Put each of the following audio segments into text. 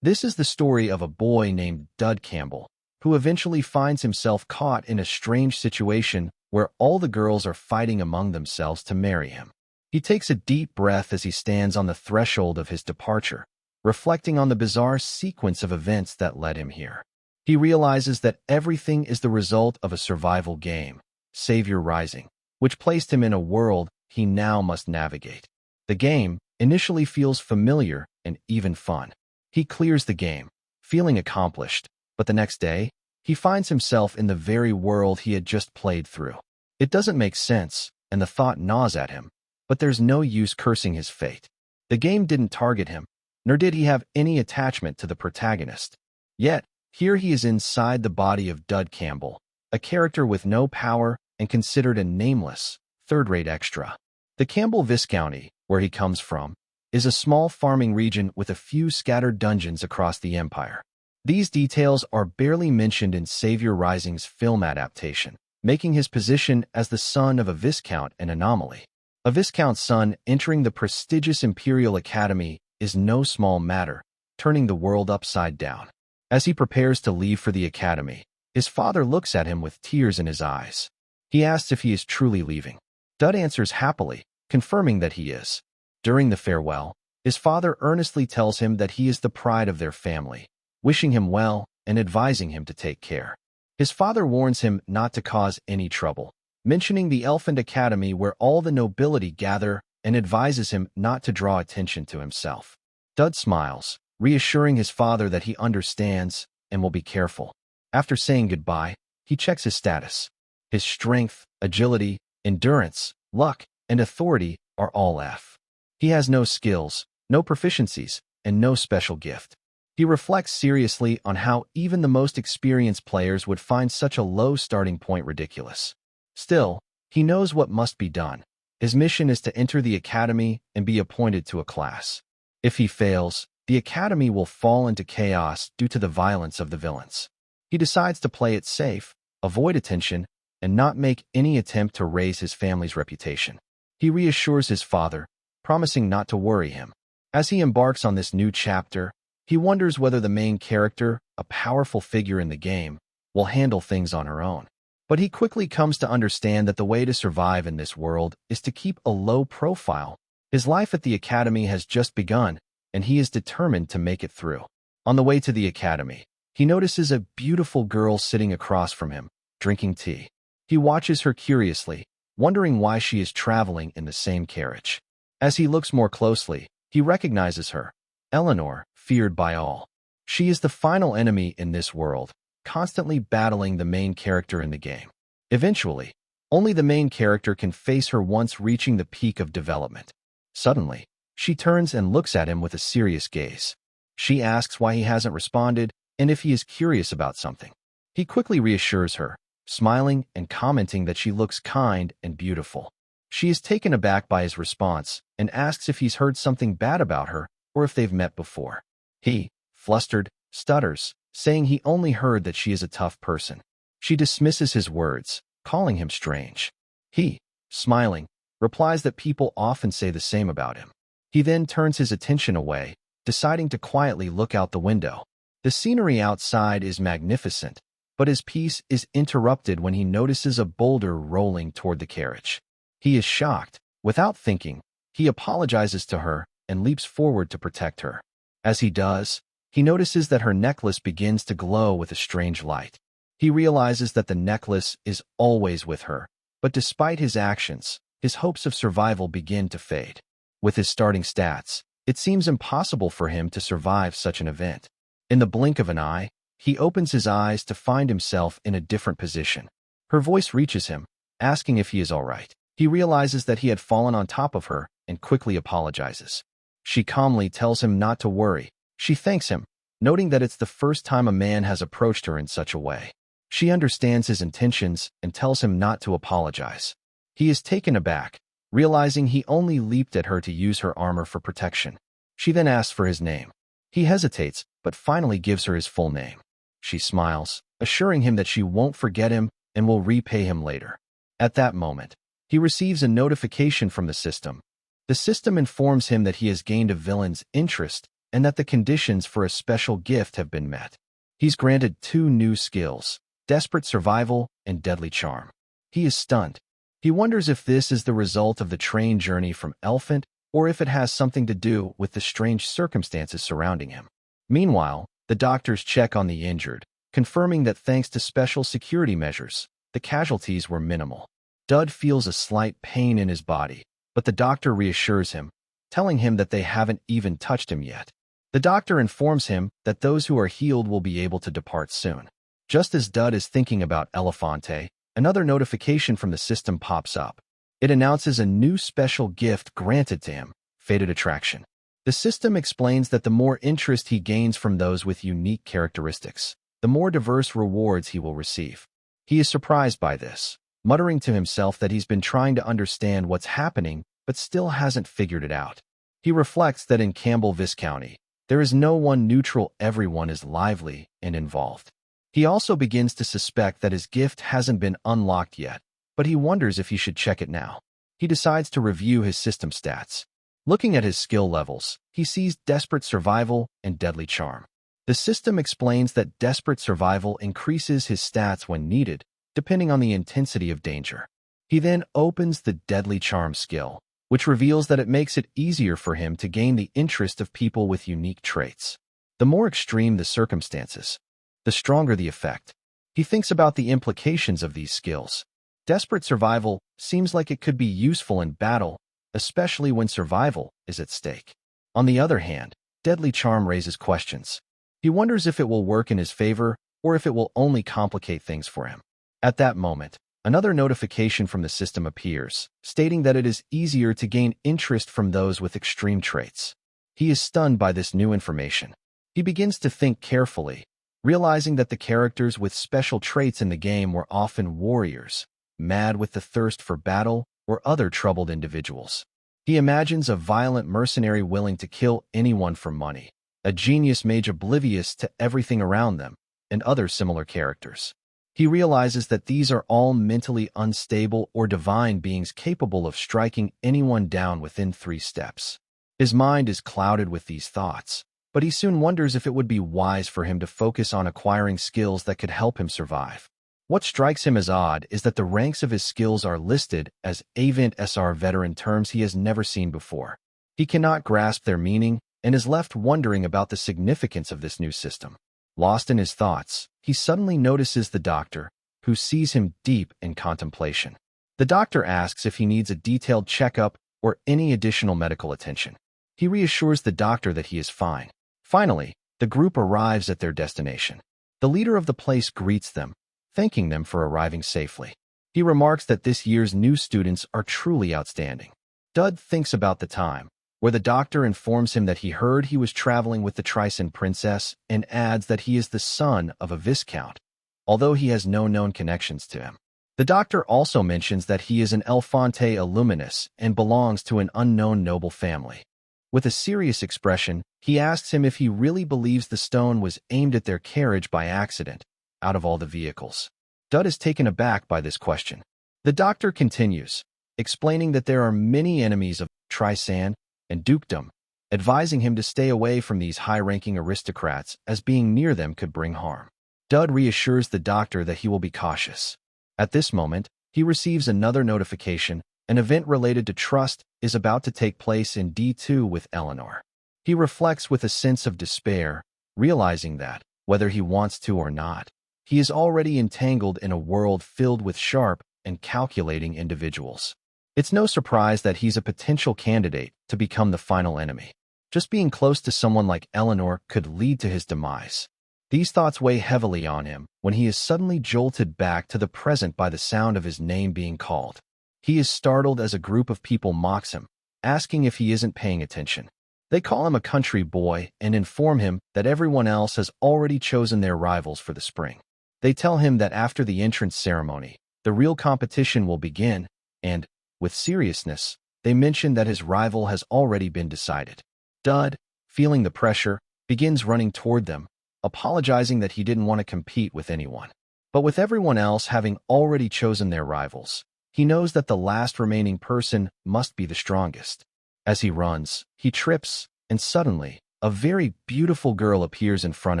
This is the story of a boy named Dud Campbell, who eventually finds himself caught in a strange situation where all the girls are fighting among themselves to marry him. He takes a deep breath as he stands on the threshold of his departure, reflecting on the bizarre sequence of events that led him here. He realizes that everything is the result of a survival game, Savior Rising, which placed him in a world he now must navigate. The game initially feels familiar and even fun. He clears the game, feeling accomplished, but the next day, he finds himself in the very world he had just played through. It doesn't make sense, and the thought gnaws at him, but there's no use cursing his fate. The game didn't target him, nor did he have any attachment to the protagonist. Yet, here he is inside the body of Dud Campbell, a character with no power and considered a nameless, third-rate extra. The Campbell Viscounty, where he comes from, is a small farming region with a few scattered dungeons across the empire. These details are barely mentioned in Savior Rising's film adaptation, making his position as the son of a Viscount an anomaly. A Viscount's son entering the prestigious Imperial Academy is no small matter, turning the world upside down. As he prepares to leave for the academy, his father looks at him with tears in his eyes. He asks if he is truly leaving. Dud answers happily, confirming that he is. During the farewell, his father earnestly tells him that he is the pride of their family, wishing him well and advising him to take care. His father warns him not to cause any trouble, mentioning the Elfin Academy where all the nobility gather, and advises him not to draw attention to himself. Dud smiles, reassuring his father that he understands and will be careful. After saying goodbye, he checks his status. His strength, agility, endurance, luck, and authority are all F. He has no skills, no proficiencies, and no special gift. He reflects seriously on how even the most experienced players would find such a low starting point ridiculous. Still, he knows what must be done. His mission is to enter the academy and be appointed to a class. If he fails, the academy will fall into chaos due to the violence of the villains. He decides to play it safe, avoid attention, and not make any attempt to raise his family's reputation. He reassures his father, promising not to worry him. As he embarks on this new chapter, he wonders whether the main character, a powerful figure in the game, will handle things on her own. But he quickly comes to understand that the way to survive in this world is to keep a low profile. His life at the academy has just begun, and he is determined to make it through. On the way to the academy, he notices a beautiful girl sitting across from him, drinking tea. He watches her curiously, wondering why she is traveling in the same carriage. As he looks more closely, he recognizes her, Eleanor, feared by all. She is the final enemy in this world, constantly battling the main character in the game. Eventually, only the main character can face her once reaching the peak of development. Suddenly, she turns and looks at him with a serious gaze. She asks why he hasn't responded and if he is curious about something. He quickly reassures her, smiling and commenting that she looks kind and beautiful. She is taken aback by his response and asks if he's heard something bad about her or if they've met before. He, flustered, stutters, saying he only heard that she is a tough person. She dismisses his words, calling him strange. He, smiling, replies that people often say the same about him. He then turns his attention away, deciding to quietly look out the window. The scenery outside is magnificent, but his peace is interrupted when he notices a boulder rolling toward the carriage. He is shocked. Without thinking, he apologizes to her and leaps forward to protect her. As he does, he notices that her necklace begins to glow with a strange light. He realizes that the necklace is always with her, but despite his actions, his hopes of survival begin to fade. With his starting stats, it seems impossible for him to survive such an event. In the blink of an eye, he opens his eyes to find himself in a different position. Her voice reaches him, asking if he is all right. He realizes that he had fallen on top of her and quickly apologizes. She calmly tells him not to worry. She thanks him, noting that it's the first time a man has approached her in such a way. She understands his intentions and tells him not to apologize. He is taken aback, realizing he only leaped at her to use her armor for protection. She then asks for his name. He hesitates, but finally gives her his full name. She smiles, assuring him that she won't forget him and will repay him later. At that moment, he receives a notification from the system. The system informs him that he has gained a villain's interest and that the conditions for a special gift have been met. He's granted 2 new skills, Desperate Survival and Deadly Charm. He is stunned. He wonders if this is the result of the train journey from Elephant or if it has something to do with the strange circumstances surrounding him. Meanwhile, the doctors check on the injured, confirming that thanks to special security measures, the casualties were minimal. Dud feels a slight pain in his body, but the doctor reassures him, telling him that they haven't even touched him yet. The doctor informs him that those who are healed will be able to depart soon. Just as Dud is thinking about Elefante, another notification from the system pops up. It announces a new special gift granted to him, Fated Attraction. The system explains that the more interest he gains from those with unique characteristics, the more diverse rewards he will receive. He is surprised by this, muttering to himself that he's been trying to understand what's happening but still hasn't figured it out. He reflects that in Campbellvis County, there is no one neutral, everyone is lively and involved. He also begins to suspect that his gift hasn't been unlocked yet, but he wonders if he should check it now. He decides to review his system stats. Looking at his skill levels, he sees Desperate Survival and Deadly Charm. The system explains that Desperate Survival increases his stats when needed, depending on the intensity of danger. He then opens the Deadly Charm skill, which reveals that it makes it easier for him to gain the interest of people with unique traits. The more extreme the circumstances, the stronger the effect. He thinks about the implications of these skills. Desperate Survival seems like it could be useful in battle, especially when survival is at stake. On the other hand, Deadly Charm raises questions. He wonders if it will work in his favor or if it will only complicate things for him. At that moment, another notification from the system appears, stating that it is easier to gain interest from those with extreme traits. He is stunned by this new information. He begins to think carefully, realizing that the characters with special traits in the game were often warriors, mad with the thirst for battle, or other troubled individuals. He imagines a violent mercenary willing to kill anyone for money, a genius mage oblivious to everything around them, and other similar characters. He realizes that these are all mentally unstable or divine beings capable of striking anyone down within 3 steps. His mind is clouded with these thoughts, but he soon wonders if it would be wise for him to focus on acquiring skills that could help him survive. What strikes him as odd is that the ranks of his skills are listed as Avant SR veteran, terms he has never seen before. He cannot grasp their meaning and is left wondering about the significance of this new system. Lost in his thoughts, he suddenly notices the doctor, who sees him deep in contemplation. The doctor asks if he needs a detailed checkup or any additional medical attention. He reassures the doctor that he is fine. Finally, the group arrives at their destination. The leader of the place greets them, thanking them for arriving safely. He remarks that this year's new students are truly outstanding. Dud thinks about the time, where the doctor informs him that he heard he was traveling with the Tricyn princess and adds that he is the son of a viscount, although he has no known connections to him. The doctor also mentions that he is an Elefante Illuminus and belongs to an unknown noble family. With a serious expression, he asks him if he really believes the stone was aimed at their carriage by accident, out of all the vehicles. Dud is taken aback by this question. The doctor continues, explaining that there are many enemies of Tricyn and dukedom, advising him to stay away from these high-ranking aristocrats as being near them could bring harm. Dud reassures the doctor that he will be cautious. At this moment, he receives another notification. An event related to trust is about to take place in D2 with Eleanor. He reflects with a sense of despair, realizing that, whether he wants to or not, he is already entangled in a world filled with sharp and calculating individuals. It's no surprise that he's a potential candidate to become the final enemy. Just being close to someone like Eleanor could lead to his demise. These thoughts weigh heavily on him when he is suddenly jolted back to the present by the sound of his name being called. He is startled as a group of people mocks him, asking if he isn't paying attention. They call him a country boy and inform him that everyone else has already chosen their rivals for the spring. They tell him that after the entrance ceremony, the real competition will begin, and, with seriousness, they mention that his rival has already been decided. Dud, feeling the pressure, begins running toward them, apologizing that he didn't want to compete with anyone. But with everyone else having already chosen their rivals, he knows that the last remaining person must be the strongest. As he runs, he trips, and suddenly, a very beautiful girl appears in front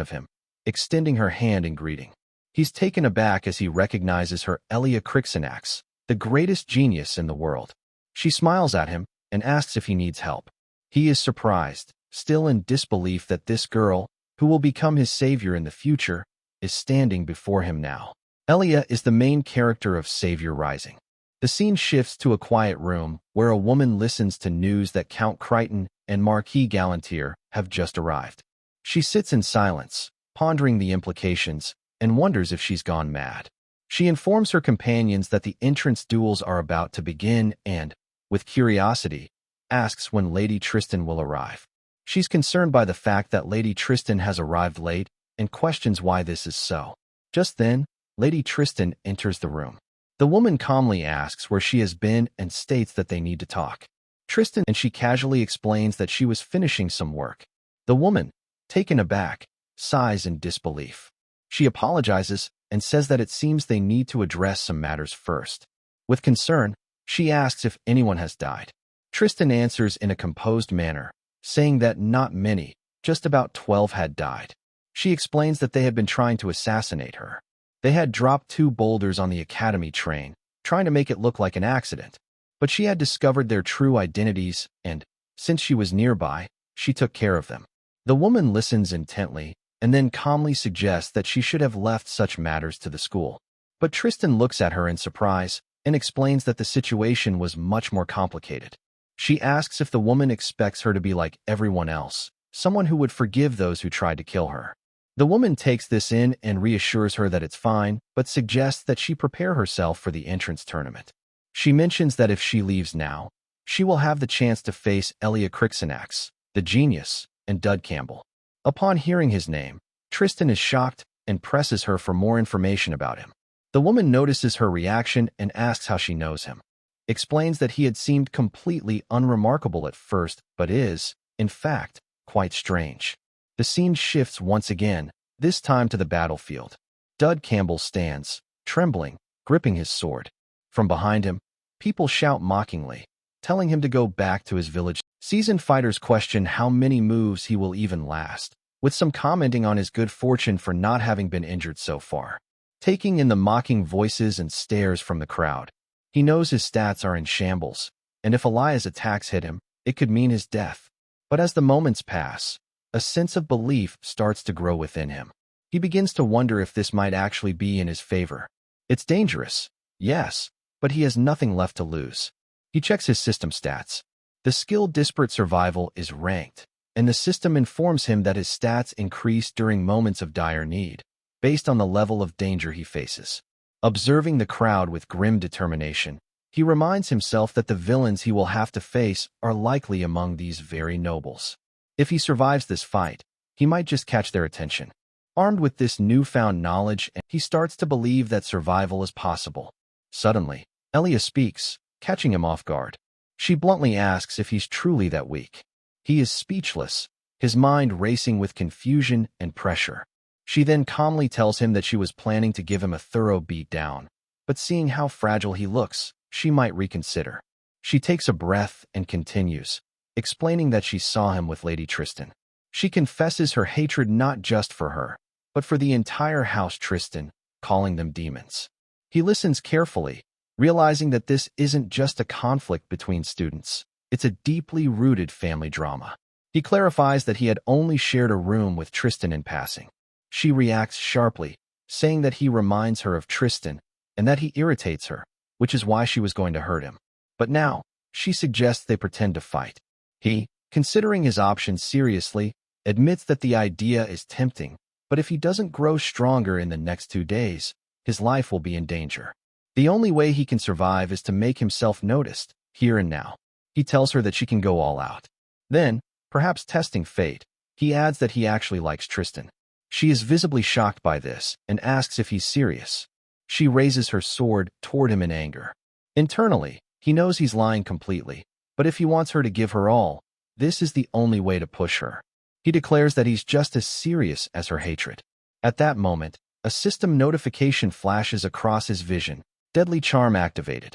of him, extending her hand in greeting. He's taken aback as he recognizes her, Elia Crixinax, the greatest genius in the world. She smiles at him and asks if he needs help. He is surprised, still in disbelief that this girl, who will become his savior in the future, is standing before him now. Elia is the main character of Savior Rising. The scene shifts to a quiet room where a woman listens to news that Count Crichton and Marquis Galantier have just arrived. She sits in silence, pondering the implications, and wonders if she's gone mad. She informs her companions that the entrance duels are about to begin and, with curiosity, asks when Lady Tristan will arrive. She's concerned by the fact that Lady Tristan has arrived late and questions why this is so. Just then, Lady Tristan enters the room. The woman calmly asks where she has been and states that they need to talk. Tristan and she casually explains that she was finishing some work. The woman, taken aback, sighs in disbelief. She apologizes and says that it seems they need to address some matters first. With concern, she asks if anyone has died. Tristan answers in a composed manner, saying that not many, just about 12 had died. She explains that they had been trying to assassinate her. They had dropped 2 boulders on the academy train, trying to make it look like an accident. But she had discovered their true identities, and, since she was nearby, she took care of them. The woman listens intently, and then calmly suggests that she should have left such matters to the school. But Tristan looks at her in surprise, and explains that the situation was much more complicated. She asks if the woman expects her to be like everyone else, someone who would forgive those who tried to kill her. The woman takes this in and reassures her that it's fine, but suggests that she prepare herself for the entrance tournament. She mentions that if she leaves now, she will have the chance to face Elia Crixinax, the genius, and Dud Campbell. Upon hearing his name, Tristan is shocked and presses her for more information about him. The woman notices her reaction and asks how she knows him. Explains that he had seemed completely unremarkable at first, but is, in fact, quite strange. The scene shifts once again, this time to the battlefield. Dud Campbell stands, trembling, gripping his sword. From behind him, people shout mockingly, telling him to go back to his village. Seasoned fighters question how many moves he will even last, with some commenting on his good fortune for not having been injured so far. Taking in the mocking voices and stares from the crowd, he knows his stats are in shambles, and if Elia's attacks hit him, it could mean his death. But as the moments pass, a sense of belief starts to grow within him. He begins to wonder if this might actually be in his favor. It's dangerous, yes, but he has nothing left to lose. He checks his system stats. The skill Disparate Survival is ranked, and the system informs him that his stats increase during moments of dire need, based on the level of danger he faces. Observing the crowd with grim determination, he reminds himself that the villains he will have to face are likely among these very nobles. If he survives this fight, he might just catch their attention. Armed with this newfound knowledge, he starts to believe that survival is possible. Suddenly, Elia speaks, catching him off guard. She bluntly asks if he's truly that weak. He is speechless, his mind racing with confusion and pressure. She then calmly tells him that she was planning to give him a thorough beat down, but seeing how fragile he looks, she might reconsider. She takes a breath and continues, explaining that she saw him with Lady Tristan. She confesses her hatred not just for her, but for the entire house Tristan, calling them demons. He listens carefully, realizing that this isn't just a conflict between students, it's a deeply rooted family drama. He clarifies that he had only shared a room with Tristan in passing. She reacts sharply, saying that he reminds her of Tristan and that he irritates her, which is why she was going to hurt him. But now, she suggests they pretend to fight. He, considering his options seriously, admits that the idea is tempting, but if he doesn't grow stronger in the next 2 days, his life will be in danger. The only way he can survive is to make himself noticed, here and now. He tells her that she can go all out. Then, perhaps testing fate, he adds that he actually likes Tristan. She is visibly shocked by this and asks if he's serious. She raises her sword toward him in anger. Internally, he knows he's lying completely, but if he wants her to give her all, this is the only way to push her. He declares that he's just as serious as her hatred. At that moment, a system notification flashes across his vision, deadly charm activated.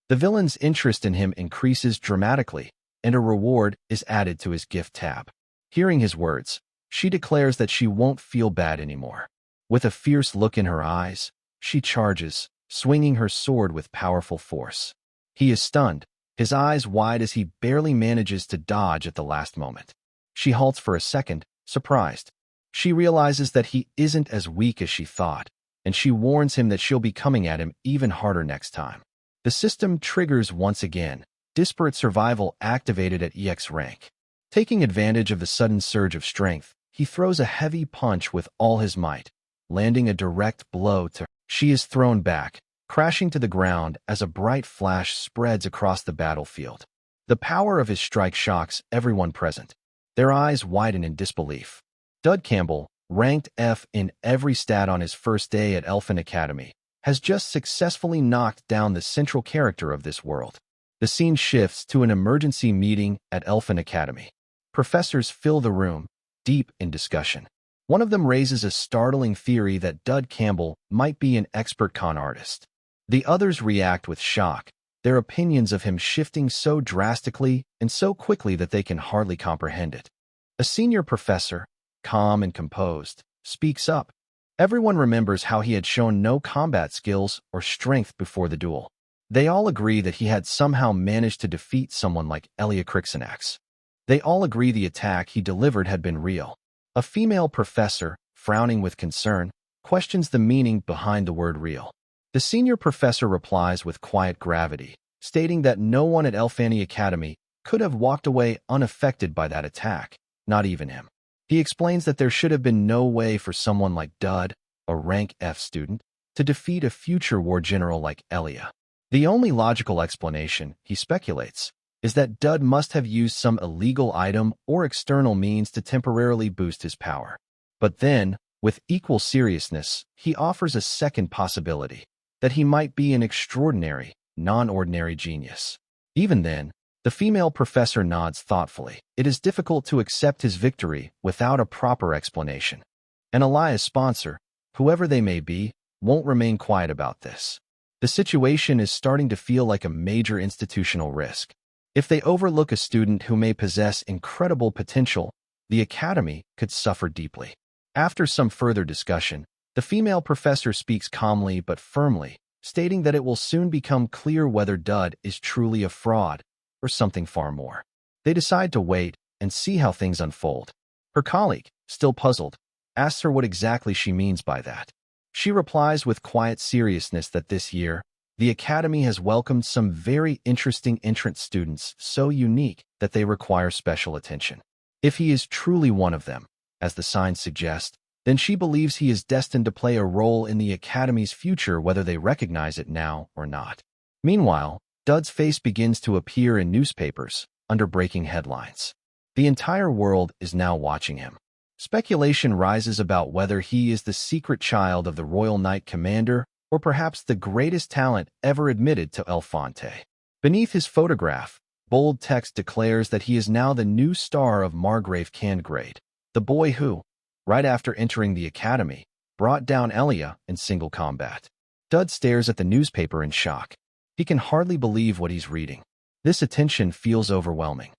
The villain's interest in him increases dramatically, and a reward is added to his gift tab. Hearing his words, she declares that she won't feel bad anymore. With a fierce look in her eyes, she charges, swinging her sword with powerful force. He is stunned, his eyes wide as he barely manages to dodge at the last moment. She halts for a second, surprised. She realizes that he isn't as weak as she thought, and she warns him that she'll be coming at him even harder next time. The system triggers once again, disparate survival activated at EX rank. Taking advantage of the sudden surge of strength, he throws a heavy punch with all his might, landing a direct blow to her. She is thrown back, crashing to the ground as a bright flash spreads across the battlefield. The power of his strike shocks everyone present. Their eyes widen in disbelief. Dud Campbell, ranked F in every stat on his first day at Elfin Academy, has just successfully knocked down the central character of this world. The scene shifts to an emergency meeting at Elfin Academy. Professors fill the room, deep in discussion. One of them raises a startling theory that Dud Campbell might be an expert con artist. The others react with shock, their opinions of him shifting so drastically and so quickly that they can hardly comprehend it. A senior professor, calm and composed, speaks up. Everyone remembers how he had shown no combat skills or strength before the duel. They all agree that he had somehow managed to defeat someone like Elia Crixinax. They all agree the attack he delivered had been real. A female professor, frowning with concern, questions the meaning behind the word real. The senior professor replies with quiet gravity, stating that no one at Elfani Academy could have walked away unaffected by that attack, not even him. He explains that there should have been no way for someone like Dud, a rank F student, to defeat a future war general like Elia. The only logical explanation, he speculates, is that Dud must have used some illegal item or external means to temporarily boost his power. But then, with equal seriousness, he offers a second possibility, that he might be an extraordinary, non-ordinary genius. Even then, the female professor nods thoughtfully. It is difficult to accept his victory without a proper explanation. And Elia's sponsor, whoever they may be, won't remain quiet about this. The situation is starting to feel like a major institutional risk. If they overlook a student who may possess incredible potential, the academy could suffer deeply. After some further discussion, the female professor speaks calmly but firmly, stating that it will soon become clear whether Dud is truly a fraud or something far more. They decide to wait and see how things unfold. Her colleague, still puzzled, asks her what exactly she means by that. She replies with quiet seriousness that this year, the academy has welcomed some very interesting entrant students so unique that they require special attention. If he is truly one of them, as the signs suggest, then she believes he is destined to play a role in the academy's future whether they recognize it now or not. Meanwhile, Dud's face begins to appear in newspapers, under breaking headlines. The entire world is now watching him. Speculation rises about whether he is the secret child of the Royal Knight Commander or perhaps the greatest talent ever admitted to El Fonte. Beneath his photograph, bold text declares that he is now the new star of Margrave Candgrade, the boy who, right after entering the academy, brought down Elia in single combat. Dud stares at the newspaper in shock. He can hardly believe what he's reading. This attention feels overwhelming.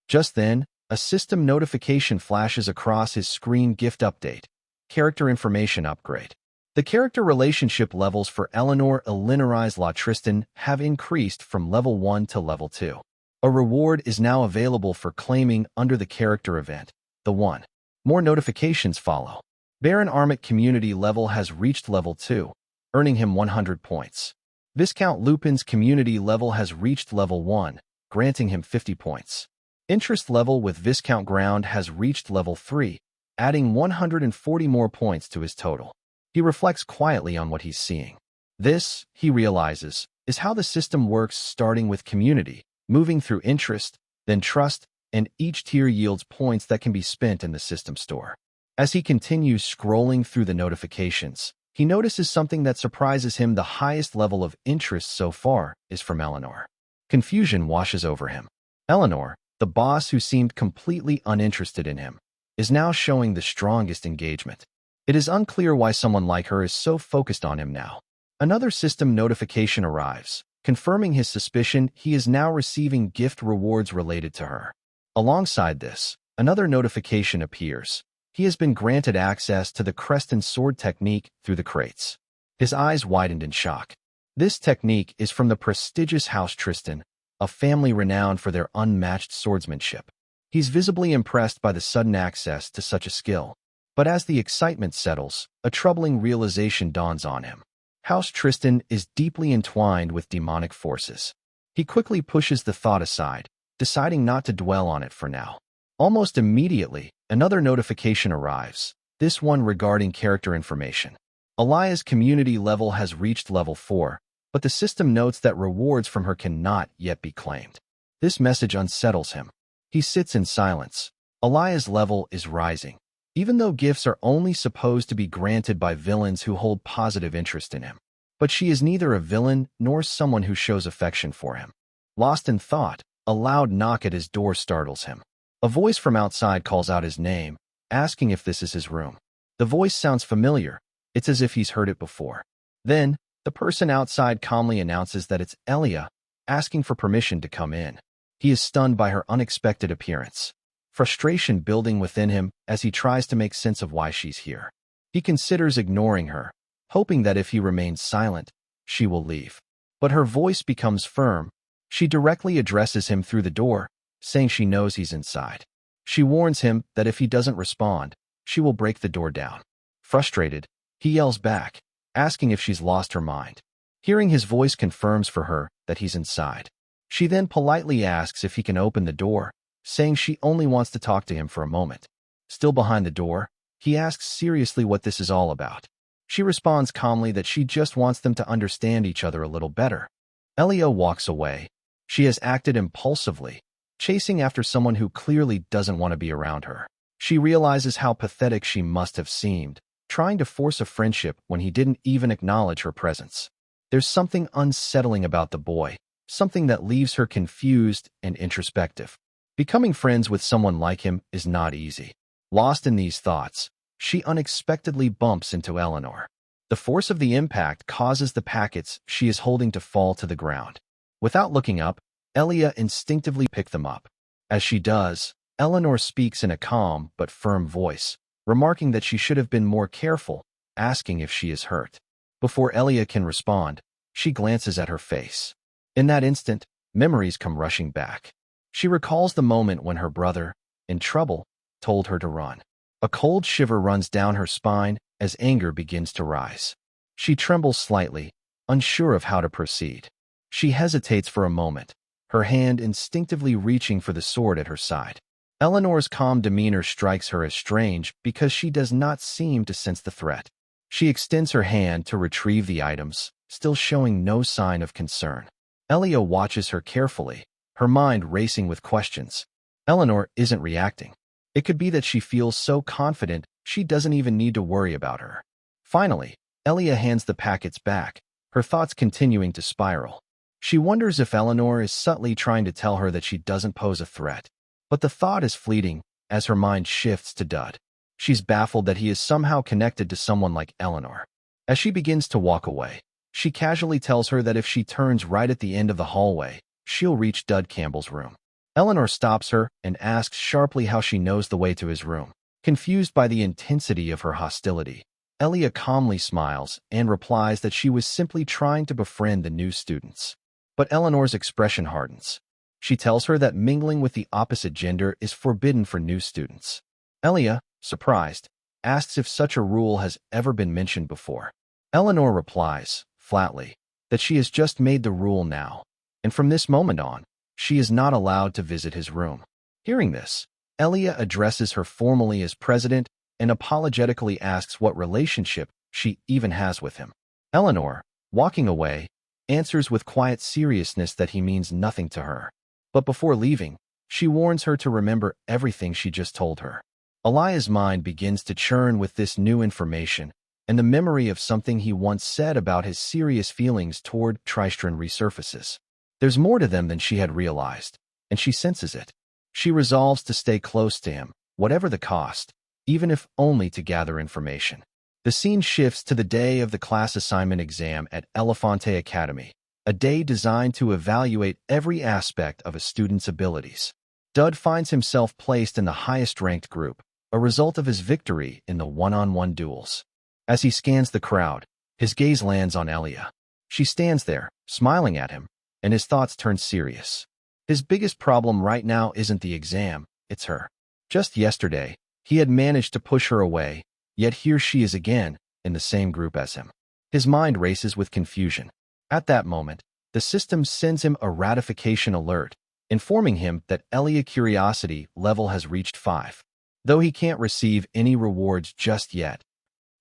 Just then, a system notification flashes across his screen. Gift update. Character information upgrade. The character relationship levels for Eleanor Elinorize La Tristan have increased from level 1 to level 2. A reward is now available for claiming under the character event, the 1. More notifications follow. Baron Armit community level has reached level 2, earning him 100 points. Viscount Lupin's community level has reached level 1, granting him 50 points. Interest level with Viscount Ground has reached level 3, adding 140 more points to his total. He reflects quietly on what he's seeing. This, he realizes, is how the system works, starting with community, moving through interest, then trust, and each tier yields points that can be spent in the system store. As he continues scrolling through the notifications, he notices something that surprises him. The highest level of interest so far is from Eleanor. Confusion washes over him. Eleanor, the boss who seemed completely uninterested in him, is now showing the strongest engagement. It is unclear why someone like her is so focused on him now. Another system notification arrives, confirming his suspicion. He is now receiving gift rewards related to her. Alongside this, Another notification appears. He has been granted access to the Creston sword technique through the crates. His eyes widened in shock. This technique is from the prestigious House Tristan, a family renowned for their unmatched swordsmanship. He's visibly impressed by the sudden access to such a skill. But as the excitement settles, a troubling realization dawns on him. House Tristan is deeply entwined with demonic forces. He quickly pushes the thought aside, deciding not to dwell on it for now. Almost immediately, another notification arrives, this one regarding character information. Alia's community level has reached level 4, but the system notes that rewards from her cannot yet be claimed. This message unsettles him. He sits in silence. Alia's level is rising, even though gifts are only supposed to be granted by villains who hold positive interest in him. But she is neither a villain nor someone who shows affection for him. Lost in thought, a loud knock at his door startles him. A voice from outside calls out his name, asking if this is his room. The voice sounds familiar. It's as if he's heard it before. Then, the person outside calmly announces that it's Elia, asking for permission to come in. He is stunned by her unexpected appearance. Frustration building within him as he tries to make sense of why she's here. He considers ignoring her, hoping that if he remains silent, she will leave. But her voice becomes firm. She directly addresses him through the door, saying she knows he's inside. She warns him that if he doesn't respond, she will break the door down. Frustrated, he yells back, asking if she's lost her mind. Hearing his voice confirms for her that he's inside. She then politely asks if he can open the door, saying she only wants to talk to him for a moment. Still behind the door, he asks seriously what this is all about. She responds calmly that she just wants them to understand each other a little better. Elia walks away. She has acted impulsively, chasing after someone who clearly doesn't want to be around her. She realizes how pathetic she must have seemed, trying to force a friendship when he didn't even acknowledge her presence. There's something unsettling about the boy, something that leaves her confused and introspective. Becoming friends with someone like him is not easy. Lost in these thoughts, she unexpectedly bumps into Eleanor. The force of the impact causes the packets she is holding to fall to the ground. Without looking up, Elia instinctively picks them up. As she does, Eleanor speaks in a calm but firm voice, remarking that she should have been more careful, asking if she is hurt. Before Elia can respond, she glances at her face. In that instant, memories come rushing back. She recalls the moment when her brother, in trouble, told her to run. A cold shiver runs down her spine as anger begins to rise. She trembles slightly, unsure of how to proceed. She hesitates for a moment, her hand instinctively reaching for the sword at her side. Eleanor's calm demeanor strikes her as strange because she does not seem to sense the threat. She extends her hand to retrieve the items, still showing no sign of concern. Elia watches her carefully, her mind racing with questions. Eleanor isn't reacting. It could be that she feels so confident she doesn't even need to worry about her. Finally, Elia hands the packets back, her thoughts continuing to spiral. She wonders if Eleanor is subtly trying to tell her that she doesn't pose a threat. But the thought is fleeting as her mind shifts to Dud. She's baffled that he is somehow connected to someone like Eleanor. As she begins to walk away, she casually tells her that if she turns right at the end of the hallway, she'll reach Dud Campbell's room. Eleanor stops her and asks sharply how she knows the way to his room. Confused by the intensity of her hostility, Elia calmly smiles and replies that she was simply trying to befriend the new students. But Eleanor's expression hardens. She tells her that mingling with the opposite gender is forbidden for new students. Elia, surprised, asks if such a rule has ever been mentioned before. Eleanor replies, flatly, that she has just made the rule now, and from this moment on, she is not allowed to visit his room. Hearing this, Elia addresses her formally as president and apologetically asks what relationship she even has with him. Eleanor, walking away, answers with quiet seriousness that he means nothing to her. But before leaving, she warns her to remember everything she just told her. Alia's mind begins to churn with this new information, and the memory of something he once said about his serious feelings toward Tristran resurfaces. There's more to them than she had realized, and she senses it. She resolves to stay close to him, whatever the cost, even if only to gather information. The scene shifts to the day of the class assignment exam at Elefante Academy, a day designed to evaluate every aspect of a student's abilities. Dud finds himself placed in the highest-ranked group, a result of his victory in the one-on-one duels. As he scans the crowd, his gaze lands on Elia. She stands there, smiling at him, and his thoughts turn serious. His biggest problem right now isn't the exam, it's her. Just yesterday, he had managed to push her away, yet here she is again, in the same group as him. His mind races with confusion. At that moment, the system sends him a ratification alert, informing him that Elia's curiosity level has reached 5, though he can't receive any rewards just yet.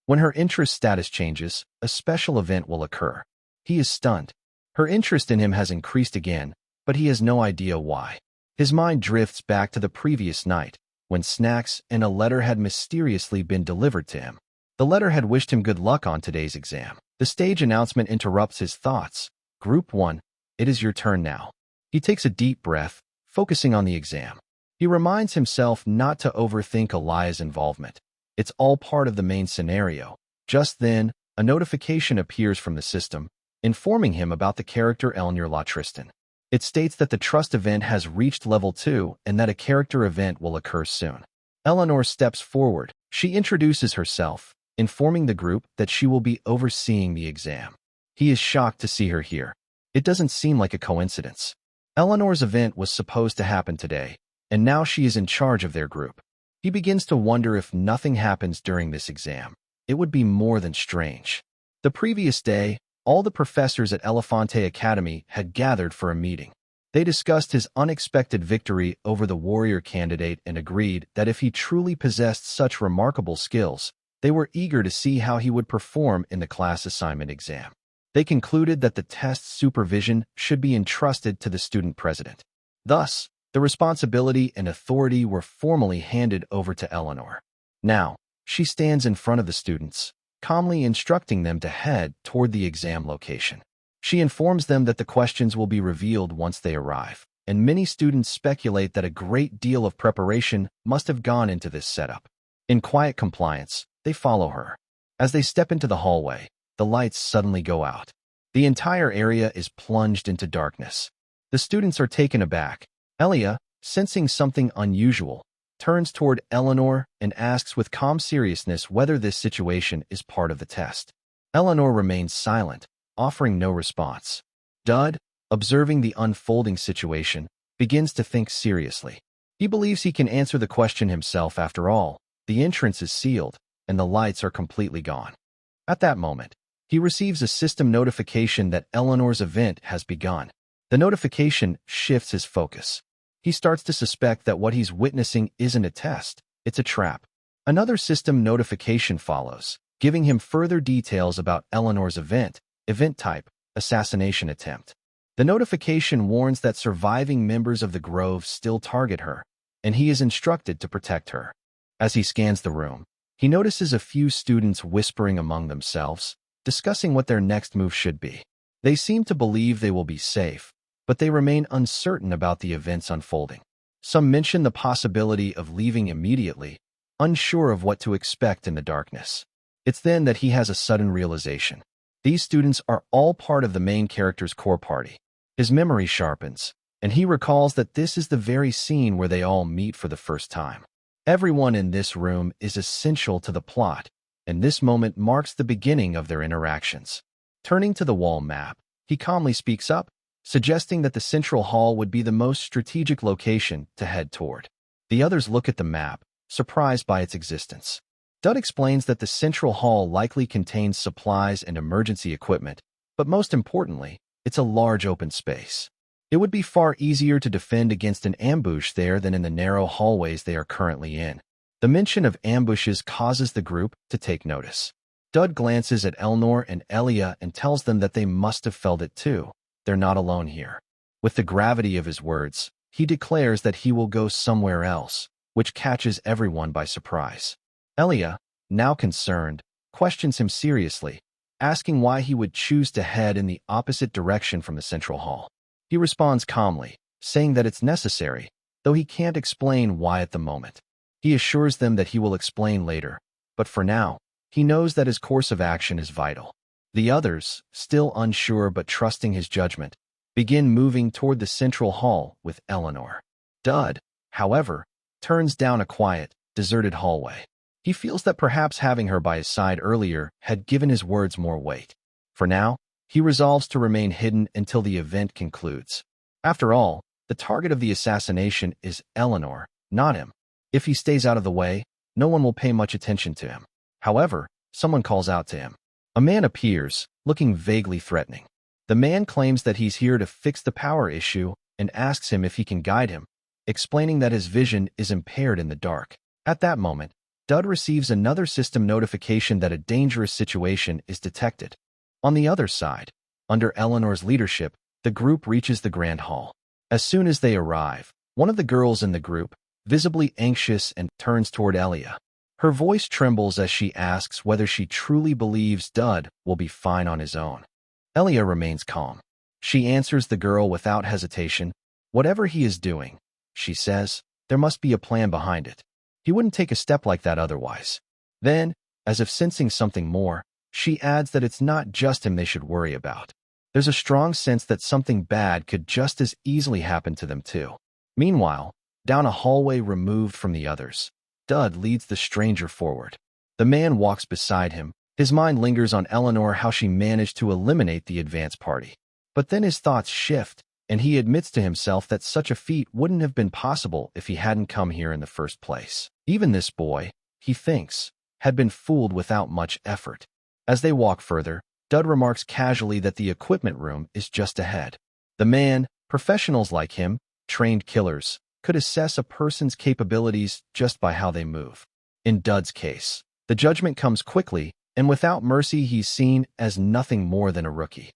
When her interest status changes, a special event will occur. He is stunned. Her interest in him has increased again, but he has no idea why. His mind drifts back to the previous night, when snacks and a letter had mysteriously been delivered to him. The letter had wished him good luck on today's exam. The stage announcement interrupts his thoughts. Group 1, it is your turn now. He takes a deep breath, focusing on the exam. He reminds himself not to overthink Elia's involvement. It's all part of the main scenario. Just then, a notification appears from the system, informing him about the character Eleanor La Tristan. It states that the trust event has reached level 2 and that a character event will occur soon. Eleanor steps forward. She introduces herself, informing the group that she will be overseeing the exam. He is shocked to see her here. It doesn't seem like a coincidence. Eleanor's event was supposed to happen today, and now she is in charge of their group. He begins to wonder if nothing happens during this exam. It would be more than strange. The previous day, all the professors at Elefante Academy had gathered for a meeting. They discussed his unexpected victory over the warrior candidate and agreed that if he truly possessed such remarkable skills, they were eager to see how he would perform in the class assignment exam. They concluded that the test's supervision should be entrusted to the student president. Thus, the responsibility and authority were formally handed over to Eleanor. Now, she stands in front of the students, calmly instructing them to head toward the exam location. She informs them that the questions will be revealed once they arrive, and many students speculate that a great deal of preparation must have gone into this setup. In quiet compliance, they follow her. As they step into the hallway, the lights suddenly go out. The entire area is plunged into darkness. The students are taken aback. Elia, sensing something unusual, turns toward Eleanor and asks with calm seriousness whether this situation is part of the test. Eleanor remains silent, offering no response. Dud, observing the unfolding situation, begins to think seriously. He believes he can answer the question himself after all. The entrance is sealed, and the lights are completely gone. At that moment, he receives a system notification that Eleanor's event has begun. The notification shifts his focus. He starts to suspect that what he's witnessing isn't a test, it's a trap. Another system notification follows, giving him further details about Eleanor's event type, assassination attempt. The notification warns that surviving members of the Grove still target her, and he is instructed to protect her. As he scans the room, he notices a few students whispering among themselves, discussing what their next move should be. They seem to believe they will be safe, but they remain uncertain about the events unfolding. Some mention the possibility of leaving immediately, unsure of what to expect in the darkness. It's then that he has a sudden realization. These students are all part of the main character's core party. His memory sharpens, and he recalls that this is the very scene where they all meet for the first time. Everyone in this room is essential to the plot, and this moment marks the beginning of their interactions. Turning to the wall map, he calmly speaks up, suggesting that the central hall would be the most strategic location to head toward. The others look at the map, surprised by its existence. Dud explains that the central hall likely contains supplies and emergency equipment, but most importantly, it's a large open space. It would be far easier to defend against an ambush there than in the narrow hallways they are currently in. The mention of ambushes causes the group to take notice. Dud glances at Eleanor and Elia and tells them that they must have felt it too. They're not alone here. With the gravity of his words, he declares that he will go somewhere else, which catches everyone by surprise. Elia, now concerned, questions him seriously, asking why he would choose to head in the opposite direction from the central hall. He responds calmly, saying that it's necessary, though he can't explain why at the moment. He assures them that he will explain later, but for now, he knows that his course of action is vital. The others, still unsure but trusting his judgment, begin moving toward the central hall with Eleanor. Dud, however, turns down a quiet, deserted hallway. He feels that perhaps having her by his side earlier had given his words more weight. For now, he resolves to remain hidden until the event concludes. After all, the target of the assassination is Eleanor, not him. If he stays out of the way, no one will pay much attention to him. However, someone calls out to him. A man appears, looking vaguely threatening. The man claims that he's here to fix the power issue and asks him if he can guide him, explaining that his vision is impaired in the dark. At that moment, Dud receives another system notification that a dangerous situation is detected. On the other side, under Eleanor's leadership, the group reaches the Grand Hall. As soon as they arrive, one of the girls in the group, visibly anxious, and turns toward Elia. Her voice trembles as she asks whether she truly believes Dud will be fine on his own. Elia remains calm. She answers the girl without hesitation. Whatever he is doing, she says, there must be a plan behind it. He wouldn't take a step like that otherwise. Then, as if sensing something more, she adds that it's not just him they should worry about. There's a strong sense that something bad could just as easily happen to them too. Meanwhile, down a hallway removed from the others, Dud leads the stranger forward. The man walks beside him. His mind lingers on Eleanor, how she managed to eliminate the advance party. But then his thoughts shift, and he admits to himself that such a feat wouldn't have been possible if he hadn't come here in the first place. Even this boy, he thinks, had been fooled without much effort. As they walk further, Dud remarks casually that the equipment room is just ahead. The man, professionals like him, trained killers, could assess a person's capabilities just by how they move. In Dud's case, the judgment comes quickly, and without mercy he's seen as nothing more than a rookie.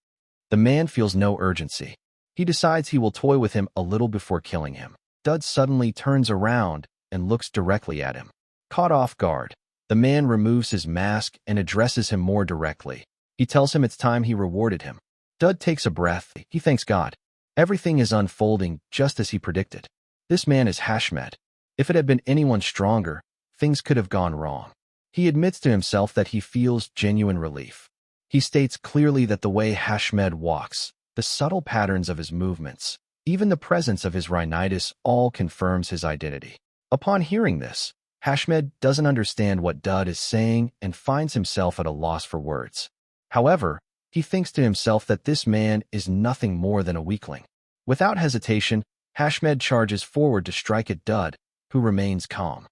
The man feels no urgency. He decides he will toy with him a little before killing him. Dud suddenly turns around and looks directly at him. Caught off guard, the man removes his mask and addresses him more directly. He tells him it's time he rewarded him. Dud takes a breath. He thanks God. Everything is unfolding just as he predicted. This man is Hashmed. If it had been anyone stronger, things could have gone wrong. He admits to himself that he feels genuine relief. He states clearly that the way Hashmed walks, the subtle patterns of his movements, even the presence of his rhinitis all confirms his identity. Upon hearing this, Hashmed doesn't understand what Dud is saying and finds himself at a loss for words. However, he thinks to himself that this man is nothing more than a weakling. Without hesitation, Hashmed charges forward to strike at Dud, who remains calm.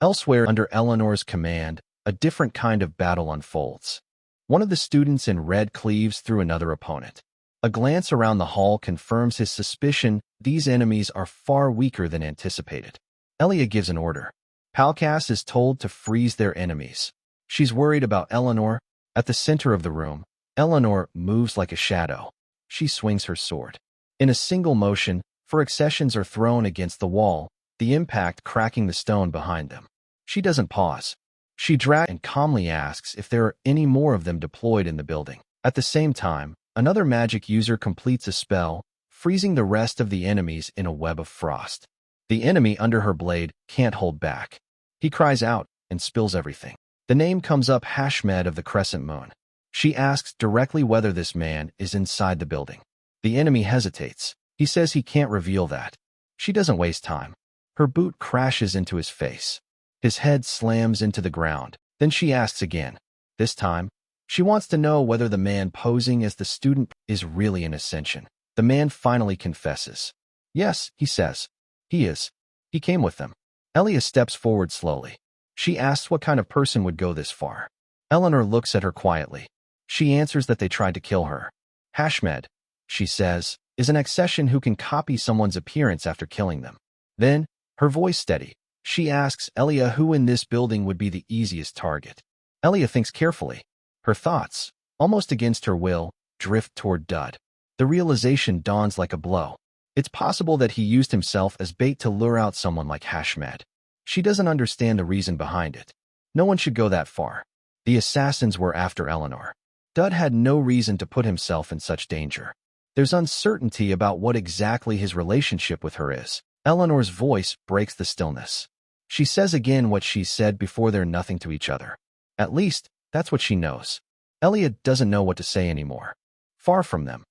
Elsewhere, under Eleanor's command, a different kind of battle unfolds. One of the students in red cleaves through another opponent. A glance around the hall confirms his suspicion these enemies are far weaker than anticipated. Elia gives an order. Palkas is told to freeze their enemies. She's worried about Eleanor. At the center of the room, Eleanor moves like a shadow. She swings her sword. In a single motion, 4 accessions are thrown against the wall, the impact cracking the stone behind them. She doesn't pause. She drags and calmly asks if there are any more of them deployed in the building. At the same time, another magic user completes a spell, freezing the rest of the enemies in a web of frost. The enemy under her blade can't hold back. He cries out and spills everything. The name comes up, Hashmed of the Crescent Moon. She asks directly whether this man is inside the building. The enemy hesitates. He says he can't reveal that. She doesn't waste time. Her boot crashes into his face. His head slams into the ground. Then she asks again. This time, she wants to know whether the man posing as the student is really an Ascension. The man finally confesses. Yes, he says. He is. He came with them. Elia steps forward slowly. She asks what kind of person would go this far. Eleanor looks at her quietly. She answers that they tried to kill her. Hashmed, she says, is an accession who can copy someone's appearance after killing them. Then, her voice steady, she asks Elia who in this building would be the easiest target. Elia thinks carefully. Her thoughts, almost against her will, drift toward Dud. The realization dawns like a blow. It's possible that he used himself as bait to lure out someone like Hashmed. She doesn't understand the reason behind it. No one should go that far. The assassins were after Eleanor. Dud had no reason to put himself in such danger. There's uncertainty about what exactly his relationship with her is. Eleanor's voice breaks the stillness. She says again what she said before, they're nothing to each other. At least, that's what she knows. Elia doesn't know what to say anymore. Far from them,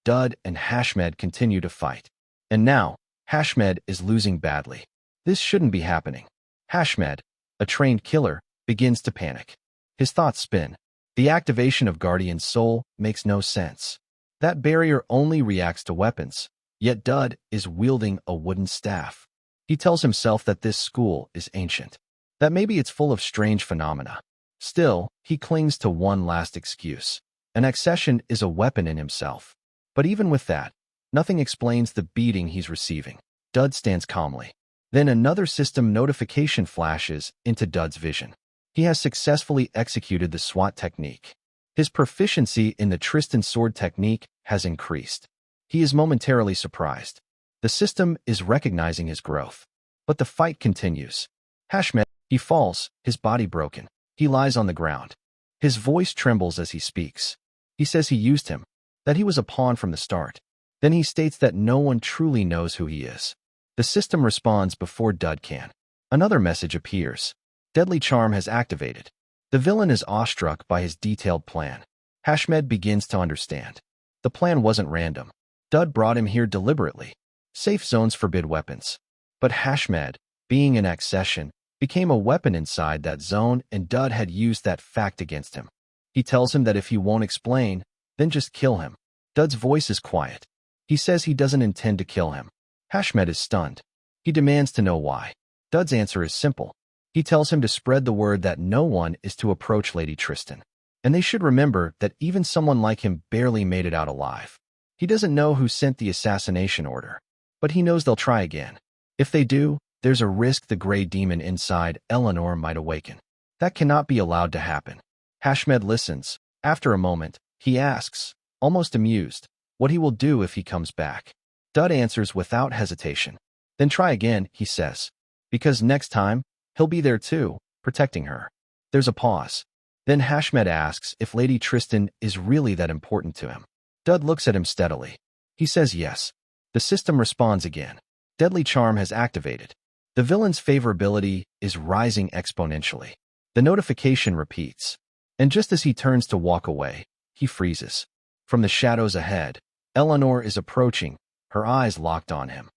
Dud and Hashmed continue to fight. And now, Hashmed is losing badly. This shouldn't be happening. Hashmed, a trained killer, begins to panic. His thoughts spin. The activation of Guardian's soul makes no sense. That barrier only reacts to weapons, yet Dud is wielding a wooden staff. He tells himself that this school is ancient, that maybe it's full of strange phenomena. Still, he clings to one last excuse. An accession is a weapon in himself. But even with that, nothing explains the beating he's receiving. Dud stands calmly. Then another system notification flashes into Dud's vision. He has successfully executed the SWAT technique. His proficiency in the Tristan sword technique has increased. He is momentarily surprised. The system is recognizing his growth. But the fight continues. Hashmed, he falls, his body broken. He lies on the ground. His voice trembles as he speaks. He says he used him, that he was a pawn from the start. Then he states that no one truly knows who he is. The system responds before Dud can. Another message appears. Deadly charm has activated. The villain is awestruck by his detailed plan. Hashmed begins to understand. The plan wasn't random. Dud brought him here deliberately. Safe zones forbid weapons. But Hashmed, being an accession, became a weapon inside that zone, and Dud had used that fact against him. He tells him that if he won't explain, then just kill him. Dud's voice is quiet. He says he doesn't intend to kill him. Hashmed is stunned. He demands to know why. Dud's answer is simple. He tells him to spread the word that no one is to approach Lady Tristan. And they should remember that even someone like him barely made it out alive. He doesn't know who sent the assassination order, but he knows they'll try again. If they do, there's a risk the gray demon inside Eleanor might awaken. That cannot be allowed to happen. Hashmed listens. After a moment, he asks, almost amused, what he will do if he comes back. Dud answers without hesitation. Then try again, he says. Because next time, he'll be there too, protecting her. There's a pause. Then Hashmed asks if Lady Tristan is really that important to him. Dud looks at him steadily. He says yes. The system responds again. Deadly charm has activated. The villain's favorability is rising exponentially. The notification repeats. And just as he turns to walk away, he freezes. From the shadows ahead, Eleanor is approaching, her eyes locked on him.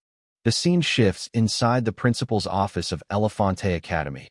The scene shifts inside the principal's office of Elefante Academy.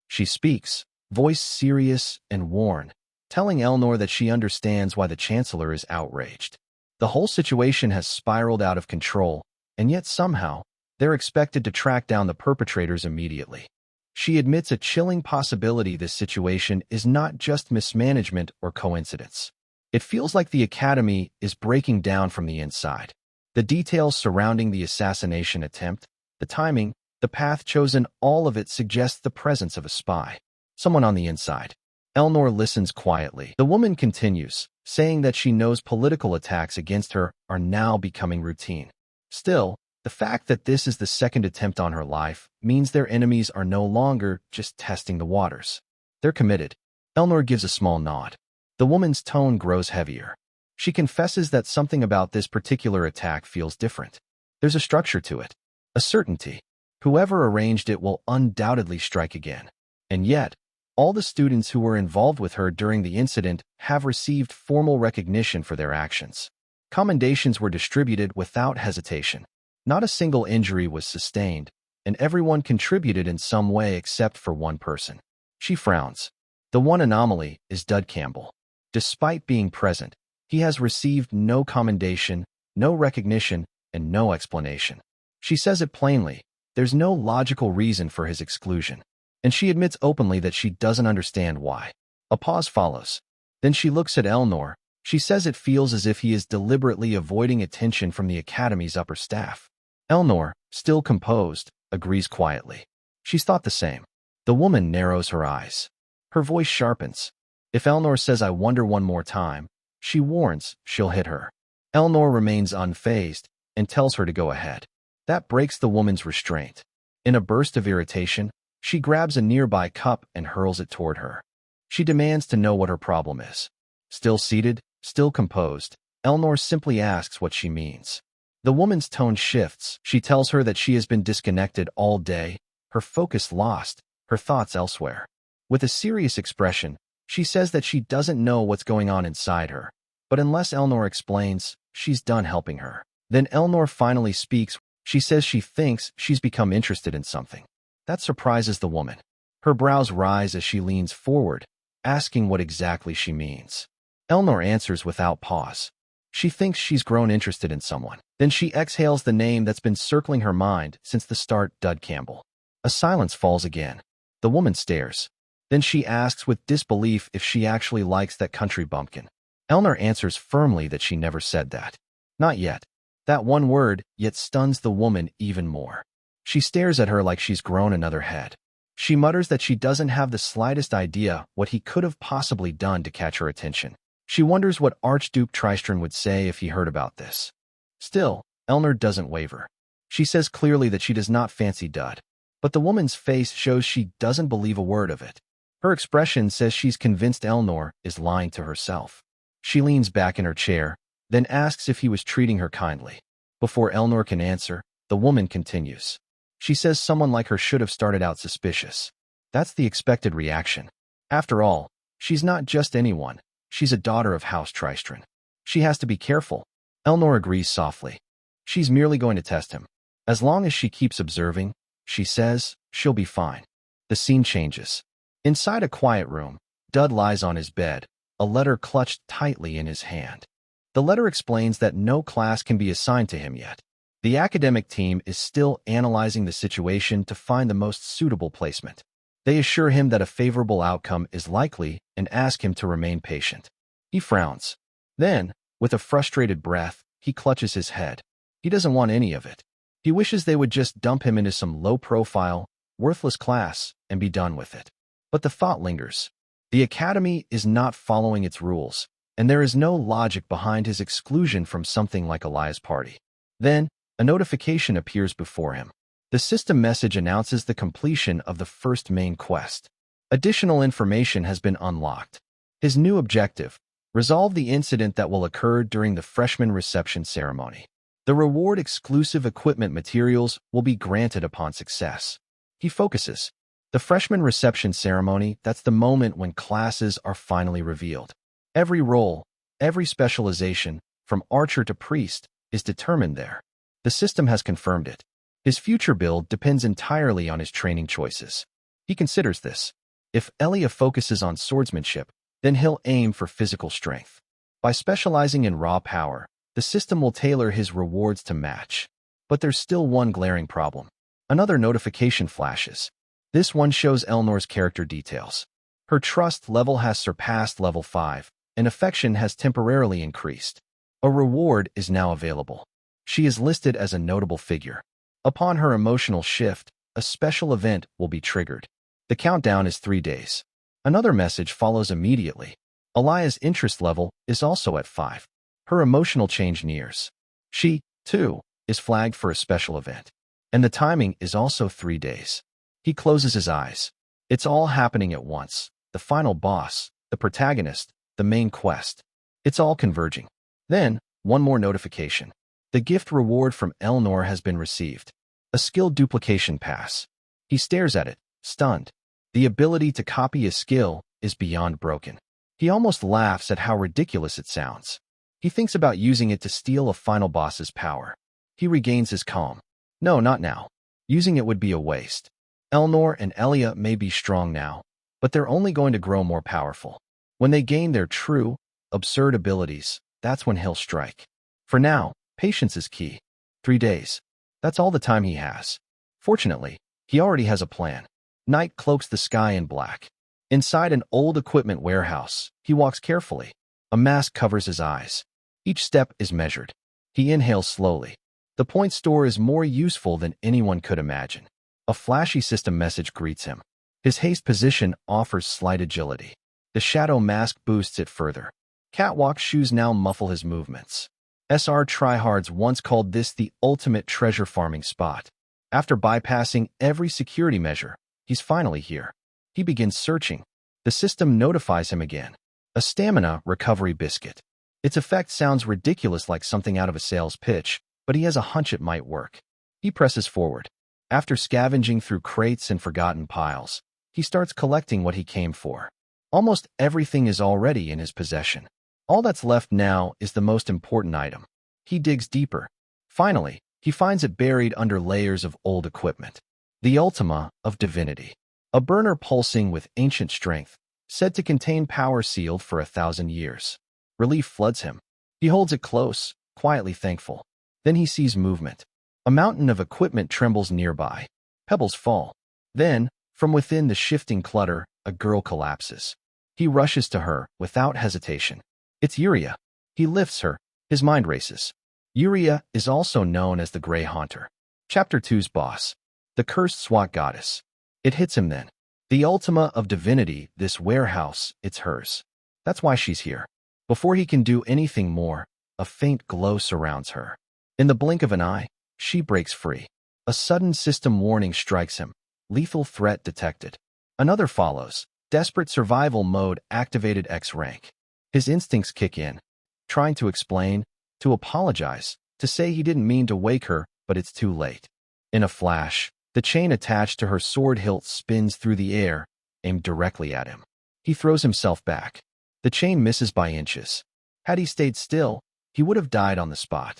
She speaks, voice serious and worn, telling Eleanor that she understands why the chancellor is outraged. The whole situation has spiraled out of control, and yet somehow, they're expected to track down the perpetrators immediately. She admits a chilling possibility this situation is not just mismanagement or coincidence. It feels like the academy is breaking down from the inside. The details surrounding the assassination attempt, the timing, the path chosen, all of it suggests the presence of a spy. Someone on the inside. Eleanor listens quietly. The woman continues, saying that she knows political attacks against her are now becoming routine. Still, the fact that this is the second attempt on her life means their enemies are no longer just testing the waters. They're committed. Eleanor gives a small nod. The woman's tone grows heavier. She confesses that something about this particular attack feels different. There's a structure to it, a certainty. Whoever arranged it will undoubtedly strike again. And yet, all the students who were involved with her during the incident have received formal recognition for their actions. Commendations were distributed without hesitation. Not a single injury was sustained, and everyone contributed in some way except for one person. She frowns. The one anomaly is Dud Campbell. Despite being present, he has received no commendation, no recognition, and no explanation. She says it plainly. There's no logical reason for his exclusion. And she admits openly that she doesn't understand why. A pause follows. Then she looks at Eleanor. She says it feels as if he is deliberately avoiding attention from the academy's upper staff. Eleanor, still composed, agrees quietly. She's thought the same. The woman narrows her eyes. Her voice sharpens. If Eleanor says I wonder one more time, she warns she'll hit her. Eleanor remains unfazed and tells her to go ahead. That breaks the woman's restraint. In a burst of irritation, she grabs a nearby cup and hurls it toward her. She demands to know what her problem is. Still seated, still composed, Eleanor simply asks what she means. The woman's tone shifts. She tells her that she has been disconnected all day, her focus lost, her thoughts elsewhere. With a serious expression, she says that she doesn't know what's going on inside her. But unless Eleanor explains, she's done helping her. Then Eleanor finally speaks. She says she thinks she's become interested in something. That surprises the woman. Her brows rise as she leans forward, asking what exactly she means. Eleanor answers without pause. She thinks she's grown interested in someone. Then she exhales the name that's been circling her mind since the start, Dud Campbell. A silence falls again. The woman stares. Then she asks with disbelief if she actually likes that country bumpkin. Eleanor answers firmly that she never said that. Not yet. That one word yet stuns the woman even more. She stares at her like she's grown another head. She mutters that she doesn't have the slightest idea what he could have possibly done to catch her attention. She wonders what Archduke Tristram would say if he heard about this. Still, Eleanor doesn't waver. She says clearly that she does not fancy Dud. But the woman's face shows she doesn't believe a word of it. Her expression says she's convinced Eleanor is lying to herself. She leans back in her chair, then asks if he was treating her kindly. Before Eleanor can answer, the woman continues. She says someone like her should have started out suspicious. That's the expected reaction. After all, she's not just anyone. She's a daughter of House Tristram. She has to be careful. Eleanor agrees softly. She's merely going to test him. As long as she keeps observing, she says, she'll be fine. The scene changes. Inside a quiet room, Dud lies on his bed, a letter clutched tightly in his hand. The letter explains that no class can be assigned to him yet. The academic team is still analyzing the situation to find the most suitable placement. They assure him that a favorable outcome is likely and ask him to remain patient. He frowns. Then, with a frustrated breath, he clutches his head. He doesn't want any of it. He wishes they would just dump him into some low-profile, worthless class and be done with it. But the thought lingers. The academy is not following its rules, and there is no logic behind his exclusion from something like Elias' party. Then, a notification appears before him. The system message announces the completion of the first main quest. Additional information has been unlocked. His new objective: resolve the incident that will occur during the freshman reception ceremony. The reward exclusive equipment materials will be granted upon success. He focuses. The freshman reception ceremony, that's the moment when classes are finally revealed. Every role, every specialization, from archer to priest, is determined there. The system has confirmed it. His future build depends entirely on his training choices. He considers this. If Elia focuses on swordsmanship, then he'll aim for physical strength. By specializing in raw power, the system will tailor his rewards to match. But there's still one glaring problem. Another notification flashes. This one shows Eleanor's character details. Her trust level has surpassed level 5, and affection has temporarily increased. A reward is now available. She is listed as a notable figure. Upon her emotional shift, a special event will be triggered. The countdown is 3 days. Another message follows immediately. Elia's interest level is also at 5. Her emotional change nears. She, too, is flagged for a special event. And the timing is also 3 days. He closes his eyes. It's all happening at once. The final boss, the protagonist, the main quest. It's all converging. Then, one more notification. The gift reward from Eleanor has been received. A skill duplication pass. He stares at it, stunned. The ability to copy a skill is beyond broken. He almost laughs at how ridiculous it sounds. He thinks about using it to steal a final boss's power. He regains his calm. No, not now. Using it would be a waste. Eleanor and Elia may be strong now, but they're only going to grow more powerful. When they gain their true, absurd abilities, that's when he'll strike. For now, patience is key. 3 days. That's all the time he has. Fortunately, he already has a plan. Night cloaks the sky in black. Inside an old equipment warehouse, he walks carefully. A mask covers his eyes. Each step is measured. He inhales slowly. The point store is more useful than anyone could imagine. A flashy system message greets him. His haste position offers slight agility. The shadow mask boosts it further. Catwalk shoes now muffle his movements. SR tryhards once called this the ultimate treasure farming spot. After bypassing every security measure, he's finally here. He begins searching. The system notifies him again. A stamina recovery biscuit. Its effect sounds ridiculous, like something out of a sales pitch, but he has a hunch it might work. He presses forward. After scavenging through crates and forgotten piles, he starts collecting what he came for. Almost everything is already in his possession. All that's left now is the most important item. He digs deeper. Finally, He finds it buried under layers of old equipment. The Ultima of Divinity. A burner pulsing with ancient strength, said to contain power sealed for 1,000 years. Relief floods him. He holds it close, quietly thankful. Then he sees movement. A mountain of equipment trembles nearby. Pebbles fall. Then, from within the shifting clutter, a girl collapses. He rushes to her, without hesitation. It's Yuria. He lifts her. His mind races. Yuria is also known as the Grey Haunter. Chapter 2's boss. The cursed SWAT goddess. It hits him then. The Ultima of Divinity, this warehouse, it's hers. That's why she's here. Before he can do anything more, a faint glow surrounds her. In the blink of an eye, she breaks free. A sudden system warning strikes him. Lethal threat detected. Another follows. Desperate survival mode activated X rank. His instincts kick in. Trying to explain, to apologize, to say he didn't mean to wake her, but it's too late. In a flash, the chain attached to her sword hilt spins through the air, aimed directly at him. He throws himself back. The chain misses by inches. Had he stayed still, he would have died on the spot.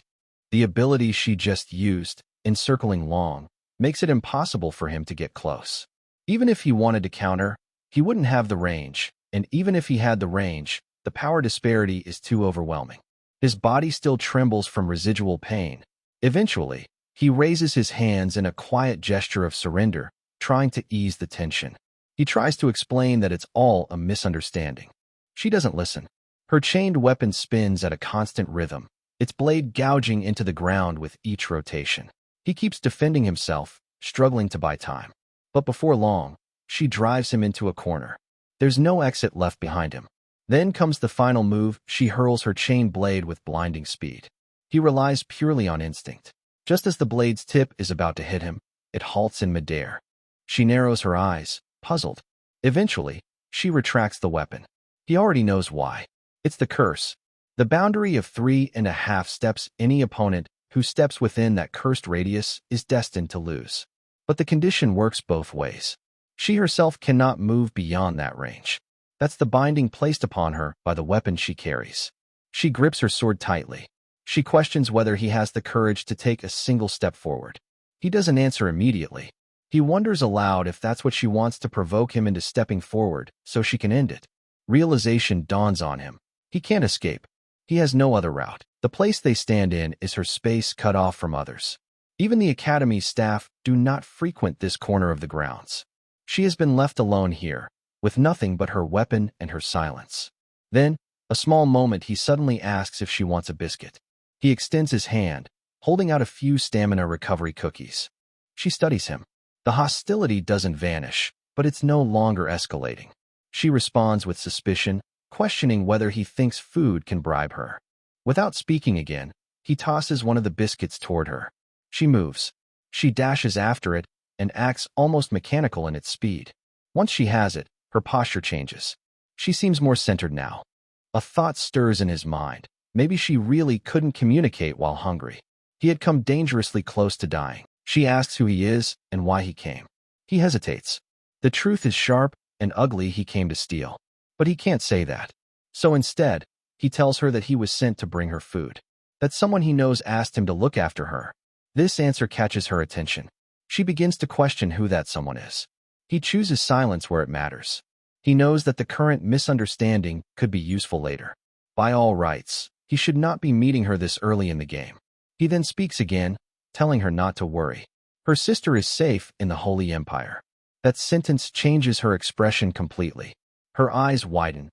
The ability she just used, encircling long, makes it impossible for him to get close. Even if he wanted to counter, he wouldn't have the range, and even if he had the range, the power disparity is too overwhelming. His body still trembles from residual pain. Eventually, he raises his hands in a quiet gesture of surrender, trying to ease the tension. He tries to explain that it's all a misunderstanding. She doesn't listen. Her chained weapon spins at a constant rhythm, its blade gouging into the ground with each rotation. He keeps defending himself, struggling to buy time. But before long, she drives him into a corner. There's no exit left behind him. Then comes the final move. She hurls her chain blade with blinding speed. He relies purely on instinct. Just as the blade's tip is about to hit him, it halts in midair. She narrows her eyes, puzzled. Eventually, she retracts the weapon. He already knows why. It's the curse. The boundary of 3.5 steps. Any opponent who steps within that cursed radius is destined to lose. But the condition works both ways. She herself cannot move beyond that range. That's the binding placed upon her by the weapon she carries. She grips her sword tightly. She questions whether he has the courage to take a single step forward. He doesn't answer immediately. He wonders aloud if that's what she wants, to provoke him into stepping forward so she can end it. Realization dawns on him. He can't escape. He has no other route. The place they stand in is her space, cut off from others. Even the academy's staff do not frequent this corner of the grounds. She has been left alone here, with nothing but her weapon and her silence. Then, a small moment, he suddenly asks if she wants a biscuit. He extends his hand, holding out a few stamina recovery cookies. She studies him. The hostility doesn't vanish, but it's no longer escalating. She responds with suspicion, questioning whether he thinks food can bribe her. Without speaking again, he tosses one of the biscuits toward her. She moves. She dashes after it and acts almost mechanical in its speed. Once she has it, her posture changes. She seems more centered now. A thought stirs in his mind. Maybe she really couldn't communicate while hungry. He had come dangerously close to dying. She asks who he is and why he came. He hesitates. The truth is sharp and ugly. He came to steal. But he can't say that. So instead, he tells her that he was sent to bring her food. That someone he knows asked him to look after her. This answer catches her attention. She begins to question who that someone is. He chooses silence where it matters. He knows that the current misunderstanding could be useful later. By all rights, he should not be meeting her this early in the game. He then speaks again, telling her not to worry. Her sister is safe in the Holy Empire. That sentence changes her expression completely. Her eyes widen.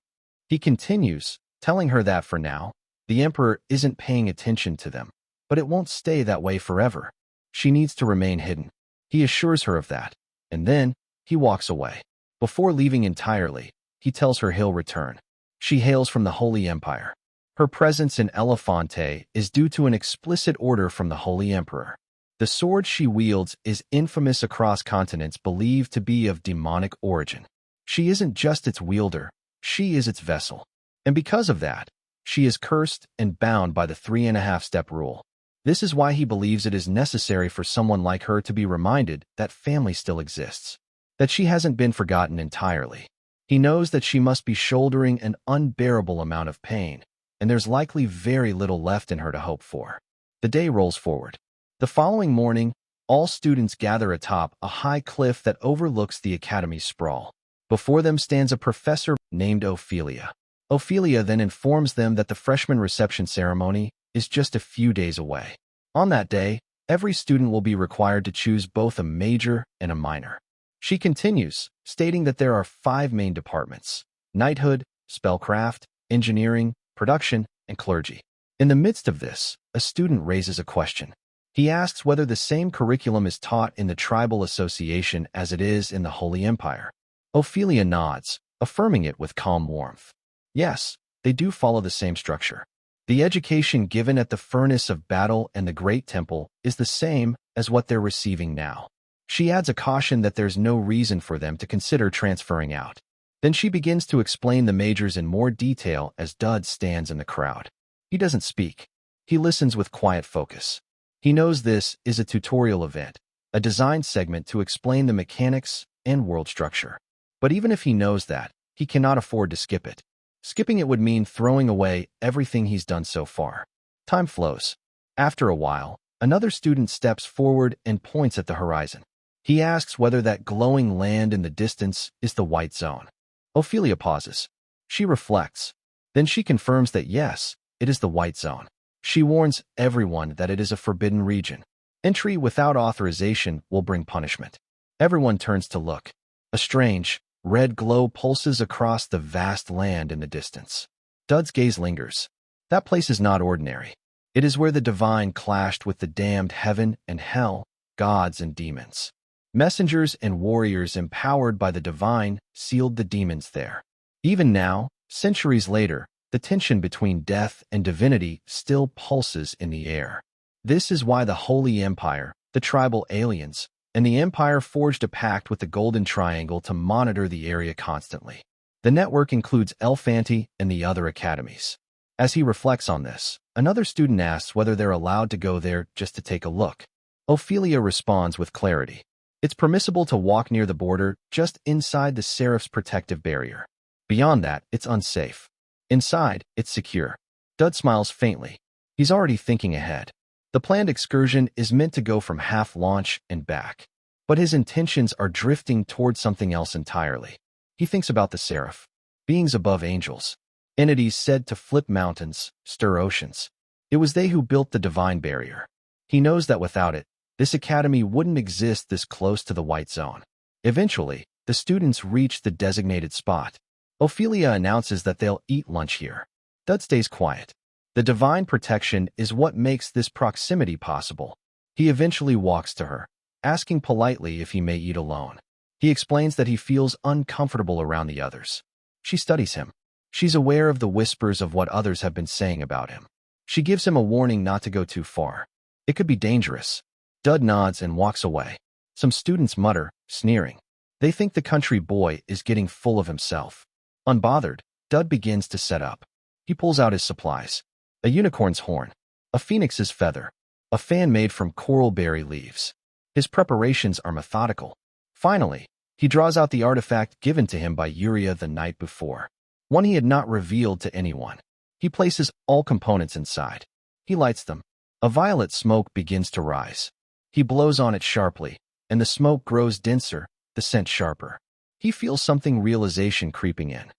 He continues, telling her that for now, the Emperor isn't paying attention to them. But it won't stay that way forever. She needs to remain hidden. He assures her of that. And then, he walks away. Before leaving entirely, he tells her he'll return. She hails from the Holy Empire. Her presence in Elefante is due to an explicit order from the Holy Emperor. The sword she wields is infamous across continents, believed to be of demonic origin. She isn't just its wielder, she is its vessel. And because of that, she is cursed and bound by the 3.5-step rule. This is why he believes it is necessary for someone like her to be reminded that family still exists, that she hasn't been forgotten entirely. He knows that she must be shouldering an unbearable amount of pain, and there's likely very little left in her to hope for. The day rolls forward. The following morning, all students gather atop a high cliff that overlooks the academy's sprawl. Before them stands a professor named Ophelia. Ophelia then informs them that the freshman reception ceremony is just a few days away. On that day, every student will be required to choose both a major and a minor. She continues, stating that there are 5 main departments: knighthood, spellcraft, engineering, production, and clergy. In the midst of this, a student raises a question. He asks whether the same curriculum is taught in the tribal association as it is in the Holy Empire. Ophelia nods, affirming it with calm warmth. Yes, they do follow the same structure. The education given at the furnace of battle and the Great Temple is the same as what they're receiving now. She adds a caution that there's no reason for them to consider transferring out. Then she begins to explain the majors in more detail as Dud stands in the crowd. He doesn't speak. He listens with quiet focus. He knows this is a tutorial event, a design segment to explain the mechanics and world structure. But even if he knows that, he cannot afford to skip it. Skipping it would mean throwing away everything he's done so far. Time flows. After a while, another student steps forward and points at the horizon. He asks whether that glowing land in the distance is the white zone. Ophelia pauses. She reflects. Then she confirms that yes, it is the white zone. She warns everyone that it is a forbidden region. Entry without authorization will bring punishment. Everyone turns to look. A strange, red glow pulses across the vast land in the distance. Dud's gaze lingers. That place is not ordinary. It is where the divine clashed with the damned heaven and hell, gods and demons. Messengers and warriors empowered by the divine sealed the demons there. Even now, centuries later, the tension between death and divinity still pulses in the air. This is why the Holy Empire, the tribal aliens, and the Empire forged a pact with the Golden Triangle to monitor the area constantly. The network includes Elfanti and the other academies. As he reflects on this, another student asks whether they're allowed to go there just to take a look. Ophelia responds with clarity. It's permissible to walk near the border just inside the Seraph's protective barrier. Beyond that, it's unsafe. Inside, it's secure. Dud smiles faintly. He's already thinking ahead. The planned excursion is meant to go from half launch and back. But his intentions are drifting towards something else entirely. He thinks about the Seraph, beings above angels, entities said to flip mountains, stir oceans. It was they who built the divine barrier. He knows that without it, this academy wouldn't exist this close to the white zone. Eventually, the students reach the designated spot. Ophelia announces that they'll eat lunch here. Dud stays quiet. The divine protection is what makes this proximity possible. He eventually walks to her, asking politely if he may eat alone. He explains that he feels uncomfortable around the others. She studies him. She's aware of the whispers of what others have been saying about him. She gives him a warning not to go too far. It could be dangerous. Dud nods and walks away. Some students mutter, sneering. They think the country boy is getting full of himself. Unbothered, Dud begins to set up. He pulls out his supplies. A unicorn's horn, a phoenix's feather, a fan made from coral berry leaves. His preparations are methodical. Finally, he draws out the artifact given to him by Uriah the night before, one he had not revealed to anyone. He places all components inside. He lights them. A violet smoke begins to rise. He blows on it sharply, and the smoke grows denser, the scent sharper. He feels something realization creeping in.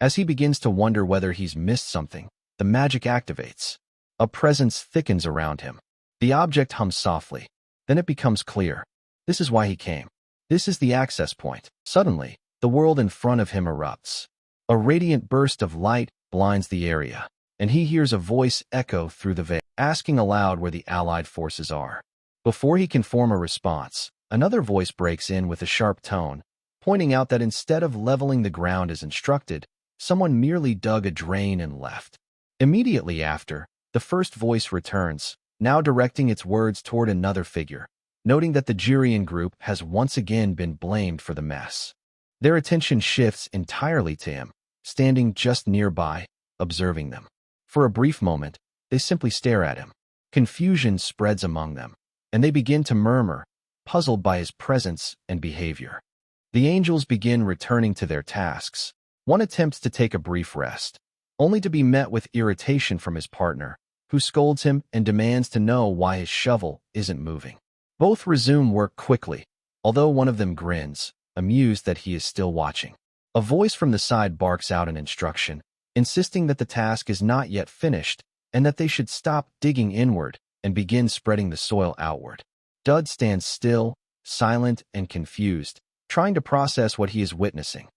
As he begins to wonder whether he's missed something, the magic activates. A presence thickens around him. The object hums softly. Then it becomes clear. This is why he came. This is the access point. Suddenly, the world in front of him erupts. A radiant burst of light blinds the area, and he hears a voice echo through the veil, asking aloud where the allied forces are. Before he can form a response, another voice breaks in with a sharp tone, pointing out that instead of leveling the ground as instructed, someone merely dug a drain and left. Immediately after, the first voice returns, now directing its words toward another figure, noting that the Jurian group has once again been blamed for the mess. Their attention shifts entirely to him, standing just nearby, observing them. For a brief moment, they simply stare at him. Confusion spreads among them, and they begin to murmur, puzzled by his presence and behavior. The angels begin returning to their tasks. One attempts to take a brief rest, only to be met with irritation from his partner, who scolds him and demands to know why his shovel isn't moving. Both resume work quickly, although one of them grins, amused that he is still watching. A voice from the side barks out an instruction, insisting that the task is not yet finished and that they should stop digging inward and begin spreading the soil outward. Dud stands still, silent and confused, trying to process what he is witnessing.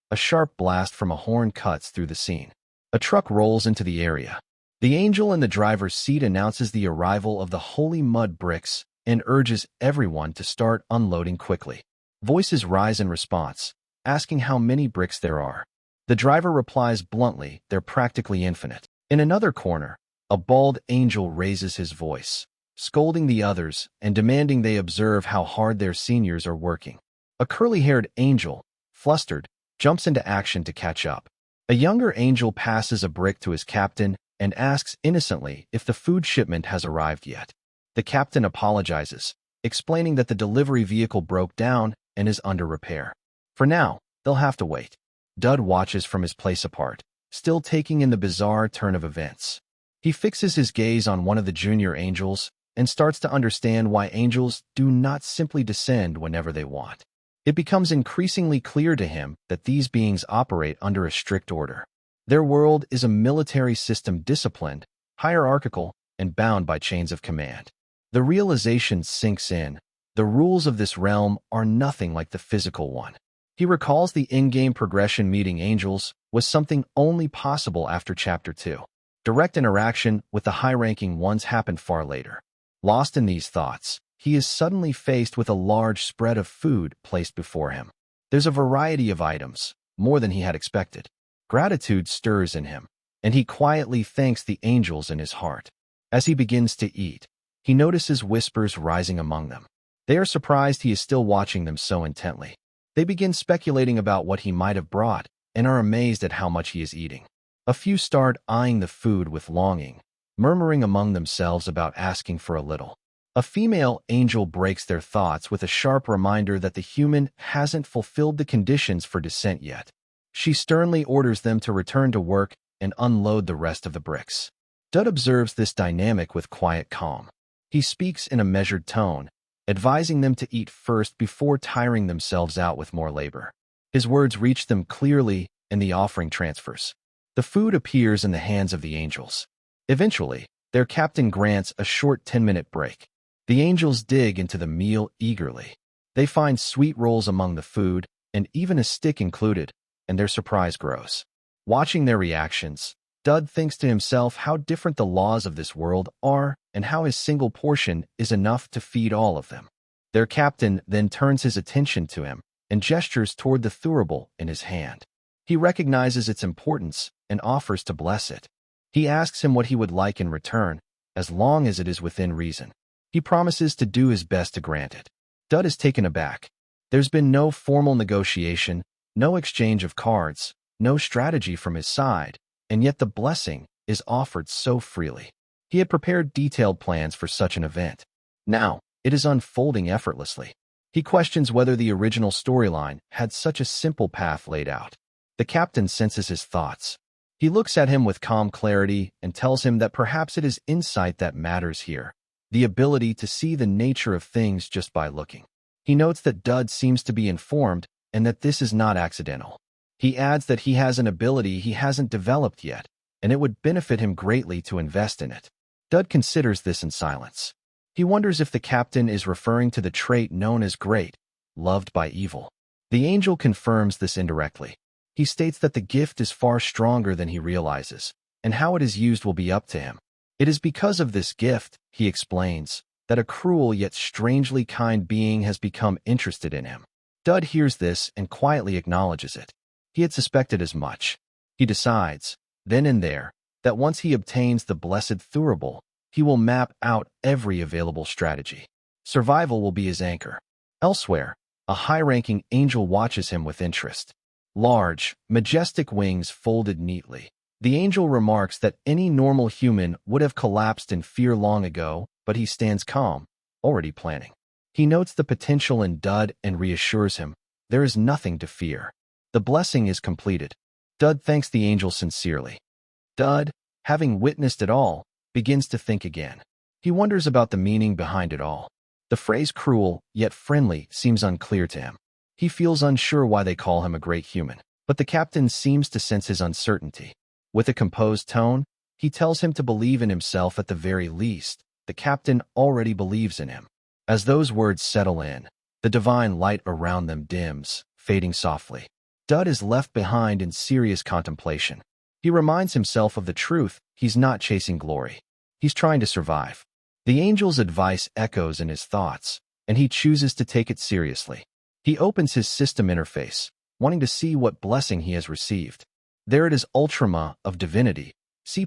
A sharp blast from a horn cuts through the scene. A truck rolls into the area. The angel in the driver's seat announces the arrival of the holy mud bricks and urges everyone to start unloading quickly. Voices rise in response, asking how many bricks there are. The driver replies bluntly, they're practically infinite. In another corner, a bald angel raises his voice, scolding the others and demanding they observe how hard their seniors are working. A curly-haired angel, flustered, jumps into action to catch up. A younger angel passes a brick to his captain and asks innocently if the food shipment has arrived yet. The captain apologizes, explaining that the delivery vehicle broke down and is under repair. For now, they'll have to wait. Dud watches from his place apart, still taking in the bizarre turn of events. He fixes his gaze on one of the junior angels and starts to understand why angels do not simply descend whenever they want. It becomes increasingly clear to him that these beings operate under a strict order. Their world is a military system disciplined, hierarchical, and bound by chains of command. The realization sinks in. The rules of this realm are nothing like the physical one. He recalls the in-game progression meeting angels was something only possible after Chapter 2. Direct interaction with the high-ranking ones happened far later. Lost in these thoughts, he is suddenly faced with a large spread of food placed before him. There's a variety of items, more than he had expected. Gratitude stirs in him, and he quietly thanks the angels in his heart. As he begins to eat, he notices whispers rising among them. They are surprised he is still watching them so intently. They begin speculating about what he might have brought and are amazed at how much he is eating. A few start eyeing the food with longing, murmuring among themselves about asking for a little. A female angel breaks their thoughts with a sharp reminder that the human hasn't fulfilled the conditions for descent yet. She sternly orders them to return to work and unload the rest of the bricks. Dud observes this dynamic with quiet calm. He speaks in a measured tone, advising them to eat first before tiring themselves out with more labor. His words reach them clearly, and the offering transfers. The food appears in the hands of the angels. Eventually, their captain grants a short 10-minute break. The angels dig into the meal eagerly. They find sweet rolls among the food, and even a stick included, and their surprise grows. Watching their reactions, Dud thinks to himself how different the laws of this world are and how his single portion is enough to feed all of them. Their captain then turns his attention to him and gestures toward the thurible in his hand. He recognizes its importance and offers to bless it. He asks him what he would like in return, as long as it is within reason. He promises to do his best to grant it. Dud is taken aback. There's been no formal negotiation, no exchange of cards, no strategy from his side, and yet the blessing is offered so freely. He had prepared detailed plans for such an event. Now, it is unfolding effortlessly. He questions whether the original storyline had such a simple path laid out. The captain senses his thoughts. He looks at him with calm clarity and tells him that perhaps it is insight that matters here, the ability to see the nature of things just by looking. He notes that Dud seems to be informed and that this is not accidental. He adds that he has an ability he hasn't developed yet, and it would benefit him greatly to invest in it. Dud considers this in silence. He wonders if the captain is referring to the trait known as great, loved by evil. The angel confirms this indirectly. He states that the gift is far stronger than he realizes, and how it is used will be up to him. It is because of this gift, he explains, that a cruel yet strangely kind being has become interested in him. Dud hears this and quietly acknowledges it. He had suspected as much. He decides, then and there, that once he obtains the blessed thurible, he will map out every available strategy. Survival will be his anchor. Elsewhere, a high-ranking angel watches him with interest. Large, majestic wings folded neatly. The angel remarks that any normal human would have collapsed in fear long ago, but he stands calm, already planning. He notes the potential in Dud and reassures him, there is nothing to fear. The blessing is completed. Dud thanks the angel sincerely. Dud, having witnessed it all, begins to think again. He wonders about the meaning behind it all. The phrase cruel, yet friendly, seems unclear to him. He feels unsure why they call him a great human, but the captain seems to sense his uncertainty. With a composed tone, he tells him to believe in himself at the very least. The captain already believes in him. As those words settle in, the divine light around them dims, fading softly. Dud is left behind in serious contemplation. He reminds himself of the truth: he's not chasing glory. He's trying to survive. The angel's advice echoes in his thoughts, and he chooses to take it seriously. He opens his system interface, wanting to see what blessing he has received. There it is: Ultrama of Divinity, C+,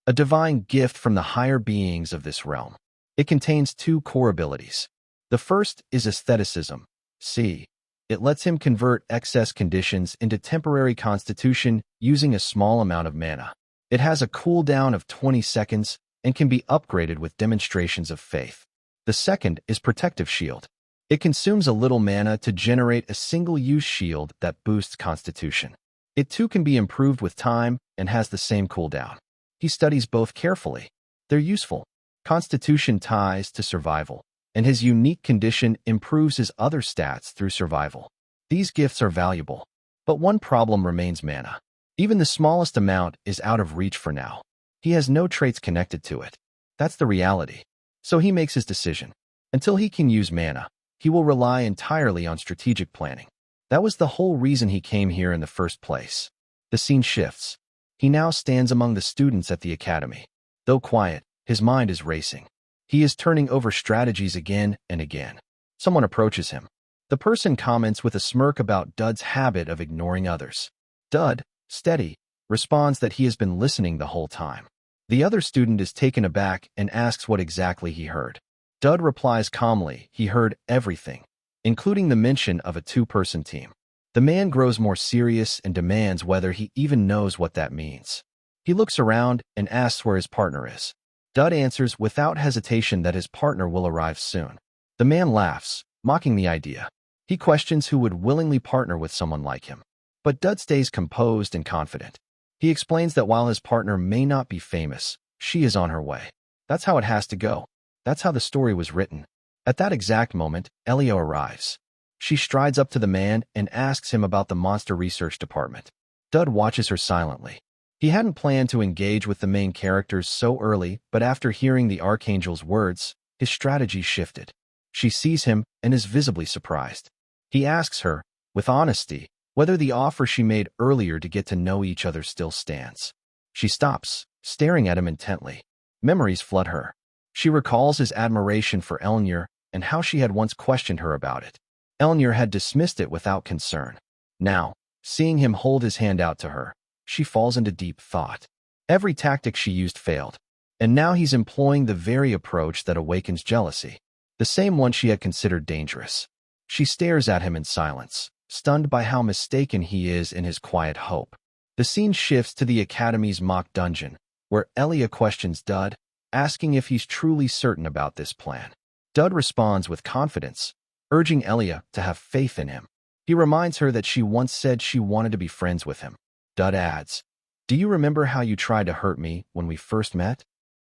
a divine gift from the higher beings of this realm. It contains 2 core abilities. The first is aestheticism, C. It lets him convert excess conditions into temporary constitution using a small amount of mana. It has a cooldown of 20 seconds and can be upgraded with demonstrations of faith. The second is protective shield. It consumes a little mana to generate a single-use shield that boosts constitution. It too can be improved with time and has the same cooldown. He studies both carefully. They're useful. Constitution ties to survival, and his unique condition improves his other stats through survival. These gifts are valuable, but one problem remains: mana. Even the smallest amount is out of reach for now. He has no traits connected to it. That's the reality. So he makes his decision. Until he can use mana, he will rely entirely on strategic planning. That was the whole reason he came here in the first place. The scene shifts. He now stands among the students at the academy. Though quiet, his mind is racing. He is turning over strategies again and again. Someone approaches him. The person comments with a smirk about Dud's habit of ignoring others. Dud, steady, responds that he has been listening the whole time. The other student is taken aback and asks what exactly he heard. Dud replies calmly he heard everything, including the mention of a 2-person team. The man grows more serious and demands whether he even knows what that means. He looks around and asks where his partner is. Dud answers without hesitation that his partner will arrive soon. The man laughs, mocking the idea. He questions who would willingly partner with someone like him. But Dud stays composed and confident. He explains that while his partner may not be famous, she is on her way. That's how it has to go. That's how the story was written. At that exact moment, Elio arrives. She strides up to the man and asks him about the monster research department. Dud watches her silently. He hadn't planned to engage with the main characters so early, but after hearing the Archangel's words, his strategy shifted. She sees him and is visibly surprised. He asks her, with honesty, whether the offer she made earlier to get to know each other still stands. She stops, staring at him intently. Memories flood her. She recalls his admiration for Elnir and how she had once questioned her about it. Elnir had dismissed it without concern. Now, seeing him hold his hand out to her, she falls into deep thought. Every tactic she used failed, and now he's employing the very approach that awakens jealousy, the same one she had considered dangerous. She stares at him in silence, stunned by how mistaken he is in his quiet hope. The scene shifts to the Academy's mock dungeon, where Elia questions Dud, asking if he's truly certain about this plan. Dud responds with confidence, urging Elia to have faith in him. He reminds her that she once said she wanted to be friends with him. Dud adds, "Do you remember how you tried to hurt me when we first met?"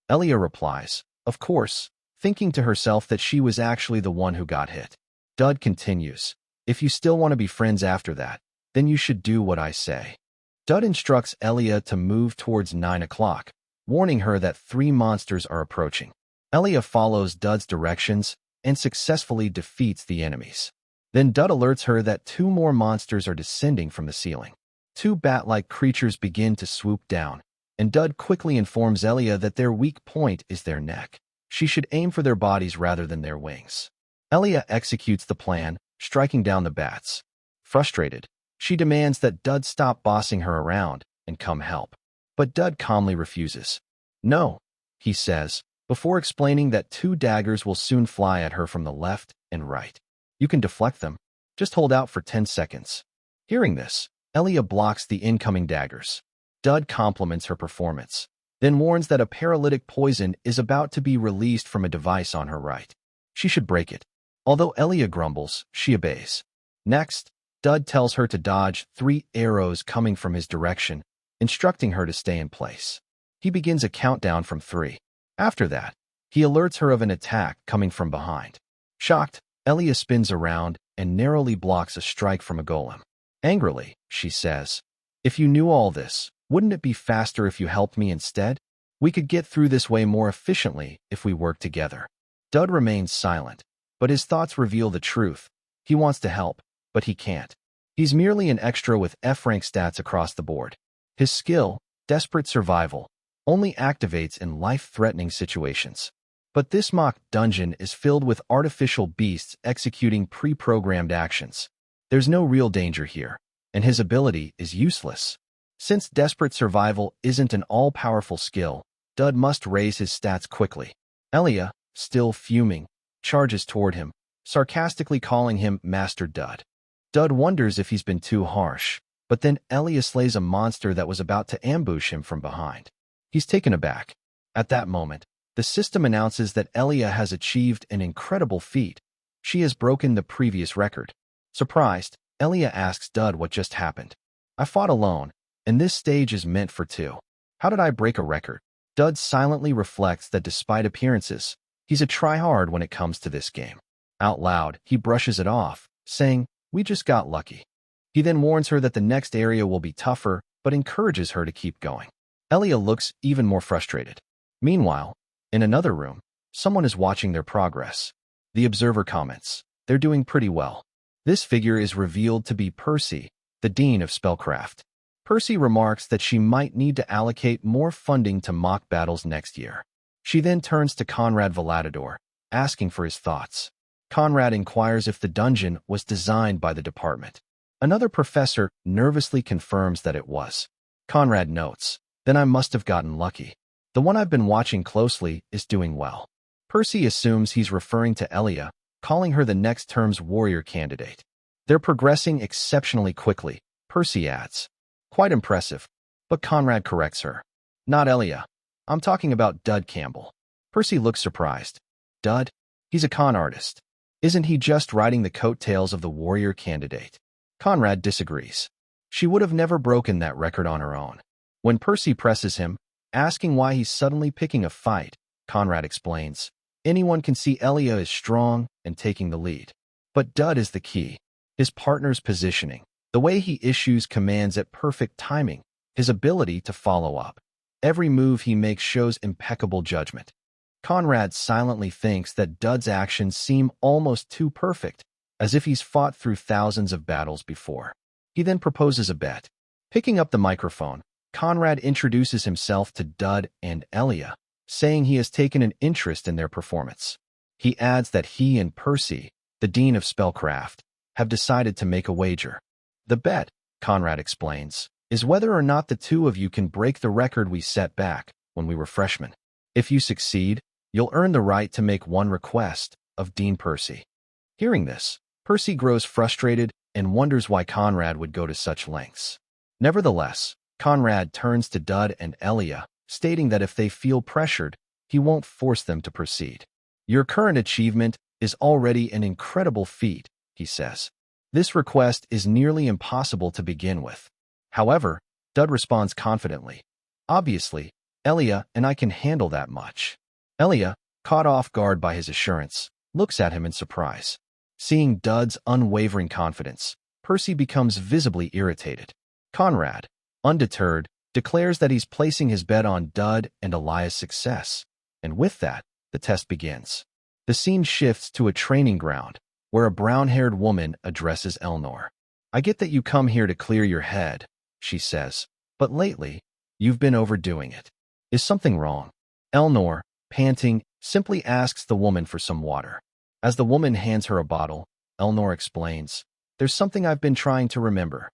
Elia replies, "Of course," thinking to herself that she was actually the one who got hit. Dud continues, "If you still want to be friends after that, then you should do what I say." Dud instructs Elia to move towards 9 o'clock, warning her that 3 monsters are approaching. Elia follows Dud's directions and successfully defeats the enemies. Then Dud alerts her that 2 more monsters are descending from the ceiling. 2 bat-like creatures begin to swoop down, and Dud quickly informs Elia that their weak point is their neck. She should aim for their bodies rather than their wings. Elia executes the plan, striking down the bats. Frustrated, she demands that Dud stop bossing her around and come help. But Dud calmly refuses. "No," he says, before explaining that 2 daggers will soon fly at her from the left and right. "You can deflect them. Just hold out for 10 seconds. Hearing this, Elia blocks the incoming daggers. Dud compliments her performance, then warns that a paralytic poison is about to be released from a device on her right. She should break it. Although Elia grumbles, she obeys. Next, Dud tells her to dodge 3 arrows coming from his direction, instructing her to stay in place. He begins a countdown from 3. After that, he alerts her of an attack coming from behind. Shocked, Elia spins around and narrowly blocks a strike from a golem. Angrily, she says, "If you knew all this, wouldn't it be faster if you helped me instead? We could get through this way more efficiently if we work together." Dud remains silent, but his thoughts reveal the truth. He wants to help, but he can't. He's merely an extra with F-rank stats across the board. His skill, Desperate Survival, only activates in life-threatening situations. But this mock dungeon is filled with artificial beasts executing pre-programmed actions. There's no real danger here, and his ability is useless. Since Desperate Survival isn't an all-powerful skill, Dud must raise his stats quickly. Elia, still fuming, charges toward him, sarcastically calling him Master Dud. Dud wonders if he's been too harsh, but then Elia slays a monster that was about to ambush him from behind. He's taken aback. At that moment, the system announces that Elia has achieved an incredible feat. She has broken the previous record. Surprised, Elia asks Dud what just happened. "I fought alone, and this stage is meant for 2. How did I break a record?" Dud silently reflects that despite appearances, he's a tryhard when it comes to this game. Out loud, he brushes it off, saying, "We just got lucky." He then warns her that the next area will be tougher, but encourages her to keep going. Elia looks even more frustrated. Meanwhile, in another room, someone is watching their progress. The observer comments, "They're doing pretty well." This figure is revealed to be Percy, the Dean of Spellcraft. Percy remarks that she might need to allocate more funding to mock battles next year. She then turns to Conrad Valadidor, asking for his thoughts. Conrad inquires if the dungeon was designed by the department. Another professor nervously confirms that it was. Conrad notes, "Then I must have gotten lucky. The one I've been watching closely is doing well." Percy assumes he's referring to Elia, calling her the next term's warrior candidate. "They're progressing exceptionally quickly," Percy adds. "Quite impressive." But Conrad corrects her. "Not Elia. I'm talking about Dud Campbell." Percy looks surprised. "Dud? He's a con artist. Isn't he just riding the coattails of the warrior candidate?" Conrad disagrees. She would have never broken that record on her own. When Percy presses him, asking why he's suddenly picking a fight, Conrad explains, "Anyone can see Elia is strong and taking the lead. But Dud is the key. His partner's positioning, the way he issues commands at perfect timing, his ability to follow up. Every move he makes shows impeccable judgment." Conrad silently thinks that Dud's actions seem almost too perfect, as if he's fought through thousands of battles before. He then proposes a bet. Picking up the microphone, Conrad introduces himself to Dud and Elia, saying he has taken an interest in their performance. He adds that he and Percy, the Dean of Spellcraft, have decided to make a wager. "The bet," Conrad explains, "is whether or not the 2 of you can break the record we set back when we were freshmen. If you succeed, you'll earn the right to make one request of Dean Percy." Hearing this, Percy grows frustrated and wonders why Conrad would go to such lengths. Nevertheless, Conrad turns to Dud and Elia, stating that if they feel pressured, he won't force them to proceed. "Your current achievement is already an incredible feat," he says. "This request is nearly impossible to begin with." However, Dud responds confidently, "Obviously, Elia and I can handle that much." Elia, caught off guard by his assurance, looks at him in surprise. Seeing Dud's unwavering confidence, Percy becomes visibly irritated. Conrad, undeterred, declares that he's placing his bet on Dud and Elia's success. And with that, the test begins. The scene shifts to a training ground, where a brown-haired woman addresses Elnor. "I get that you come here to clear your head," she says, "but lately, you've been overdoing it. Is something wrong?" Elnor, panting, simply asks the woman for some water. As the woman hands her a bottle, Elnor explains, "There's something I've been trying to remember."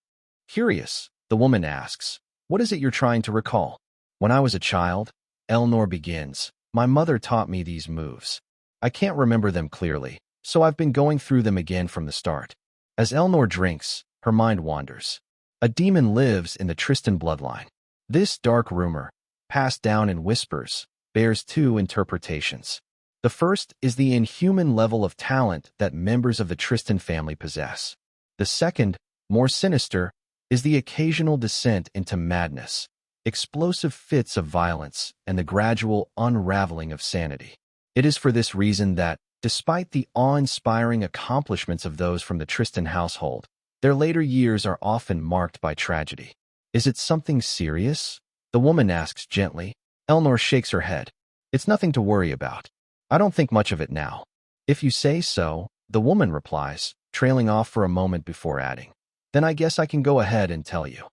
Curious, the woman asks, "What is it you're trying to recall?" "When I was a child," Elnor begins, "my mother taught me these moves. I can't remember them clearly, so I've been going through them again from the start." As Elnor drinks, her mind wanders. A demon lives in the Tristan bloodline. This dark rumor, passed down in whispers, bears 2 interpretations. The first is the inhuman level of talent that members of the Tristan family possess. The second, more sinister, is the occasional descent into madness. explosive fits of violence, and the gradual unraveling of sanity. It is for this reason that, despite the awe-inspiring accomplishments of those from the Tristan household, their later years are often marked by tragedy. Is it something serious? The woman asks gently. Eleanor shakes her head. It's nothing to worry about. I don't think much of it now. If you say so, the woman replies, trailing off for a moment before adding. Then I guess I can go ahead and tell you.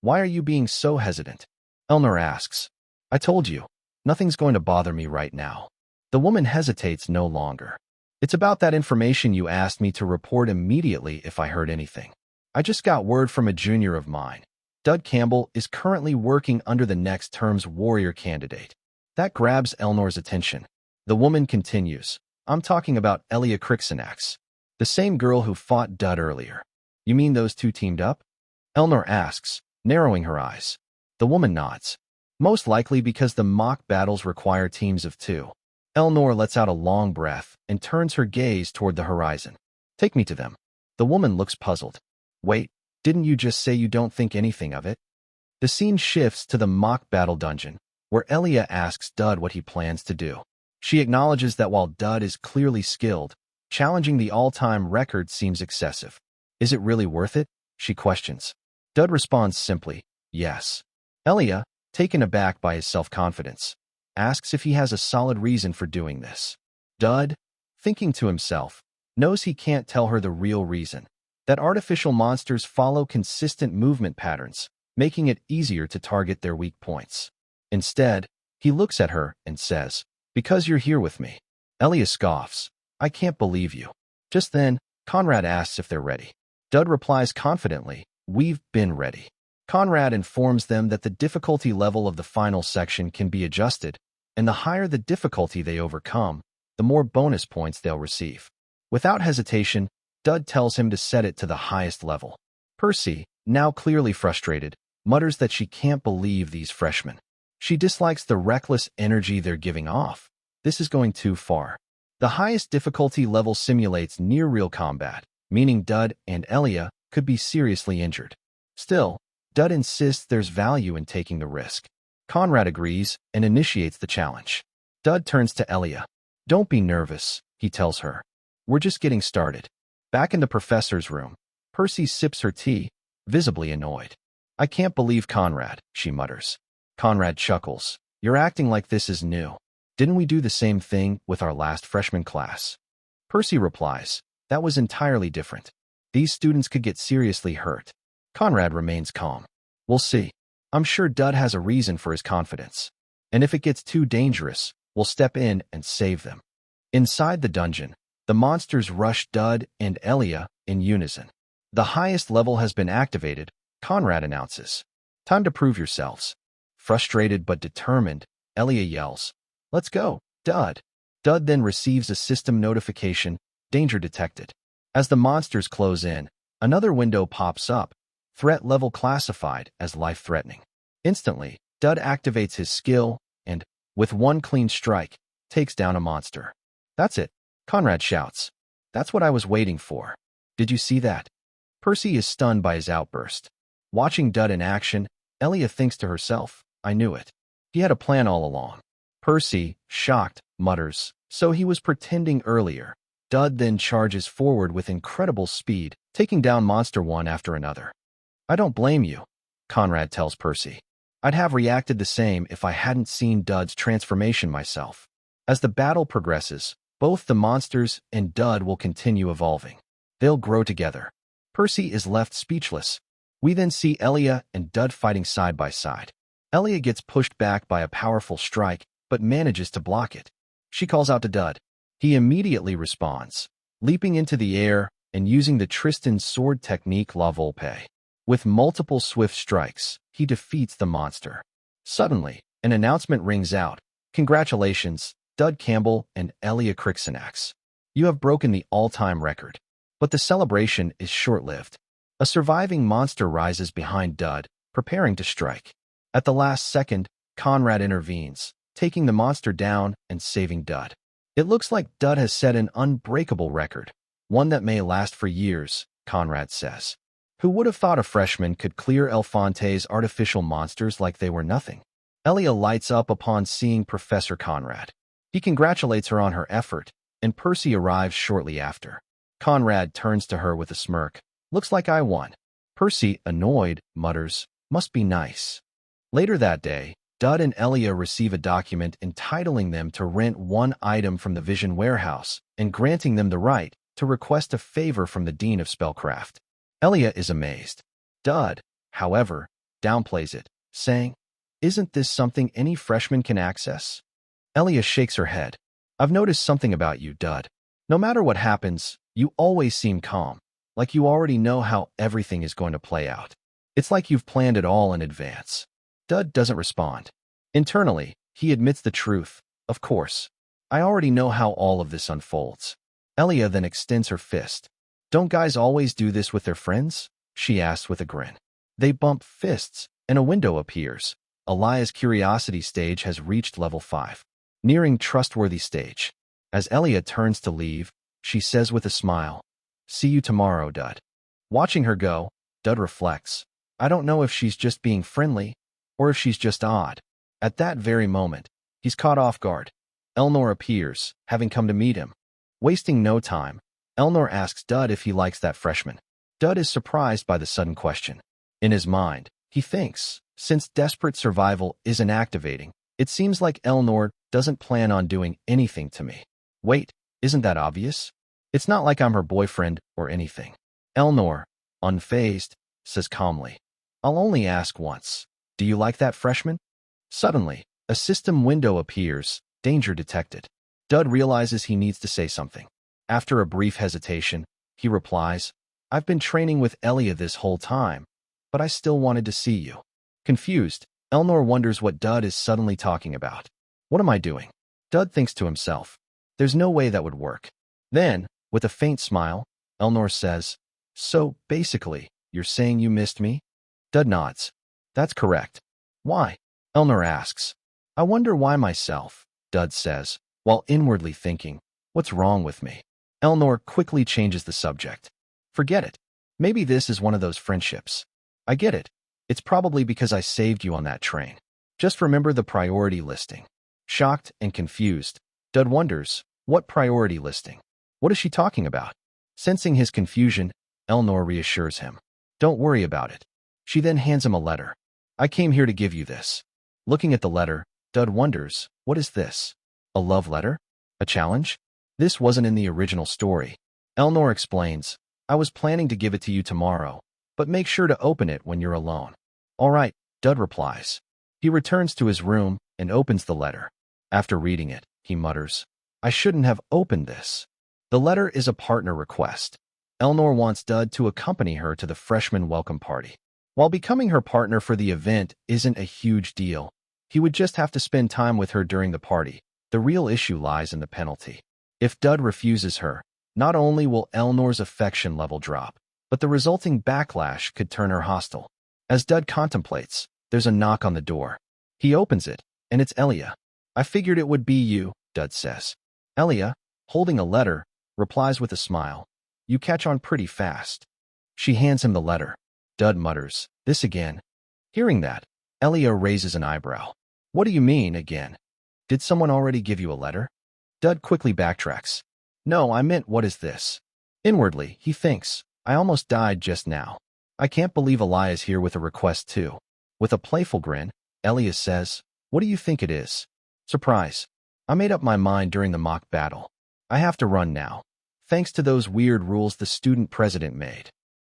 Why are you being so hesitant? Eleanor asks. I told you, nothing's going to bother me right now. The woman hesitates no longer. It's about that information you asked me to report immediately if I heard anything. I just got word from a junior of mine. Dud Campbell is currently working under the next term's warrior candidate. That grabs Eleanor's attention. The woman continues. I'm talking about Elia Crixinax, the same girl who fought Dud earlier. You mean those two teamed up? Eleanor asks, narrowing her eyes. The woman nods. Most likely because the mock battles require teams of two. Eleanor lets out a long breath and turns her gaze toward the horizon. Take me to them. The woman looks puzzled. Wait, didn't you just say you don't think anything of it? The scene shifts to the mock battle dungeon, where Elia asks Dud what he plans to do. She acknowledges that while Dud is clearly skilled, challenging the all-time record seems excessive. Is it really worth it? She questions. Dud responds simply, yes. Elia, taken aback by his self-confidence, asks if he has a solid reason for doing this. Dud, thinking to himself, knows he can't tell her the real reason, that artificial monsters follow consistent movement patterns, making it easier to target their weak points. Instead, he looks at her and says, because you're here with me. Elia scoffs. I can't believe you. Just then, Conrad asks if they're ready. Dud replies confidently, we've been ready. Conrad informs them that the difficulty level of the final section can be adjusted, and the higher the difficulty they overcome, the more bonus points they'll receive. Without hesitation, Dud tells him to set it to the highest level. Percy, now clearly frustrated, mutters that she can't believe these freshmen. She dislikes the reckless energy they're giving off. This is going too far. The highest difficulty level simulates near-real combat, meaning Dud and Elia could be seriously injured. Still, Dud insists there's value in taking the risk. Conrad agrees and initiates the challenge. Dud turns to Elia. Don't be nervous, he tells her. We're just getting started. Back in the professor's room, Percy sips her tea, visibly annoyed. I can't believe Conrad, she mutters. Conrad chuckles. You're acting like this is new. Didn't we do the same thing with our last freshman class? Percy replies. That was entirely different. These students could get seriously hurt. Conrad remains calm. We'll see. I'm sure Dud has a reason for his confidence. And if it gets too dangerous, we'll step in and save them. Inside the dungeon, the monsters rush Dud and Elia in unison. The highest level has been activated, Conrad announces. Time to prove yourselves. Frustrated but determined, Elia yells, Let's go, Dud. Dud then receives a system notification, danger detected. As the monsters close in, another window pops up, threat level classified as life-threatening. Instantly, Dud activates his skill and, with one clean strike, takes down a monster. That's it, Conrad shouts. That's what I was waiting for. Did you see that? Percy is stunned by his outburst. Watching Dud in action, Elia thinks to herself, I knew it. He had a plan all along. Percy, shocked, mutters, so he was pretending earlier. Dud then charges forward with incredible speed, taking down monster one after another. I don't blame you, Conrad tells Percy. I'd have reacted the same if I hadn't seen Dud's transformation myself. As the battle progresses, both the monsters and Dud will continue evolving. They'll grow together. Percy is left speechless. We then see Elia and Dud fighting side by side. Elia gets pushed back by a powerful strike, but manages to block it. She calls out to Dud. He immediately responds, leaping into the air and using the Tristan sword technique La Volpe. With multiple swift strikes, he defeats the monster. Suddenly, an announcement rings out. Congratulations, Dud Campbell and Elia Crixinax. You have broken the all-time record. But the celebration is short-lived. A surviving monster rises behind Dud, preparing to strike. At the last second, Conrad intervenes, taking the monster down and saving Dud. It looks like Dud has set an unbreakable record, one that may last for years, Conrad says. Who would have thought a freshman could clear Elfante's artificial monsters like they were nothing? Elia lights up upon seeing Professor Conrad. He congratulates her on her effort, and Percy arrives shortly after. Conrad turns to her with a smirk. Looks like I won. Percy, annoyed, mutters, must be nice. Later that day, Dud and Elia receive a document entitling them to rent one item from the Vision Warehouse and granting them the right to request a favor from the Dean of Spellcraft. Elia is amazed. Dud, however, downplays it, saying, "Isn't this something any freshman can access?" Elia shakes her head. "I've noticed something about you, Dud. No matter what happens, you always seem calm, like you already know how everything is going to play out. It's like you've planned it all in advance." Dud doesn't respond. Internally, he admits the truth. Of course. I already know how all of this unfolds. Elia then extends her fist. "Don't guys always do this with their friends?" she asks with a grin. They bump fists, and a window appears. Elia's curiosity stage has reached level 5, nearing trustworthy stage. As Elia turns to leave, she says with a smile, "See you tomorrow, Dud." Watching her go, Dud reflects. I don't know if she's just being friendly, or if she's just odd. At that very moment, he's caught off guard. Elnor appears, having come to meet him. Wasting no time, Elnor asks Dud if he likes that freshman. Dud is surprised by the sudden question. In his mind, he thinks, since desperate survival isn't activating, it seems like Elnor doesn't plan on doing anything to me. Wait, isn't that obvious? It's not like I'm her boyfriend or anything. Elnor, unfazed, says calmly, "I'll only ask once. Do you like that freshman?" Suddenly, a system window appears, danger detected. Dud realizes he needs to say something. After a brief hesitation, he replies, "I've been training with Elia this whole time, but I still wanted to see you." Confused, Elnor wonders what Dud is suddenly talking about. What am I doing? Dud thinks to himself. There's no way that would work. Then, with a faint smile, Elnor says, "So, basically, you're saying you missed me?" Dud nods. "That's correct." "Why?" Elnor asks. "I wonder why myself," Dud says, while inwardly thinking, "What's wrong with me?" Elnor quickly changes the subject. "Forget it. Maybe this is one of those friendships. I get it. It's probably because I saved you on that train. Just remember the priority listing." Shocked and confused, Dud wonders, what priority listing? What is she talking about? Sensing his confusion, Elnor reassures him. "Don't worry about it." She then hands him a letter. "I came here to give you this." Looking at the letter, Dud wonders, what is this? A love letter? A challenge? This wasn't in the original story. Elnor explains, "I was planning to give it to you tomorrow, but make sure to open it when you're alone." "All right," Dud replies. He returns to his room and opens the letter. After reading it, he mutters, "I shouldn't have opened this." The letter is a partner request. Elnor wants Dud to accompany her to the freshman welcome party. While becoming her partner for the event isn't a huge deal, he would just have to spend time with her during the party. The real issue lies in the penalty. If Dud refuses her, not only will Elnor's affection level drop, but the resulting backlash could turn her hostile. As Dud contemplates, there's a knock on the door. He opens it, and it's Elia. "I figured it would be you," Dud says. Elia, holding a letter, replies with a smile, "You catch on pretty fast." She hands him the letter. Dud mutters, "This again?" Hearing that, Elia raises an eyebrow. "What do you mean, again? Did someone already give you a letter?" Dud quickly backtracks. "No, I meant what is this?" Inwardly, he thinks, "I almost died just now. I can't believe Elia's here with a request too." With a playful grin, Elia says, "What do you think it is?" "Surprise. I made up my mind during the mock battle. I have to run now, thanks to those weird rules the student president made."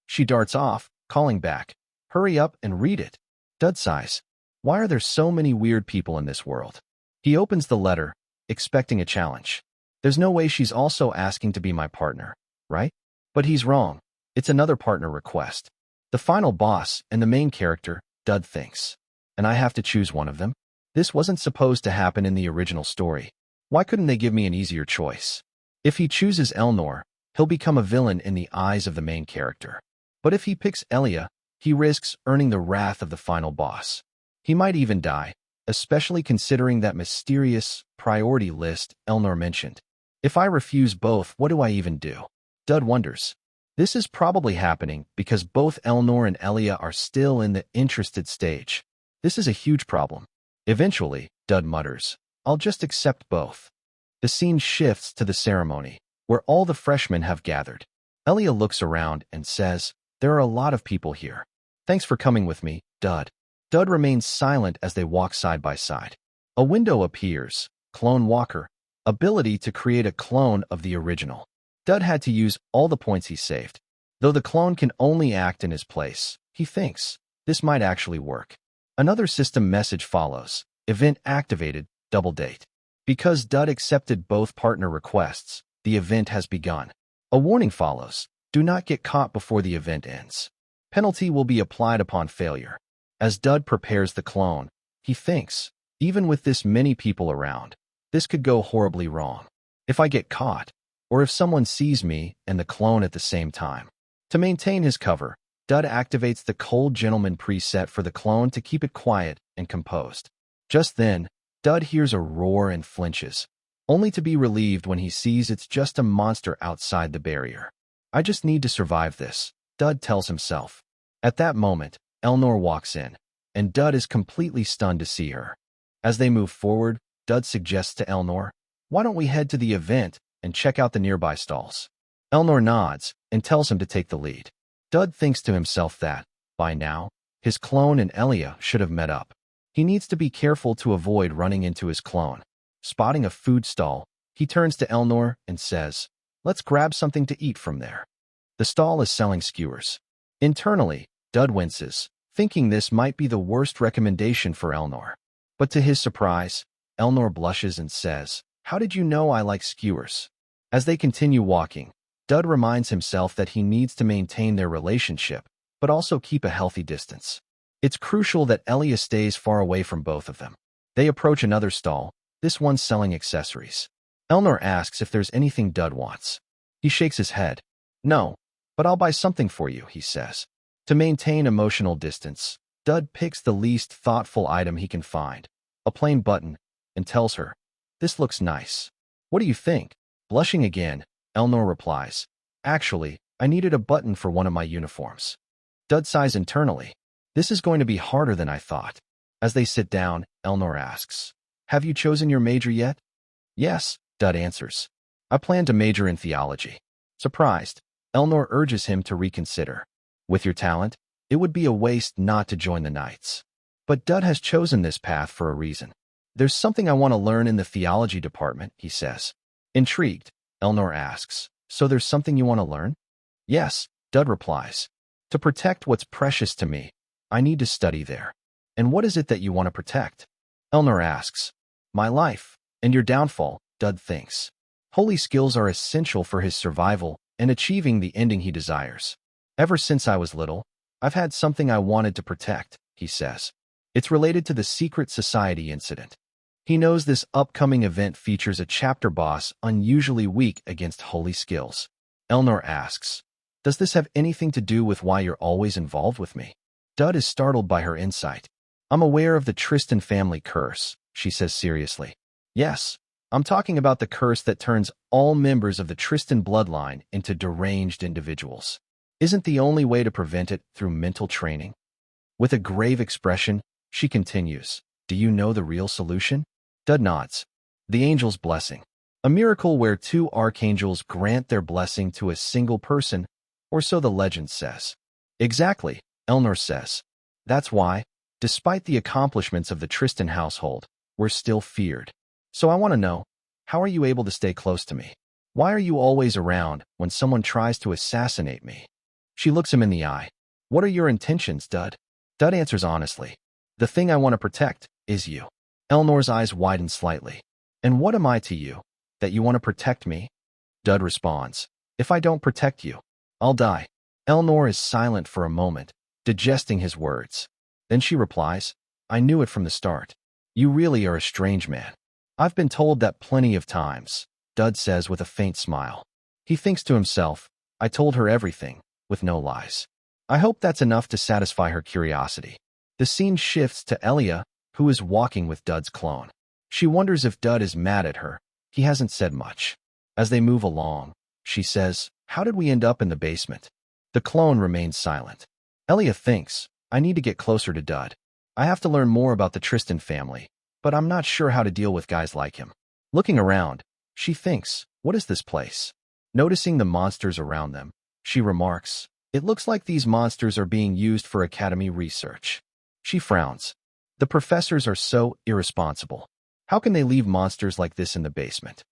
She darts off, calling back, "Hurry up and read it." Dud sighs. Why are there so many weird people in this world? He opens the letter, expecting a challenge. There's no way she's also asking to be my partner, right? But he's wrong. It's another partner request. The final boss and the main character, Dud thinks. And I have to choose one of them? This wasn't supposed to happen in the original story. Why couldn't they give me an easier choice? If he chooses Elnor, he'll become a villain in the eyes of the main character. But if he picks Elia, he risks earning the wrath of the final boss. He might even die, especially considering that mysterious priority list Elnor mentioned. If I refuse both, what do I even do? Dud wonders. This is probably happening because both Elnor and Elia are still in the interested stage. This is a huge problem. Eventually, Dud mutters, I'll just accept both. The scene shifts to the ceremony, where all the freshmen have gathered. Elia looks around and says, there are a lot of people here. Thanks for coming with me, Dud. Dud remains silent as they walk side by side. A window appears. Clone Walker. Ability to create a clone of the original. Dud had to use all the points he saved. Though the clone can only act in his place, he thinks this might actually work. Another system message follows. Event activated, double date. Because Dud accepted both partner requests, the event has begun. A warning follows. Do not get caught before the event ends. Penalty will be applied upon failure. As Dud prepares the clone, he thinks, even with this many people around, this could go horribly wrong. If I get caught, or if someone sees me and the clone at the same time. To maintain his cover, Dud activates the Cold Gentleman preset for the clone to keep it quiet and composed. Just then, Dud hears a roar and flinches, only to be relieved when he sees it's just a monster outside the barrier. I just need to survive this, Dud tells himself. At that moment, Elnor walks in, and Dud is completely stunned to see her. As they move forward, Dud suggests to Elnor, why don't we head to the event and check out the nearby stalls? Elnor nods and tells him to take the lead. Dud thinks to himself that, by now, his clone and Elia should have met up. He needs to be careful to avoid running into his clone. Spotting a food stall, he turns to Elnor and says, let's grab something to eat from there. The stall is selling skewers. Internally, Dud winces, thinking this might be the worst recommendation for Elnor. But to his surprise, Elnor blushes and says, how did you know I like skewers? As they continue walking, Dud reminds himself that he needs to maintain their relationship, but also keep a healthy distance. It's crucial that Elia stays far away from both of them. They approach another stall, this one selling accessories. Elnor asks if there's anything Dud wants. He shakes his head. No, but I'll buy something for you, he says. To maintain emotional distance, Dud picks the least thoughtful item he can find, a plain button, and tells her, this looks nice. What do you think? Blushing again, Elnor replies, actually, I needed a button for one of my uniforms. Dud sighs internally. This is going to be harder than I thought. As they sit down, Elnor asks, have you chosen your major yet? Yes, Dud answers. I plan to major in theology. Surprised, Elnor urges him to reconsider. With your talent, it would be a waste not to join the Knights. But Dud has chosen this path for a reason. There's something I want to learn in the theology department, he says. Intrigued, Elnor asks, so there's something you want to learn? Yes, Dud replies. To protect what's precious to me, I need to study there. And what is it that you want to protect? Elnor asks. My life, and your downfall, Dud thinks. Holy skills are essential for his survival and achieving the ending he desires. Ever since I was little, I've had something I wanted to protect, he says. It's related to the secret society incident. He knows this upcoming event features a chapter boss unusually weak against holy skills. Elnor asks, does this have anything to do with why you're always involved with me? Dud is startled by her insight. I'm aware of the Tristan family curse, she says seriously. Yes, I'm talking about the curse that turns all members of the Tristan bloodline into deranged individuals. Isn't the only way to prevent it through mental training? With a grave expression, she continues, do you know the real solution? Dud nods. The angel's blessing. A miracle where two archangels grant their blessing to a single person, or so the legend says. Exactly, Elnor says. That's why, despite the accomplishments of the Tristan household, we're still feared. So I want to know, how are you able to stay close to me? Why are you always around when someone tries to assassinate me? She looks him in the eye. What are your intentions, Dud? Dud answers honestly. The thing I want to protect is you. Elnor's eyes widen slightly. And what am I to you, that you want to protect me? Dud responds. If I don't protect you, I'll die. Elnor is silent for a moment, digesting his words. Then she replies, I knew it from the start. You really are a strange man. I've been told that plenty of times, Dud says with a faint smile. He thinks to himself, I told her everything, with no lies. I hope that's enough to satisfy her curiosity. The scene shifts to Elia, who is walking with Dud's clone. She wonders if Dud is mad at her. He hasn't said much. As they move along, she says. How did we end up in the basement? The clone remains silent. Elia thinks, I need to get closer to Dud. I have to learn more about the Tristan family, but I'm not sure how to deal with guys like him. Looking around, she thinks, what is this place? Noticing the monsters around them, she remarks, it looks like these monsters are being used for academy research. She frowns. The professors are so irresponsible. How can they leave monsters like this in the basement?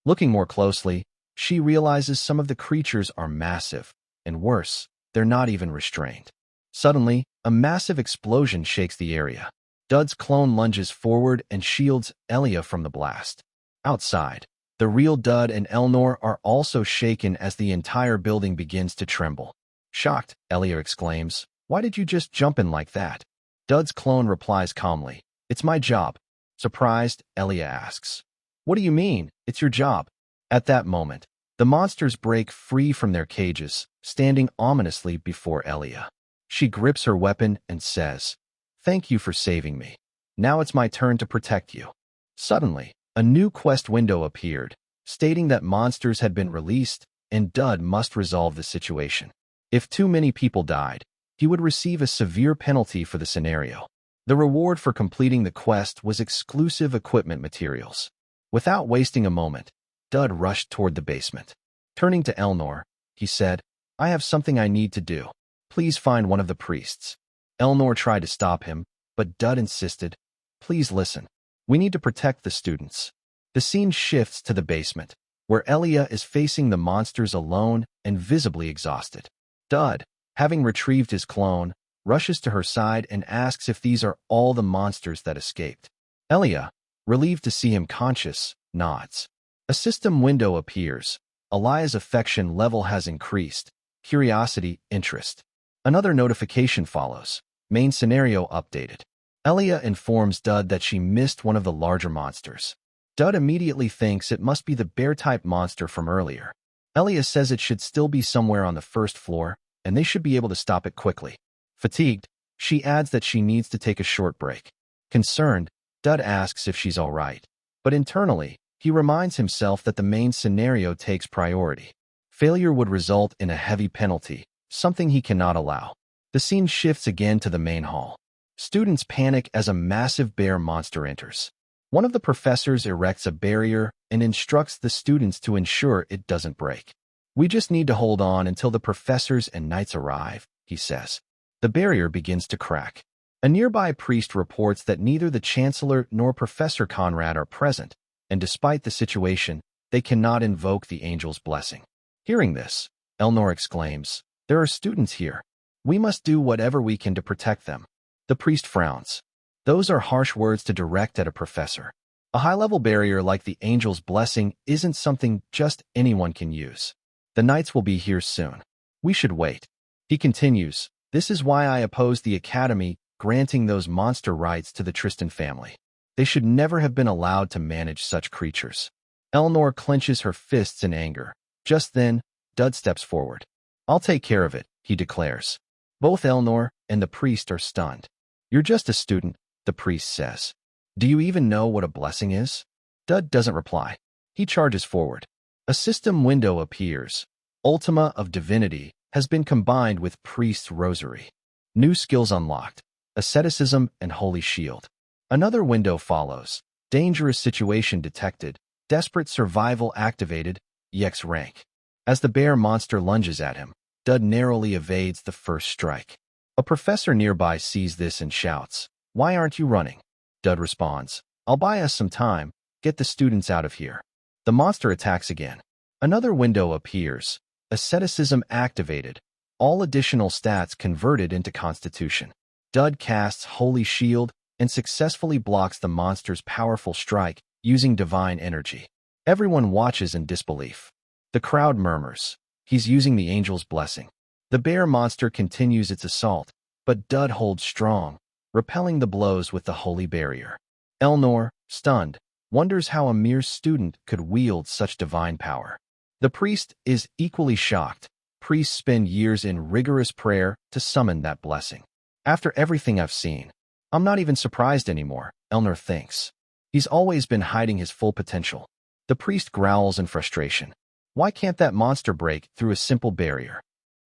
Looking more closely, she realizes some of the creatures are massive, and worse, they're not even restrained. Suddenly, a massive explosion shakes the area. Dud's clone lunges forward and shields Elia from the blast. Outside, the real Dud and Elnor are also shaken as the entire building begins to tremble. Shocked, Elia exclaims, why did you just jump in like that? Dud's clone replies calmly, it's my job. Surprised, Elia asks, what do you mean, it's your job? At that moment, the monsters break free from their cages, standing ominously before Elia. She grips her weapon and says, thank you for saving me. Now it's my turn to protect you. Suddenly, a new quest window appeared, stating that monsters had been released and Dud must resolve the situation. If too many people died, he would receive a severe penalty for the scenario. The reward for completing the quest was exclusive equipment materials. Without wasting a moment, Dud rushed toward the basement. Turning to Elnor, he said, I have something I need to do. Please find one of the priests. Elnor tried to stop him, but Dud insisted, please listen. We need to protect the students. The scene shifts to the basement, where Elia is facing the monsters alone and visibly exhausted. Dud, having retrieved his clone, rushes to her side and asks if these are all the monsters that escaped. Elia, relieved to see him conscious, nods. A system window appears. Elia's affection level has increased. Curiosity, interest. Another notification follows. Main scenario updated. Elia informs Dud that she missed one of the larger monsters. Dud immediately thinks it must be the bear-type monster from earlier. Elia says it should still be somewhere on the first floor, and they should be able to stop it quickly. Fatigued, she adds that she needs to take a short break. Concerned, Dud asks if she's all right. But internally, he reminds himself that the main scenario takes priority. Failure would result in a heavy penalty, something he cannot allow. The scene shifts again to the main hall. Students panic as a massive bear monster enters. One of the professors erects a barrier and instructs the students to ensure it doesn't break. We just need to hold on until the professors and knights arrive, he says. The barrier begins to crack. A nearby priest reports that neither the Chancellor nor Professor Conrad are present, and despite the situation, they cannot invoke the angel's blessing. Hearing this, Elnor exclaims, there are students here. We must do whatever we can to protect them. The priest frowns. Those are harsh words to direct at a professor. A high-level barrier like the angel's blessing isn't something just anyone can use. The knights will be here soon. We should wait. He continues, this is why I oppose the academy granting those monster rights to the Tristan family. They should never have been allowed to manage such creatures. Elnor clenches her fists in anger. Just then, Dud steps forward. I'll take care of it, he declares. Both Elnor and the priest are stunned. You're just a student, the priest says. Do you even know what a blessing is? Dud doesn't reply. He charges forward. A system window appears. Ultima of Divinity has been combined with Priest's Rosary. New skills unlocked. Asceticism and Holy Shield. Another window follows. Dangerous situation detected. Desperate survival activated. EX rank. As the bear monster lunges at him, Dud narrowly evades the first strike. A professor nearby sees this and shouts, "Why aren't you running?" Dud responds, "I'll buy us some time. Get the students out of here." The monster attacks again. Another window appears. Asceticism activated. All additional stats converted into Constitution. Dud casts Holy Shield and successfully blocks the monster's powerful strike using divine energy. Everyone watches in disbelief. The crowd murmurs. He's using the angel's blessing. The bear monster continues its assault, but Dud holds strong, repelling the blows with the holy barrier. Elnor, stunned, wonders how a mere student could wield such divine power. The priest is equally shocked. Priests spend years in rigorous prayer to summon that blessing. After everything I've seen, I'm not even surprised anymore, Elnor thinks. He's always been hiding his full potential. The priest growls in frustration. Why can't that monster break through a simple barrier?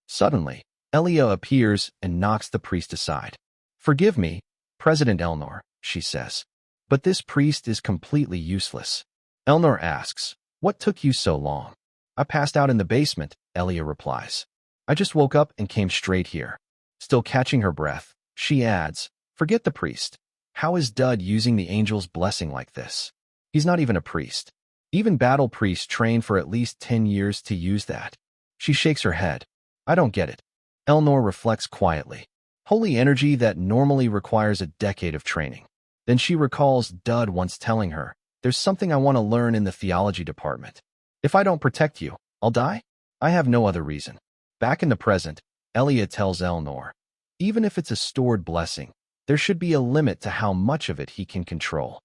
Suddenly, Elia appears and knocks the priest aside. Forgive me, President Elnor, she says. But this priest is completely useless. Elnor asks, what took you so long? I passed out in the basement, Elia replies. I just woke up and came straight here. Still catching her breath, she adds, forget the priest. How is Dud using the angel's blessing like this? He's not even a priest. Even battle priests train for at least 10 years to use that. She shakes her head. I don't get it. Elnor reflects quietly. Holy energy that normally requires a decade of training. Then she recalls Dud once telling her, there's something I want to learn in the theology department. If I don't protect you, I'll die? I have no other reason. Back in the present, Elia tells Elnor, even if it's a stored blessing, there should be a limit to how much of it he can control.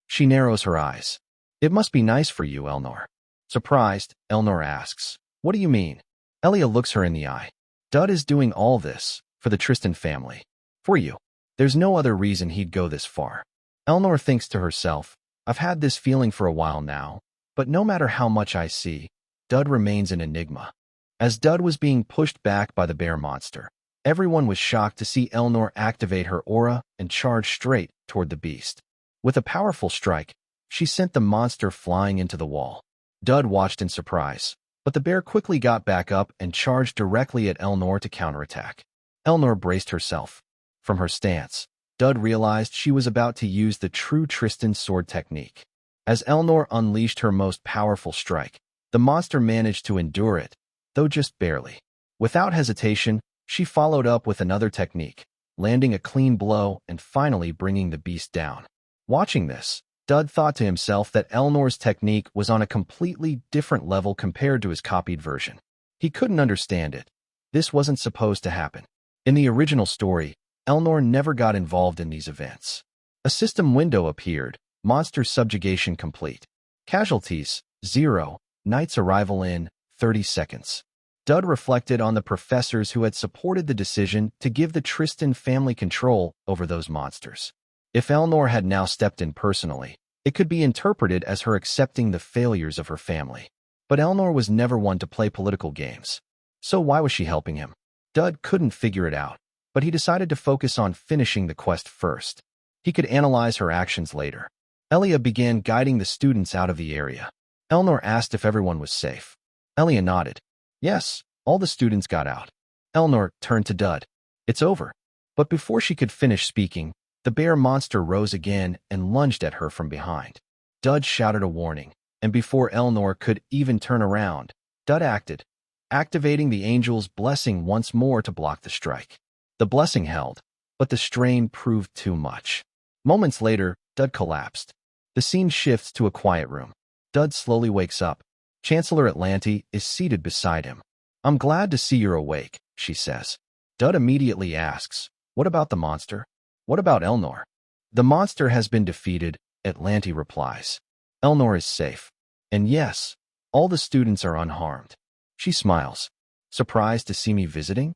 She narrows her eyes. It must be nice for you, Elnor. Surprised, Elnor asks, what do you mean? Elia looks her in the eye. Dud is doing all this for the Tristan family. For you. There's no other reason he'd go this far. Elnor thinks to herself, I've had this feeling for a while now, but no matter how much I see, Dud remains an enigma. As Dud was being pushed back by the bear monster, everyone was shocked to see Elnor activate her aura and charge straight toward the beast. With a powerful strike, she sent the monster flying into the wall. Dud watched in surprise, but the bear quickly got back up and charged directly at Elnor to counterattack. Elnor braced herself. From her stance, Dud realized she was about to use the true Tristan sword technique. As Elnor unleashed her most powerful strike, the monster managed to endure it, though just barely. Without hesitation, she followed up with another technique, landing a clean blow and finally bringing the beast down. Watching this, Dud thought to himself that Elnor's technique was on a completely different level compared to his copied version. He couldn't understand it. This wasn't supposed to happen. In the original story, Elnor never got involved in these events. A system window appeared, monster subjugation complete. Casualties, 0, knight's arrival in 30 seconds. Dud reflected on the professors who had supported the decision to give the Tristan family control over those monsters. If Elnor had now stepped in personally, it could be interpreted as her accepting the failures of her family. But Elnor was never one to play political games. So why was she helping him? Dud couldn't figure it out, but he decided to focus on finishing the quest first. He could analyze her actions later. Elia began guiding the students out of the area. Elnor asked if everyone was safe. Elia nodded. Yes, all the students got out. Elnor turned to Dud. It's over. But before she could finish speaking, the bear monster rose again and lunged at her from behind. Dud shouted a warning, and before Elnor could even turn around, Dud acted, activating the angel's blessing once more to block the strike. The blessing held, but the strain proved too much. Moments later, Dud collapsed. The scene shifts to a quiet room. Dud slowly wakes up. Chancellor Atlanti is seated beside him. I'm glad to see you're awake, she says. Dud immediately asks, what about the monster? What about Elnor? The monster has been defeated, Atlanti replies. Elnor is safe. And yes, all the students are unharmed. She smiles. Surprised to see me visiting?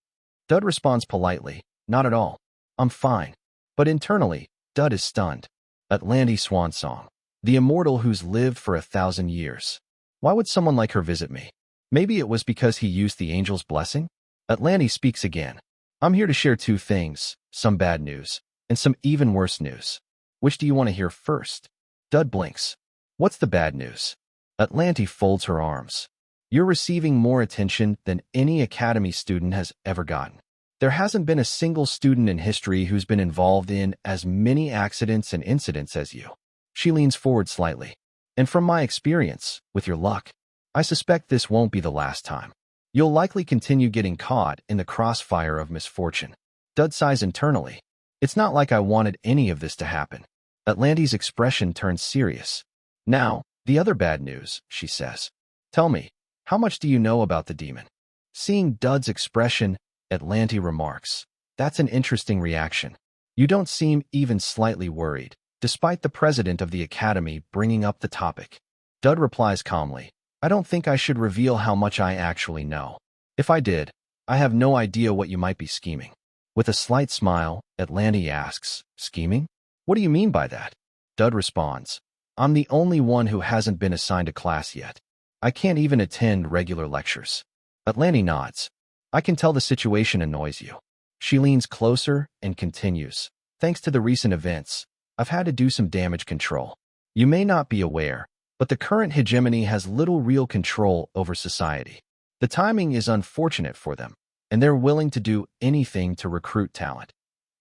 Dud responds politely, not at all. I'm fine. But internally, Dud is stunned. Atlanti swan song. The immortal who's lived for 1,000 years. Why would someone like her visit me? Maybe it was because he used the angel's blessing? Atlanti speaks again. I'm here to share two things, some bad news, and some even worse news. Which do you want to hear first? Dud blinks. What's the bad news? Atlanti folds her arms. You're receiving more attention than any academy student has ever gotten. There hasn't been a single student in history who's been involved in as many accidents and incidents as you. She leans forward slightly. And from my experience, with your luck, I suspect this won't be the last time. You'll likely continue getting caught in the crossfire of misfortune. Dud sighs internally. It's not like I wanted any of this to happen. Atlanti's expression turns serious. Now, the other bad news, she says. Tell me, how much do you know about the demon? Seeing Dud's expression, Atlanti remarks. That's an interesting reaction. You don't seem even slightly worried, despite the president of the academy bringing up the topic. Dud replies calmly. I don't think I should reveal how much I actually know. If I did, I have no idea what you might be scheming. With a slight smile, Atlanti asks, scheming? What do you mean by that? Dud responds, I'm the only one who hasn't been assigned a class yet. I can't even attend regular lectures. Atlanti nods. I can tell the situation annoys you. She leans closer and continues. Thanks to the recent events, I've had to do some damage control. You may not be aware, but the current hegemony has little real control over society. The timing is unfortunate for them, and they're willing to do anything to recruit talent,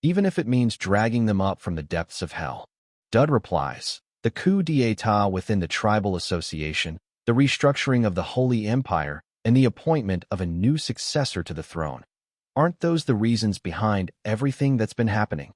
even if it means dragging them up from the depths of hell. Dud replies, the coup d'etat within the tribal association, the restructuring of the Holy Empire, and the appointment of a new successor to the throne. Aren't those the reasons behind everything that's been happening?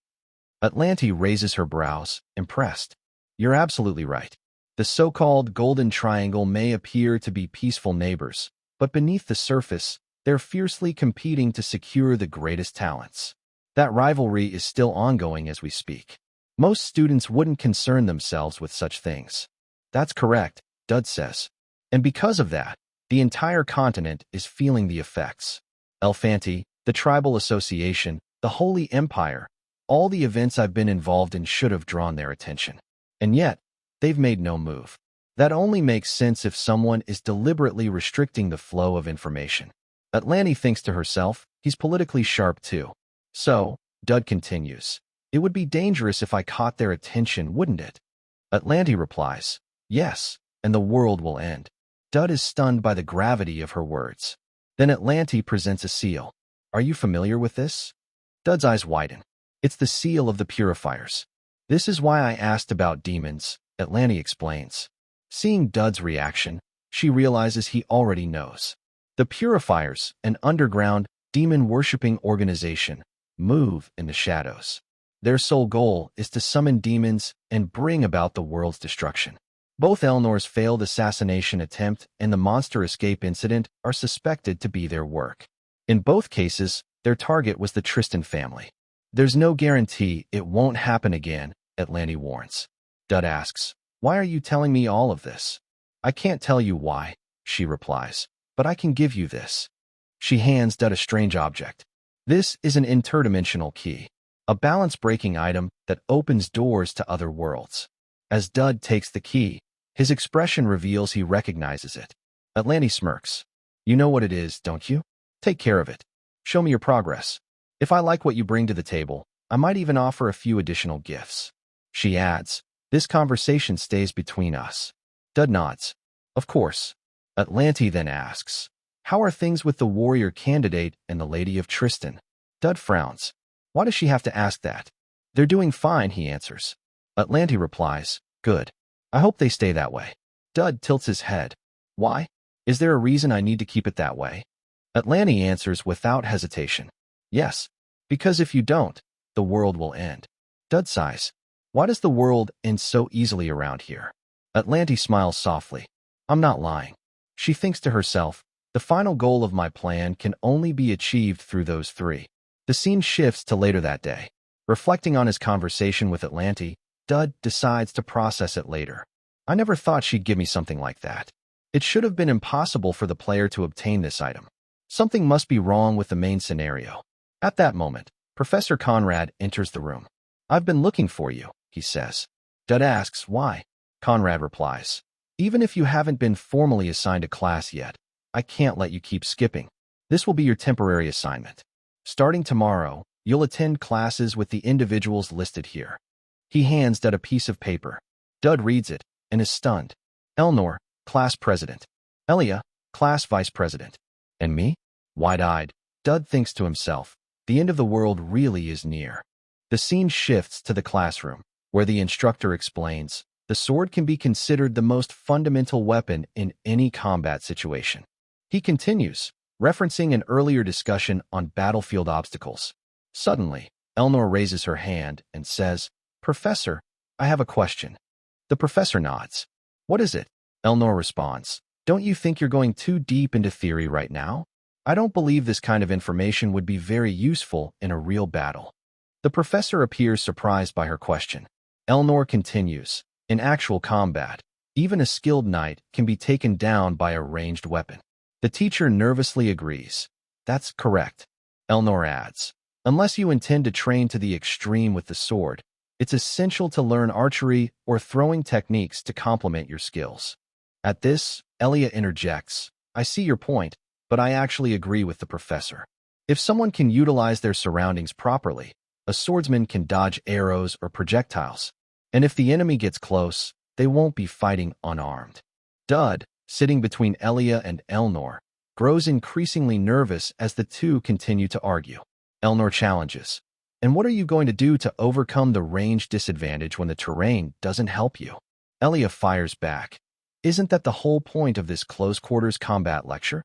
Atlanti raises her brows, impressed. You're absolutely right. The so-called Golden Triangle may appear to be peaceful neighbors, but beneath the surface, they're fiercely competing to secure the greatest talents. That rivalry is still ongoing as we speak. Most students wouldn't concern themselves with such things. That's correct, Dud says. And because of that, the entire continent is feeling the effects. Elfanti, the tribal association, the Holy Empire, all the events I've been involved in should have drawn their attention. And yet, they've made no move. That only makes sense if someone is deliberately restricting the flow of information. Atlanti thinks to herself, he's politically sharp too. So, Dud continues, it would be dangerous if I caught their attention, wouldn't it? Atlanti replies, yes, and the world will end. Dud is stunned by the gravity of her words. Then Atlanti presents a seal. Are you familiar with this? Dud's eyes widen. It's the seal of the purifiers. This is why I asked about demons, Atlanti explains. Seeing Dud's reaction, she realizes he already knows. The Purifiers, an underground, demon-worshipping organization, move in the shadows. Their sole goal is to summon demons and bring about the world's destruction. Both Elnor's failed assassination attempt and the monster escape incident are suspected to be their work. In both cases, their target was the Tristan family. There's no guarantee it won't happen again, Atlanti warns. Dud asks, why are you telling me all of this? I can't tell you why, she replies, but I can give you this. She hands Dud a strange object. This is an interdimensional key, a balance-breaking item that opens doors to other worlds. As Dud takes the key, his expression reveals he recognizes it. Atlanti smirks. You know what it is, don't you? Take care of it. Show me your progress. If I like what you bring to the table, I might even offer a few additional gifts. She adds, this conversation stays between us. Dud nods. Of course. Atlanti then asks, how are things with the warrior candidate and the Lady of Tristan? Dud frowns. Why does she have to ask that? They're doing fine, he answers. Atlanti replies, good. I hope they stay that way. Dud tilts his head. Why? Is there a reason I need to keep it that way? Atlanti answers without hesitation. Yes, because if you don't, the world will end. Dud sighs. Why does the world end so easily around here? Atlanti smiles softly. I'm not lying. She thinks to herself, the final goal of my plan can only be achieved through those three. The scene shifts to later that day. Reflecting on his conversation with Atlanti, Dud decides to process it later. I never thought she'd give me something like that. It should have been impossible for the player to obtain this item. Something must be wrong with the main scenario. At that moment, Professor Conrad enters the room. I've been looking for you, he says. Dud asks why. Conrad replies, even if you haven't been formally assigned a class yet, I can't let you keep skipping. This will be your temporary assignment. Starting tomorrow, you'll attend classes with the individuals listed here. He hands Dud a piece of paper. Dud reads it and is stunned. Elnor, class president. Elia, class vice president. And me? Wide-eyed, Dud thinks to himself, the end of the world really is near. The scene shifts to the classroom, where the instructor explains, the sword can be considered the most fundamental weapon in any combat situation. He continues, referencing an earlier discussion on battlefield obstacles. Suddenly, Elnor raises her hand and says, Professor, I have a question. The professor nods. What is it? Elnor responds, don't you think you're going too deep into theory right now? I don't believe this kind of information would be very useful in a real battle. The professor appears surprised by her question. Elnor continues, in actual combat, even a skilled knight can be taken down by a ranged weapon. The teacher nervously agrees. That's correct. Elnor adds, unless you intend to train to the extreme with the sword, it's essential to learn archery or throwing techniques to complement your skills. At this, Elia interjects. I see your point, but I actually agree with the professor. If someone can utilize their surroundings properly, a swordsman can dodge arrows or projectiles. And if the enemy gets close, they won't be fighting unarmed. Dud, sitting between Elia and Elnor, grows increasingly nervous as the two continue to argue. Elnor challenges. And what are you going to do to overcome the range disadvantage when the terrain doesn't help you? Elia fires back. Isn't that the whole point of this close-quarters combat lecture?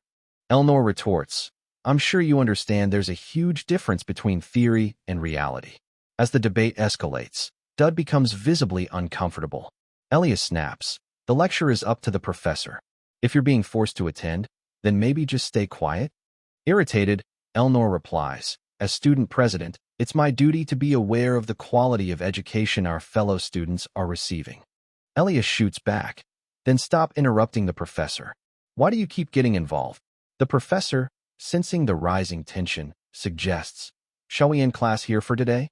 Elnor retorts. I'm sure you understand there's a huge difference between theory and reality. As the debate escalates, Dud becomes visibly uncomfortable. Elia snaps. The lecture is up to the professor. If you're being forced to attend, then maybe just stay quiet? Irritated, Elnor replies. As student president, it's my duty to be aware of the quality of education our fellow students are receiving. Elia shoots back. Then stop interrupting the professor. Why do you keep getting involved? The professor, sensing the rising tension, suggests, shall we end class here for today?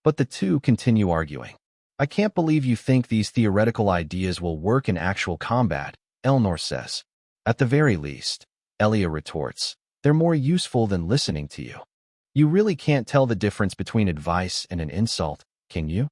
But the two continue arguing. I can't believe you think these theoretical ideas will work in actual combat, Elnor says. At the very least, Elia retorts, they're more useful than listening to you. You really can't tell the difference between advice and an insult, can you?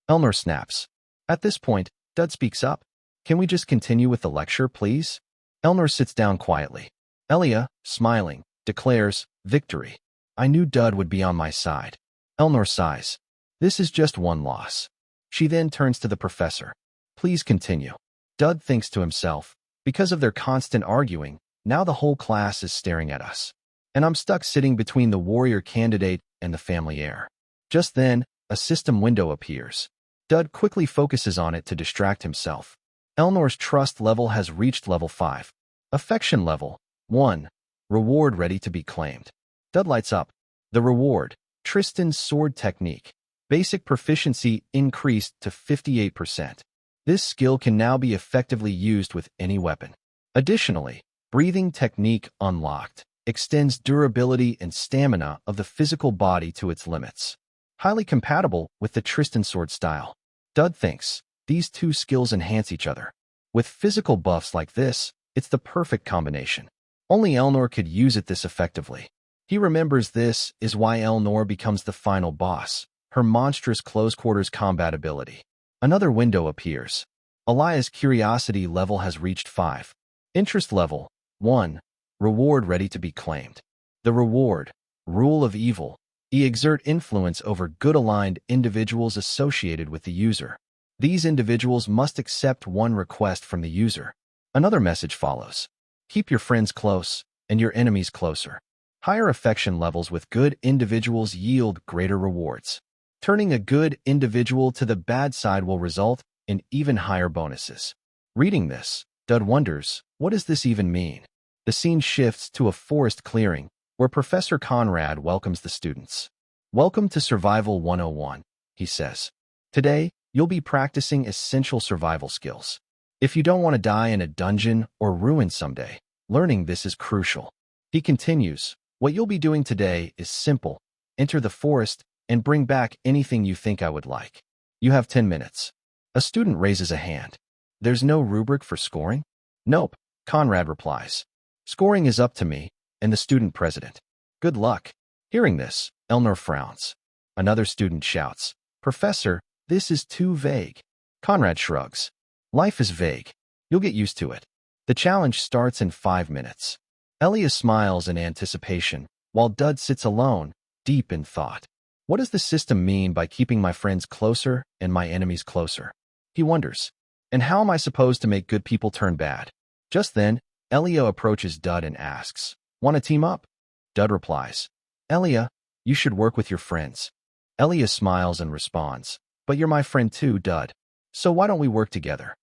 Elnor snaps. At this point, Dud speaks up. Can we just continue with the lecture, please? Elnor sits down quietly. Elia, smiling, declares, victory. I knew Dud would be on my side. Elnor sighs. This is just one loss. She then turns to the professor. Please continue. Dud thinks to himself, because of their constant arguing, now the whole class is staring at us. And I'm stuck sitting between the warrior candidate and the family heir. Just then, a system window appears. Dud quickly focuses on it to distract himself. Elnor's trust level has reached level 5. Affection level 1. Reward ready to be claimed. Dud lights up. The reward, Tristan's sword technique. Basic proficiency increased to 58%. This skill can now be effectively used with any weapon. Additionally, breathing technique unlocked. Extends durability and stamina of the physical body to its limits. Highly compatible with the Tristan sword style. Dud thinks, these two skills enhance each other. With physical buffs like this, it's the perfect combination. Only Elnor could use it this effectively. He remembers this is why Elnor becomes the final boss, her monstrous close-quarters combat ability. Another window appears. Elia's curiosity level has reached 5. Interest level 1. Reward ready to be claimed. The reward, rule of evil, exert influence over good-aligned individuals associated with the user. These individuals must accept one request from the user. Another message follows. Keep your friends close and your enemies closer. Higher affection levels with good individuals yield greater rewards. Turning a good individual to the bad side will result in even higher bonuses. Reading this, Dud wonders, what does this even mean? The scene shifts to a forest clearing, where Professor Conrad welcomes the students. Welcome to Survival 101, he says. Today, you'll be practicing essential survival skills. If you don't want to die in a dungeon or ruin someday, learning this is crucial. He continues, what you'll be doing today is simple. Enter the forest and bring back anything you think I would like. You have 10 minutes. A student raises a hand. There's no rubric for scoring? Nope, Conrad replies. Scoring is up to me and the student president. Good luck. Hearing this, Elnor frowns. Another student shouts, Professor, this is too vague. Conrad shrugs. Life is vague. You'll get used to it. The challenge starts in 5 minutes. Elia smiles in anticipation, while Dud sits alone, deep in thought. What does the system mean by keeping my friends closer and my enemies closer? He wonders. And how am I supposed to make good people turn bad? Just then, Elia approaches Dud and asks, Want to team up? Dud replies, Elia, you should work with your friends. Elia smiles and responds, But you're my friend too, Dud. So why don't we work together?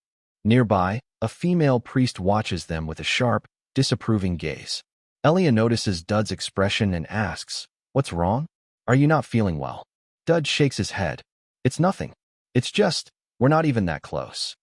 Nearby, a female priest watches them with a sharp, disapproving gaze. Elia notices Dud's expression and asks, What's wrong? Are you not feeling well? Dud shakes his head. It's nothing. It's just, we're not even that close.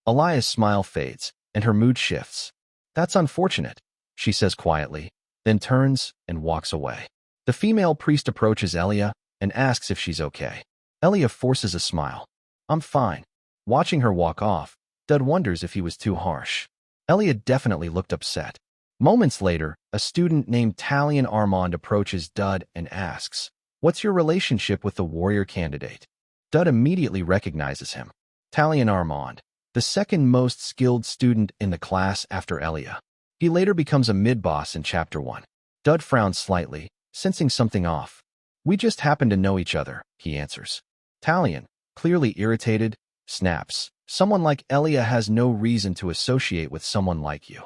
Elia's smile fades, and her mood shifts. That's unfortunate, she says quietly, then turns and walks away. The female priest approaches Elia and asks if she's okay. Elia forces a smile. I'm fine. Watching her walk off, Dud wonders if he was too harsh. Elia definitely looked upset. Moments later, a student named Talion Armand approaches Dud and asks, "What's your relationship with the warrior candidate?" Dud immediately recognizes him. Talion Armand, the second most skilled student in the class after Elia. He later becomes a mid-boss in Chapter 1. Dud frowns slightly, sensing something off. "We just happen to know each other," he answers. Talion, clearly irritated, snaps, "Someone like Elia has no reason to associate with someone like you."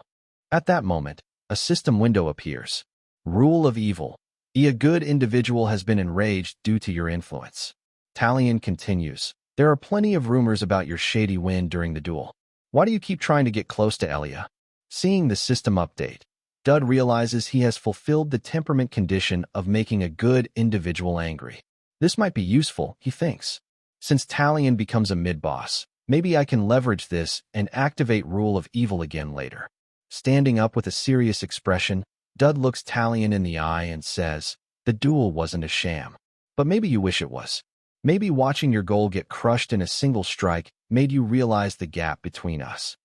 At that moment, a system window appears. Rule of evil. A good individual has been enraged due to your influence. Talion continues, "There are plenty of rumors about your shady win during the duel. Why do you keep trying to get close to Elia?" Seeing the system update, Dud realizes he has fulfilled the temperament condition of making a good individual angry. This might be useful, he thinks. Since Talion becomes a mid-boss, maybe I can leverage this and activate Rule of Evil again later. Standing up with a serious expression, Dud looks Talion in the eye and says, "The duel wasn't a sham. But maybe you wish it was. Maybe watching your goal get crushed in a single strike made you realize the gap between us."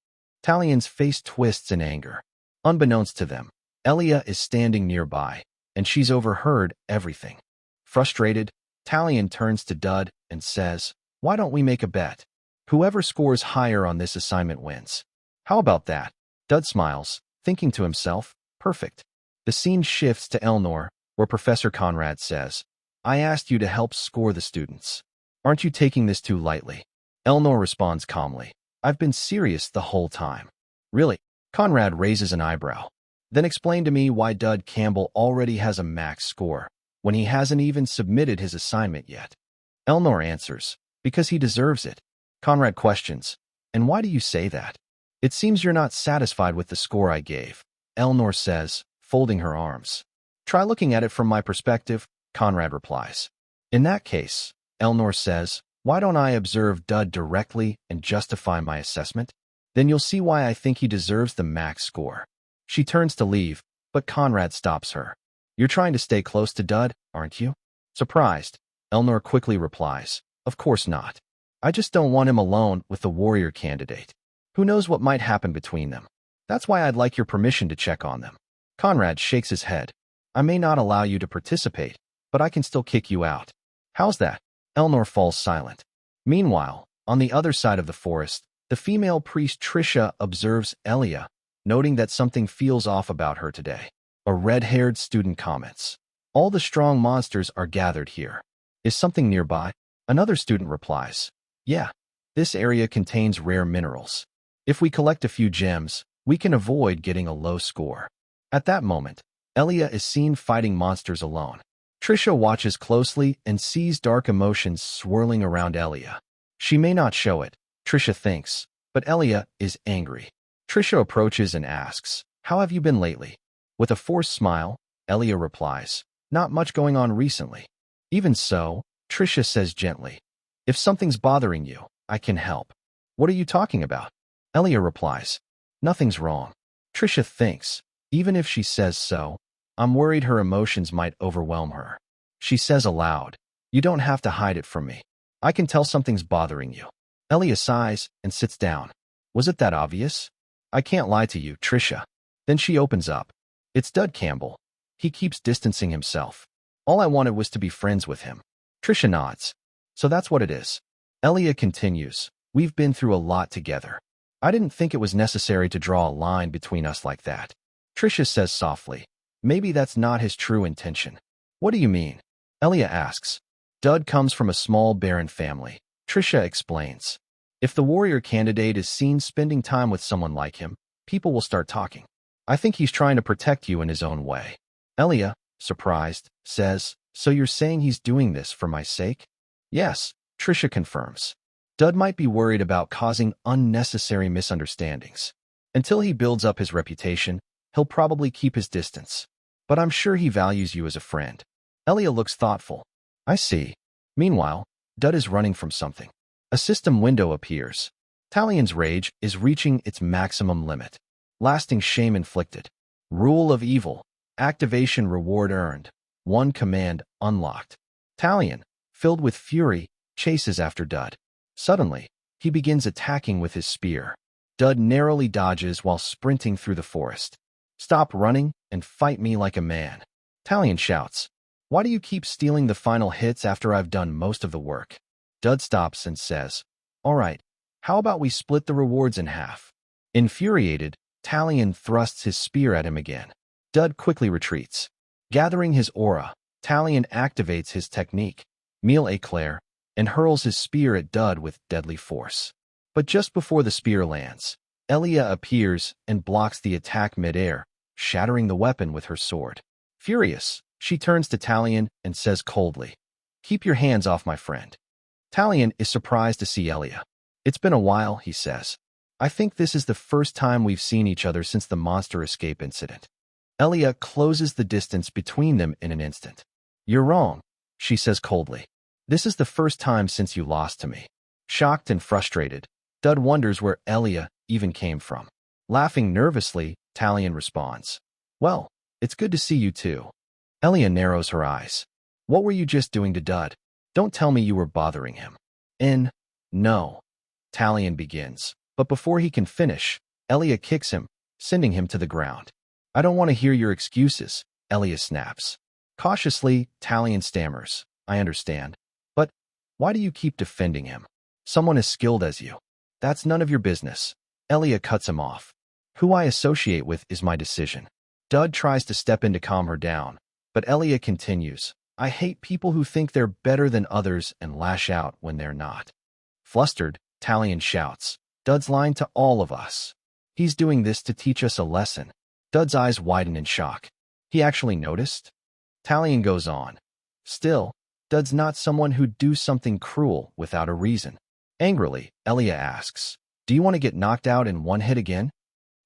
Talion's face twists in anger. Unbeknownst to them, Elia is standing nearby, and she's overheard everything. Frustrated, Talion turns to Dud and says, "Why don't we make a bet? Whoever scores higher on this assignment wins." "How about that?" Dud smiles, thinking to himself, "Perfect." The scene shifts to Elnor, where Professor Conrad says, "I asked you to help score the students. Aren't you taking this too lightly?" Elnor responds calmly, "I've been serious the whole time." "Really?" Conrad raises an eyebrow. "Then explain to me why Dud Campbell already has a max score, when he hasn't even submitted his assignment yet." Elnor answers, "Because he deserves it." Conrad questions, "And why do you say that?" "It seems you're not satisfied with the score I gave," Elnor says, folding her arms. "Try looking at it from my perspective," Conrad replies. "In that case," Elnor says, "why don't I observe Dud directly and justify my assessment? Then you'll see why I think he deserves the max score." She turns to leave, but Conrad stops her. "You're trying to stay close to Dud, aren't you?" Surprised, Elnor quickly replies, "Of course not. I just don't want him alone with the warrior candidate. Who knows what might happen between them? That's why I'd like your permission to check on them." Conrad shakes his head. "I may not allow you to participate, but I can still kick you out." "How's that?" Elnor falls silent. Meanwhile, on the other side of the forest, the female priest Trisha observes Elia, noting that something feels off about her today. A red-haired student comments, "All the strong monsters are gathered here. Is something nearby?" Another student replies, "Yeah, this area contains rare minerals. If we collect a few gems, we can avoid getting a low score." At that moment, Elia is seen fighting monsters alone. Trisha watches closely and sees dark emotions swirling around Elia. She may not show it, Trisha thinks, but Elia is angry. Trisha approaches and asks, "How have you been lately?" With a forced smile, Elia replies, "Not much going on recently." Even so, Trisha says gently, "If something's bothering you, I can help." "What are you talking about?" Elia replies, "Nothing's wrong." Trisha thinks, even if she says so, I'm worried her emotions might overwhelm her. She says aloud, "You don't have to hide it from me. I can tell something's bothering you." Elia sighs and sits down. "Was it that obvious?" "I can't lie to you, Trisha." Then she opens up. "It's Dud Campbell. He keeps distancing himself. All I wanted was to be friends with him." Trisha nods. "So that's what it is." Elia continues, "We've been through a lot together. I didn't think it was necessary to draw a line between us like that." Trisha says softly, "Maybe that's not his true intention." "What do you mean?" Elia asks. "Dud comes from a small barren family," Trisha explains. "If the warrior candidate is seen spending time with someone like him, people will start talking. I think he's trying to protect you in his own way." Elia, surprised, says, "So you're saying he's doing this for my sake?" "Yes," Trisha confirms. "Dud might be worried about causing unnecessary misunderstandings. Until he builds up his reputation, he'll probably keep his distance. But I'm sure he values you as a friend." Elia looks thoughtful. "I see." Meanwhile, Dud is running from something. A system window appears. Talion's rage is reaching its maximum limit. Lasting shame inflicted. Rule of evil. Activation reward earned. One command unlocked. Talion, filled with fury, chases after Dud. Suddenly, he begins attacking with his spear. Dud narrowly dodges while sprinting through the forest. Stop running and fight me like a man. Talion shouts, why do you keep stealing the final hits after I've done most of the work? Dud stops and says, all right, how about we split the rewards in half? Infuriated, Talion thrusts his spear at him again. Dud quickly retreats. Gathering his aura, Talion activates his technique, Mille Éclair, and hurls his spear at Dud with deadly force. But just before the spear lands, Elia appears and blocks the attack midair, shattering the weapon with her sword. Furious, she turns to Talion and says coldly, keep your hands off my friend. Talion is surprised to see Elia. It's been a while, he says. I think this is the first time we've seen each other since the monster escape incident. Elia closes the distance between them in an instant. You're wrong, she says coldly. This is the first time since you lost to me. Shocked and frustrated, Dud wonders where Elia even came from. Laughing nervously, Talion responds, well, it's good to see you too. Elia narrows her eyes. What were you just doing to Dud? Don't tell me you were bothering him. No. Talion begins, but before he can finish, Elia kicks him, sending him to the ground. I don't want to hear your excuses, Elia snaps. Cautiously, Talion stammers, I understand. But why do you keep defending him? Someone as skilled as you. That's none of your business. Elia cuts him off. Who I associate with is my decision. Dud tries to step in to calm her down, but Elia continues, I hate people who think they're better than others and lash out when they're not. Flustered, Talion shouts, Dud's lying to all of us. He's doing this to teach us a lesson. Dud's eyes widen in shock. He actually noticed? Talion goes on. Still, Dud's not someone who'd do something cruel without a reason. Angrily, Elia asks, do you want to get knocked out in one hit again?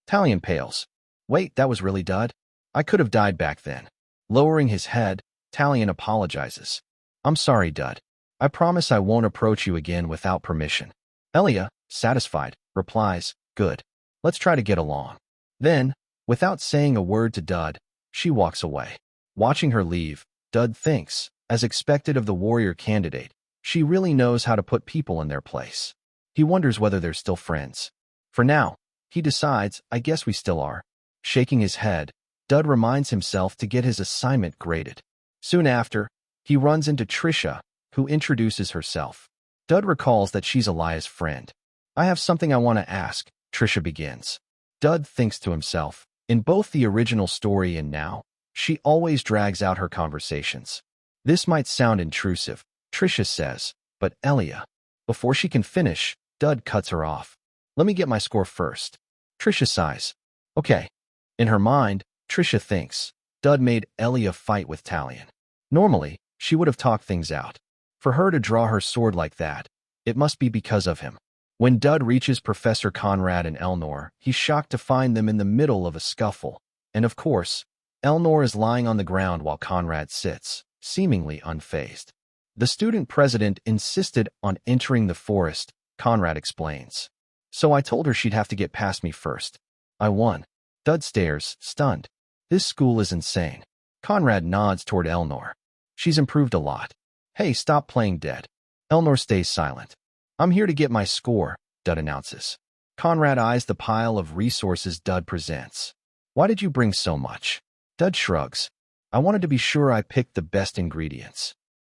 Talion pales. Wait, that was really Dud? I could have died back then. Lowering his head, Talion apologizes. I'm sorry, Dud. I promise I won't approach you again without permission. Elia, satisfied, replies, good. Let's try to get along. Then, without saying a word to Dud, she walks away. Watching her leave, Dud thinks, as expected of the warrior candidate, she really knows how to put people in their place. He wonders whether they're still friends. For now, he decides, I guess we still are. Shaking his head, Dud reminds himself to get his assignment graded. Soon after, he runs into Trisha, who introduces herself. Dud recalls that she's Elia's friend. I have something I want to ask, Trisha begins. Dud thinks to himself, in both the original story and now, she always drags out her conversations. This might sound intrusive, Trisha says, but Elia. Before she can finish, Dud cuts her off. Let me get my score first. Trisha sighs. Okay. In her mind, Trisha thinks, Dud made Elia fight with Talion. Normally, she would have talked things out. For her to draw her sword like that, it must be because of him. When Dud reaches Professor Conrad and Elnor, he's shocked to find them in the middle of a scuffle. And of course, Elnor is lying on the ground while Conrad sits, seemingly unfazed. The student president insisted on entering the forest, Conrad explains. So I told her she'd have to get past me first. I won. Dud stares, stunned. This school is insane. Conrad nods toward Elnor. She's improved a lot. Hey, stop playing dead. Elnor stays silent. I'm here to get my score, Dud announces. Conrad eyes the pile of resources Dud presents. Why did you bring so much? Dud shrugs. I wanted to be sure I picked the best ingredients.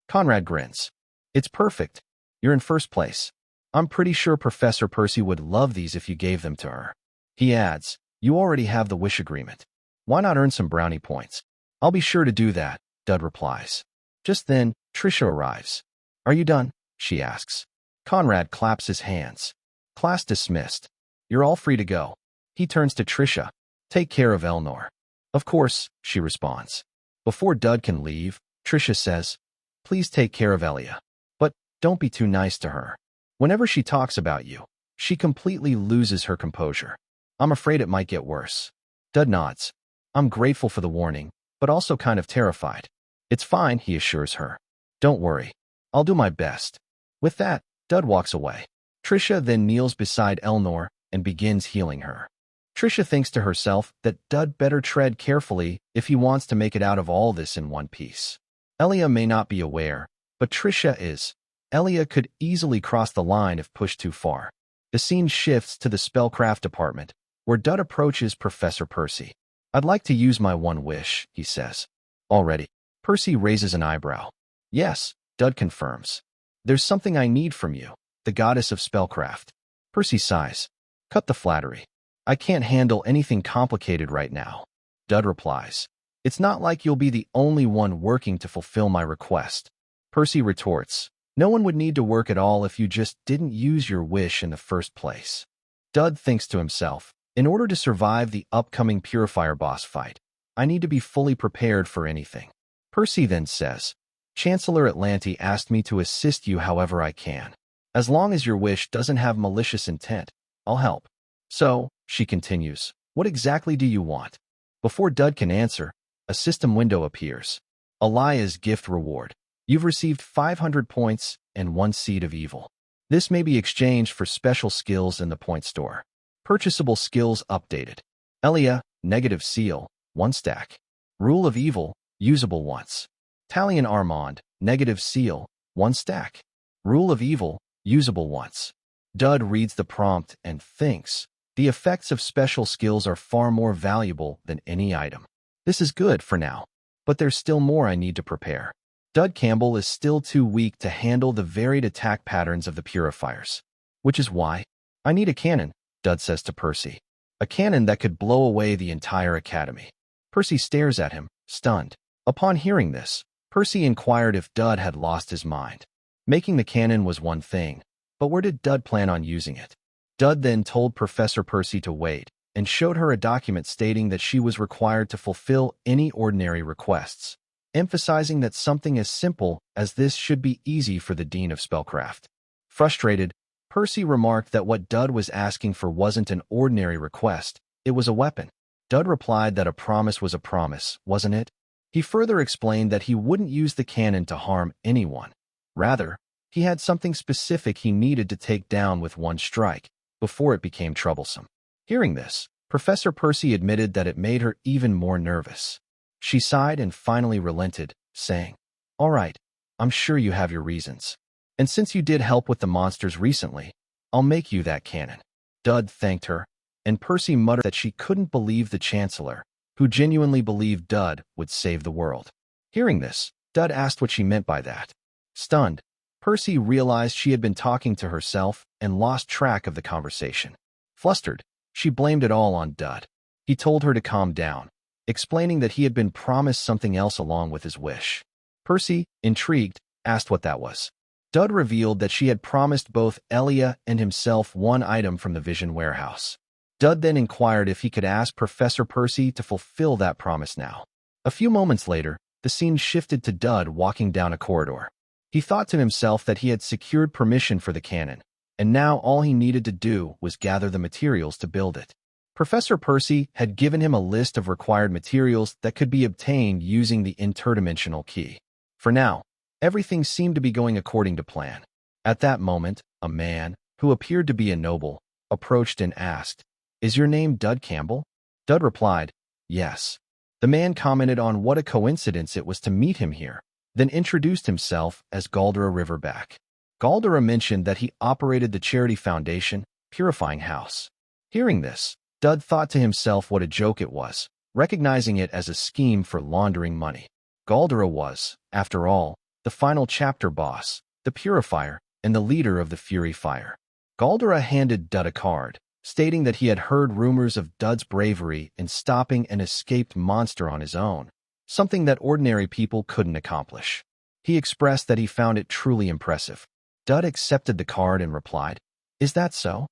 Conrad grins. It's perfect. You're in first place. I'm pretty sure Professor Percy would love these if you gave them to her. He adds, you already have the wish agreement. Why not earn some brownie points? I'll be sure to do that, Dud replies. Just then, Trisha arrives. Are you done? She asks. Conrad claps his hands. Class dismissed. You're all free to go. He turns to Trisha. Take care of Elnor. Of course, she responds. Before Dud can leave, Trisha says, please take care of Elia. But don't be too nice to her. Whenever she talks about you, she completely loses her composure. I'm afraid it might get worse. Dud nods. I'm grateful for the warning, but also kind of terrified. It's fine, he assures her. Don't worry. I'll do my best. With that, Dud walks away. Trisha then kneels beside Elnor and begins healing her. Trisha thinks to herself that Dud better tread carefully if he wants to make it out of all this in one piece. Elia may not be aware, but Trisha is. Elia could easily cross the line if pushed too far. The scene shifts to the spellcraft department, where Dud approaches Professor Percy. "I'd like to use my one wish," he says. "Already?" Percy raises an eyebrow. "Yes," Dud confirms. "There's something I need from you, the goddess of spellcraft." Percy sighs. "Cut the flattery. I can't handle anything complicated right now." Dud replies. "It's not like you'll be the only one working to fulfill my request." Percy retorts. "No one would need to work at all if you just didn't use your wish in the first place." Dud thinks to himself, "In order to survive the upcoming Purifier boss fight, I need to be fully prepared for anything." Percy then says, "Chancellor Atlanti asked me to assist you however I can. As long as your wish doesn't have malicious intent, I'll help." "So," she continues, "what exactly do you want?" Before Dud can answer, a system window appears. "Alaya's gift reward. You've received 500 points and 1 seed of evil. This may be exchanged for special skills in the point store." Purchasable skills updated. Elia, negative seal, 1 stack. Rule of evil, usable once. Talion Armand, negative seal, 1 stack. Rule of evil, usable once. Dud reads the prompt and thinks, the effects of special skills are far more valuable than any item. This is good for now, but there's still more I need to prepare. Dud Campbell is still too weak to handle the varied attack patterns of the purifiers. Which is why I need a cannon, Dud says to Percy. A cannon that could blow away the entire academy. Percy stares at him, stunned. Upon hearing this, Percy inquired if Dud had lost his mind. Making the cannon was one thing, but where did Dud plan on using it? Dud then told Professor Percy to wait, and showed her a document stating that she was required to fulfill any ordinary requests, emphasizing that something as simple as this should be easy for the Dean of Spellcraft. Frustrated, Percy remarked that what Dud was asking for wasn't an ordinary request, it was a weapon. Dud replied that a promise was a promise, wasn't it? He further explained that he wouldn't use the cannon to harm anyone. Rather, he had something specific he needed to take down with one strike, before it became troublesome. Hearing this, Professor Percy admitted that it made her even more nervous. She sighed and finally relented, saying, "All right, I'm sure you have your reasons. And since you did help with the monsters recently, I'll make you that cannon." Dud thanked her, and Percy muttered that she couldn't believe the Chancellor, who genuinely believed Dud would save the world. Hearing this, Dud asked what she meant by that. Stunned, Percy realized she had been talking to herself and lost track of the conversation. Flustered, she blamed it all on Dud. He told her to calm down, explaining that he had been promised something else along with his wish. Percy, intrigued, asked what that was. Dud revealed that she had promised both Elia and himself one item from the Vision Warehouse. Dud then inquired if he could ask Professor Percy to fulfill that promise now. A few moments later, the scene shifted to Dud walking down a corridor. He thought to himself that he had secured permission for the cannon, and now all he needed to do was gather the materials to build it. Professor Percy had given him a list of required materials that could be obtained using the interdimensional key. For now, everything seemed to be going according to plan. At that moment, a man, who appeared to be a noble, approached and asked, "Is your name Dud Campbell?" Dud replied, "Yes." The man commented on what a coincidence it was to meet him here, then introduced himself as Galdera Riverback. Galdera mentioned that he operated the charity foundation, Purifying House. Hearing this, Dud thought to himself what a joke it was, recognizing it as a scheme for laundering money. Galdera was, after all, the final chapter boss, the Purifier, and the leader of the Fury Fire. Galdera handed Dud a card, stating that he had heard rumors of Dud's bravery in stopping an escaped monster on his own, something that ordinary people couldn't accomplish. He expressed that he found it truly impressive. Dud accepted the card and replied, "Is that so?"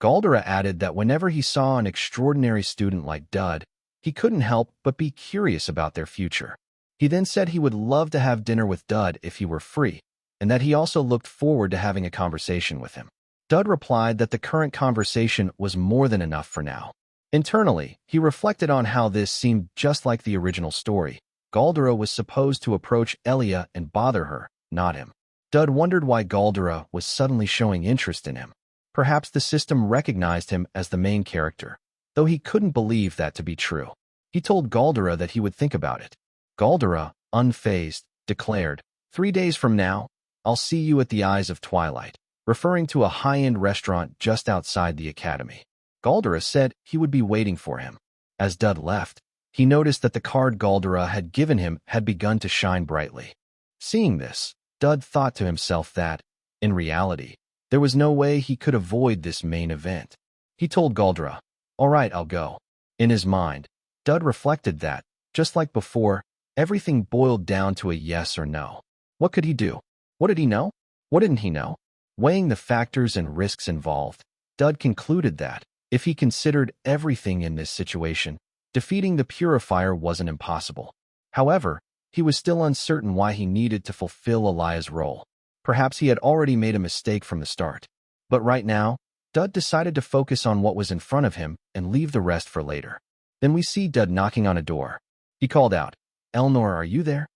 Galdera added that whenever he saw an extraordinary student like Dud, he couldn't help but be curious about their future. He then said he would love to have dinner with Dud if he were free, and that he also looked forward to having a conversation with him. Dud replied that the current conversation was more than enough for now. Internally, he reflected on how this seemed just like the original story. Galdera was supposed to approach Elia and bother her, not him. Dud wondered why Galdera was suddenly showing interest in him. Perhaps the system recognized him as the main character, though he couldn't believe that to be true. He told Galdera that he would think about it. Galdera, unfazed, declared, 3 days from now, I'll see you at the Eyes of Twilight. referring to a high-end restaurant just outside the academy. Galdera said he would be waiting for him. As Dud left, he noticed that the card Galdera had given him had begun to shine brightly. Seeing this, Dud thought to himself that, in reality, there was no way he could avoid this main event. He told Galdera, "All right, I'll go." In his mind, Dud reflected that, just like before, everything boiled down to a yes or no. What could he do? What did he know? What didn't he know? Weighing the factors and risks involved, Dud concluded that, if he considered everything in this situation, defeating the purifier wasn't impossible. However, he was still uncertain why he needed to fulfill Elia's role. Perhaps he had already made a mistake from the start. But right now, Dud decided to focus on what was in front of him and leave the rest for later. Then we see Dud knocking on a door. He called out, "Elnor, are you there?"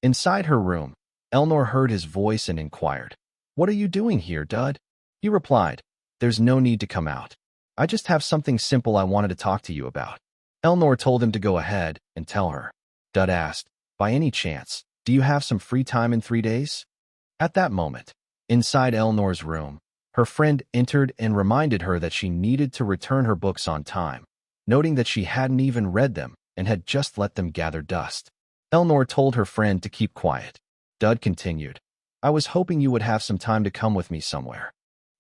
Inside her room, Elnor heard his voice and inquired, "What are you doing here, Dud?" He replied, "There's no need to come out. I just have something simple I wanted to talk to you about." Elnor told him to go ahead and tell her. Dud asked, "By any chance, do you have some free time in 3 days?" At that moment, inside Elnor's room, her friend entered and reminded her that she needed to return her books on time, noting that she hadn't even read them and had just let them gather dust. Elnor told her friend to keep quiet. Dud continued, "I was hoping you would have some time to come with me somewhere."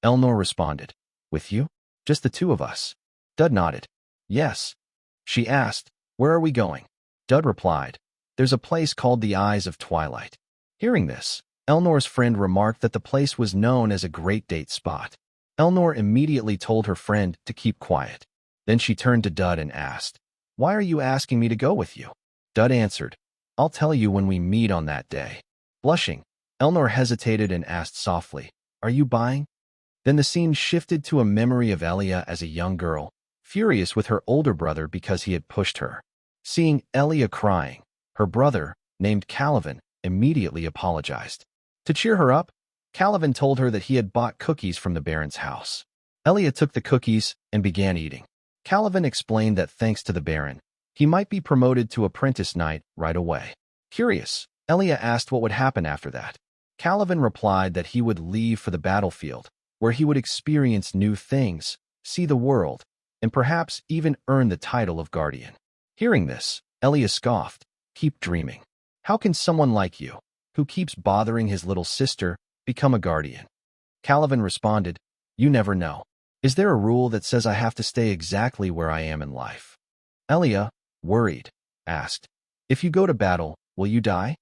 Elnor responded, "With you? Just the two of us?" Dud nodded. "Yes." She asked, "Where are we going?" Dud replied, "There's a place called the Eyes of Twilight." Hearing this, Elnor's friend remarked that the place was known as a great date spot. Elnor immediately told her friend to keep quiet. Then she turned to Dud and asked, "Why are you asking me to go with you?" Dud answered, "I'll tell you when we meet on that day." Blushing, Elnor hesitated and asked softly, "Are you buying?" Then the scene shifted to a memory of Elia as a young girl, furious with her older brother because he had pushed her. Seeing Elia crying, her brother, named Calivan, immediately apologized. To cheer her up, Calivan told her that he had bought cookies from the Baron's house. Elia took the cookies and began eating. Calivan explained that thanks to the Baron, he might be promoted to apprentice knight right away. Curious, Elia asked what would happen after that. Calivan replied that he would leave for the battlefield, where he would experience new things, see the world, and perhaps even earn the title of guardian. Hearing this, Elia scoffed, "Keep dreaming. How can someone like you, who keeps bothering his little sister, become a guardian?" Calivan responded, "You never know. Is there a rule that says I have to stay exactly where I am in life?" Elia, worried, asked, "If you go to battle, will you die?"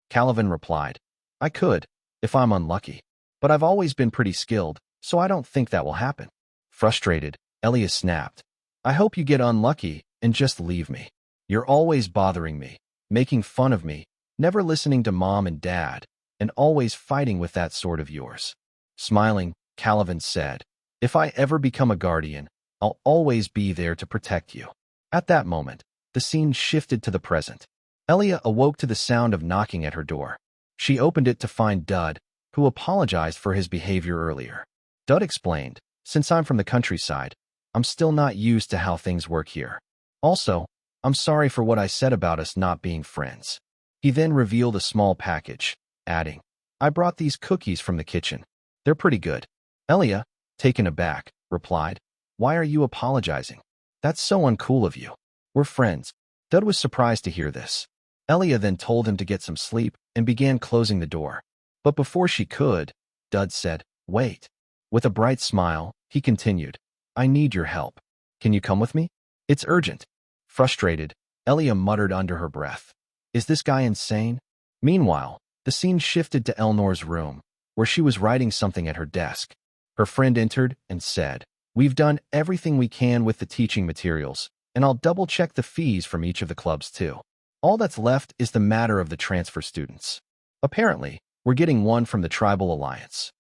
Calivan replied, "I could, if I'm unlucky. But I've always been pretty skilled, so I don't think that will happen." Frustrated, Elia snapped, "I hope you get unlucky and just leave me. You're always bothering me, making fun of me, never listening to mom and dad, and always fighting with that sword of yours." Smiling, Calivan said, "If I ever become a guardian, I'll always be there to protect you." At that moment, the scene shifted to the present. Elia awoke to the sound of knocking at her door. She opened it to find Dud, who apologized for his behavior earlier. Dud explained, "Since I'm from the countryside, I'm still not used to how things work here. Also, I'm sorry for what I said about us not being friends." He then revealed a small package, adding, "I brought these cookies from the kitchen. They're pretty good." Elia, taken aback, replied, "Why are you apologizing? That's so uncool of you. We're friends." Dud was surprised to hear this. Elia then told him to get some sleep and began closing the door. But before she could, Dud said, "Wait." With a bright smile, he continued, "I need your help. Can you come with me? It's urgent." Frustrated, Elia muttered under her breath, "Is this guy insane?" Meanwhile, the scene shifted to Elnor's room, where she was writing something at her desk. Her friend entered and said, "We've done everything we can with the teaching materials, and I'll double-check the fees from each of the clubs too. All that's left is the matter of the transfer students. Apparently, we're getting one from the Tribal Alliance."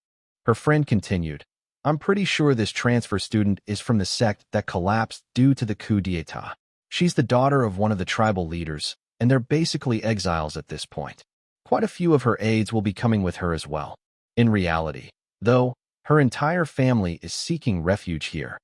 Her friend continued, "I'm pretty sure this transfer student is from the sect that collapsed due to the coup d'etat. She's the daughter of one of the tribal leaders, and they're basically exiles at this point. Quite a few of her aides will be coming with her as well. In reality, though, her entire family is seeking refuge here."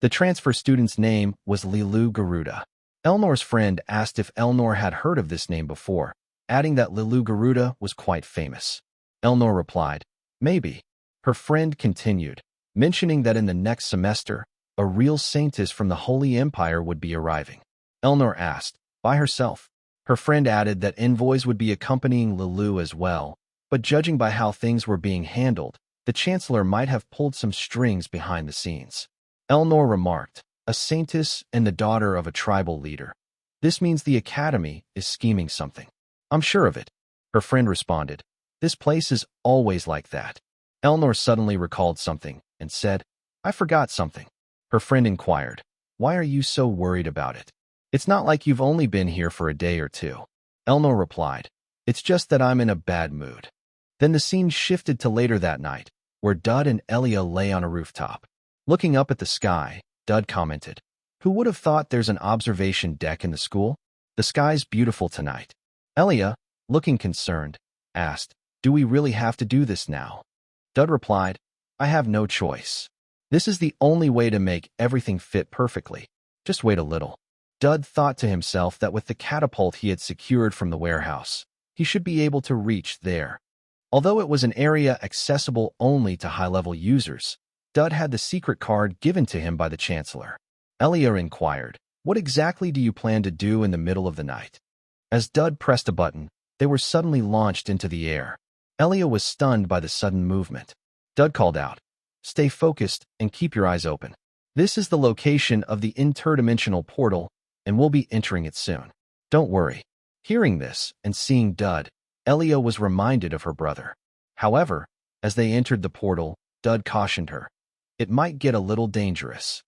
The transfer student's name was Lilu Garuda. Elnor's friend asked if Elnor had heard of this name before, adding that Lilu Garuda was quite famous. Elnor replied, "Maybe. Her friend continued, mentioning that in the next semester, a real saintess from the Holy Empire would be arriving. Elnor asked, by herself. Her friend added that envoys would be accompanying Lulu as well, but judging by how things were being handled, the Chancellor might have pulled some strings behind the scenes. Elnor remarked, a saintess and the daughter of a tribal leader. This means the Academy is scheming something. I'm sure of it. Her friend responded, this place is always like that. Elnor suddenly recalled something and said, I forgot something. Her friend inquired, why are you so worried about it? It's not like you've only been here for a day or two. Elnor replied, it's just that I'm in a bad mood. Then the scene shifted to later that night, where Dud and Elia lay on a rooftop. Looking up at the sky, Dud commented, who would have thought there's an observation deck in the school? The sky's beautiful tonight. Elia, looking concerned, asked, do we really have to do this now? Dud replied, I have no choice. This is the only way to make everything fit perfectly. Just wait a little. Dud thought to himself that with the catapult he had secured from the warehouse, he should be able to reach there. Although it was an area accessible only to high-level users, Dud had the secret card given to him by the Chancellor. Elia inquired, what exactly do you plan to do in the middle of the night? As Dud pressed a button, they were suddenly launched into the air. Elia was stunned by the sudden movement. Dud called out, stay focused and keep your eyes open. This is the location of the interdimensional portal, and we'll be entering it soon. Don't worry. Hearing this and seeing Dud, Elia was reminded of her brother. However, as they entered the portal, Dud cautioned her. It might get a little dangerous.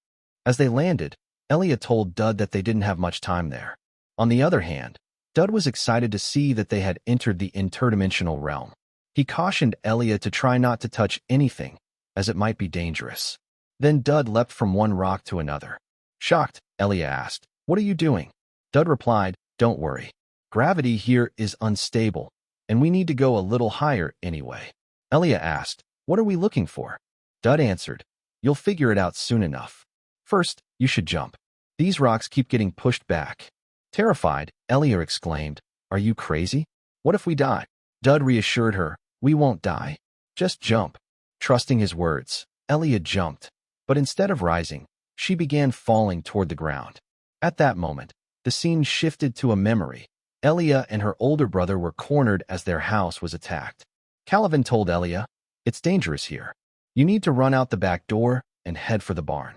As they landed, Elia told Dud that they didn't have much time there. On the other hand, Dud was excited to see that they had entered the interdimensional realm. He cautioned Elia to try not to touch anything, as it might be dangerous. Then Dud leapt from one rock to another. Shocked, Elia asked, what are you doing? Dud replied, don't worry. Gravity here is unstable, and we need to go a little higher anyway. Elia asked, what are we looking for? Dud answered, you'll figure it out soon enough. First, you should jump. These rocks keep getting pushed back. Terrified, Elia exclaimed, are you crazy? What if we die? Dud reassured her, we won't die. Just jump. Trusting his words, Elia jumped, but instead of rising, she began falling toward the ground. At that moment, the scene shifted to a memory. Elia and her older brother were cornered as their house was attacked. Caliban told Elia, it's dangerous here. You need to run out the back door and head for the barn.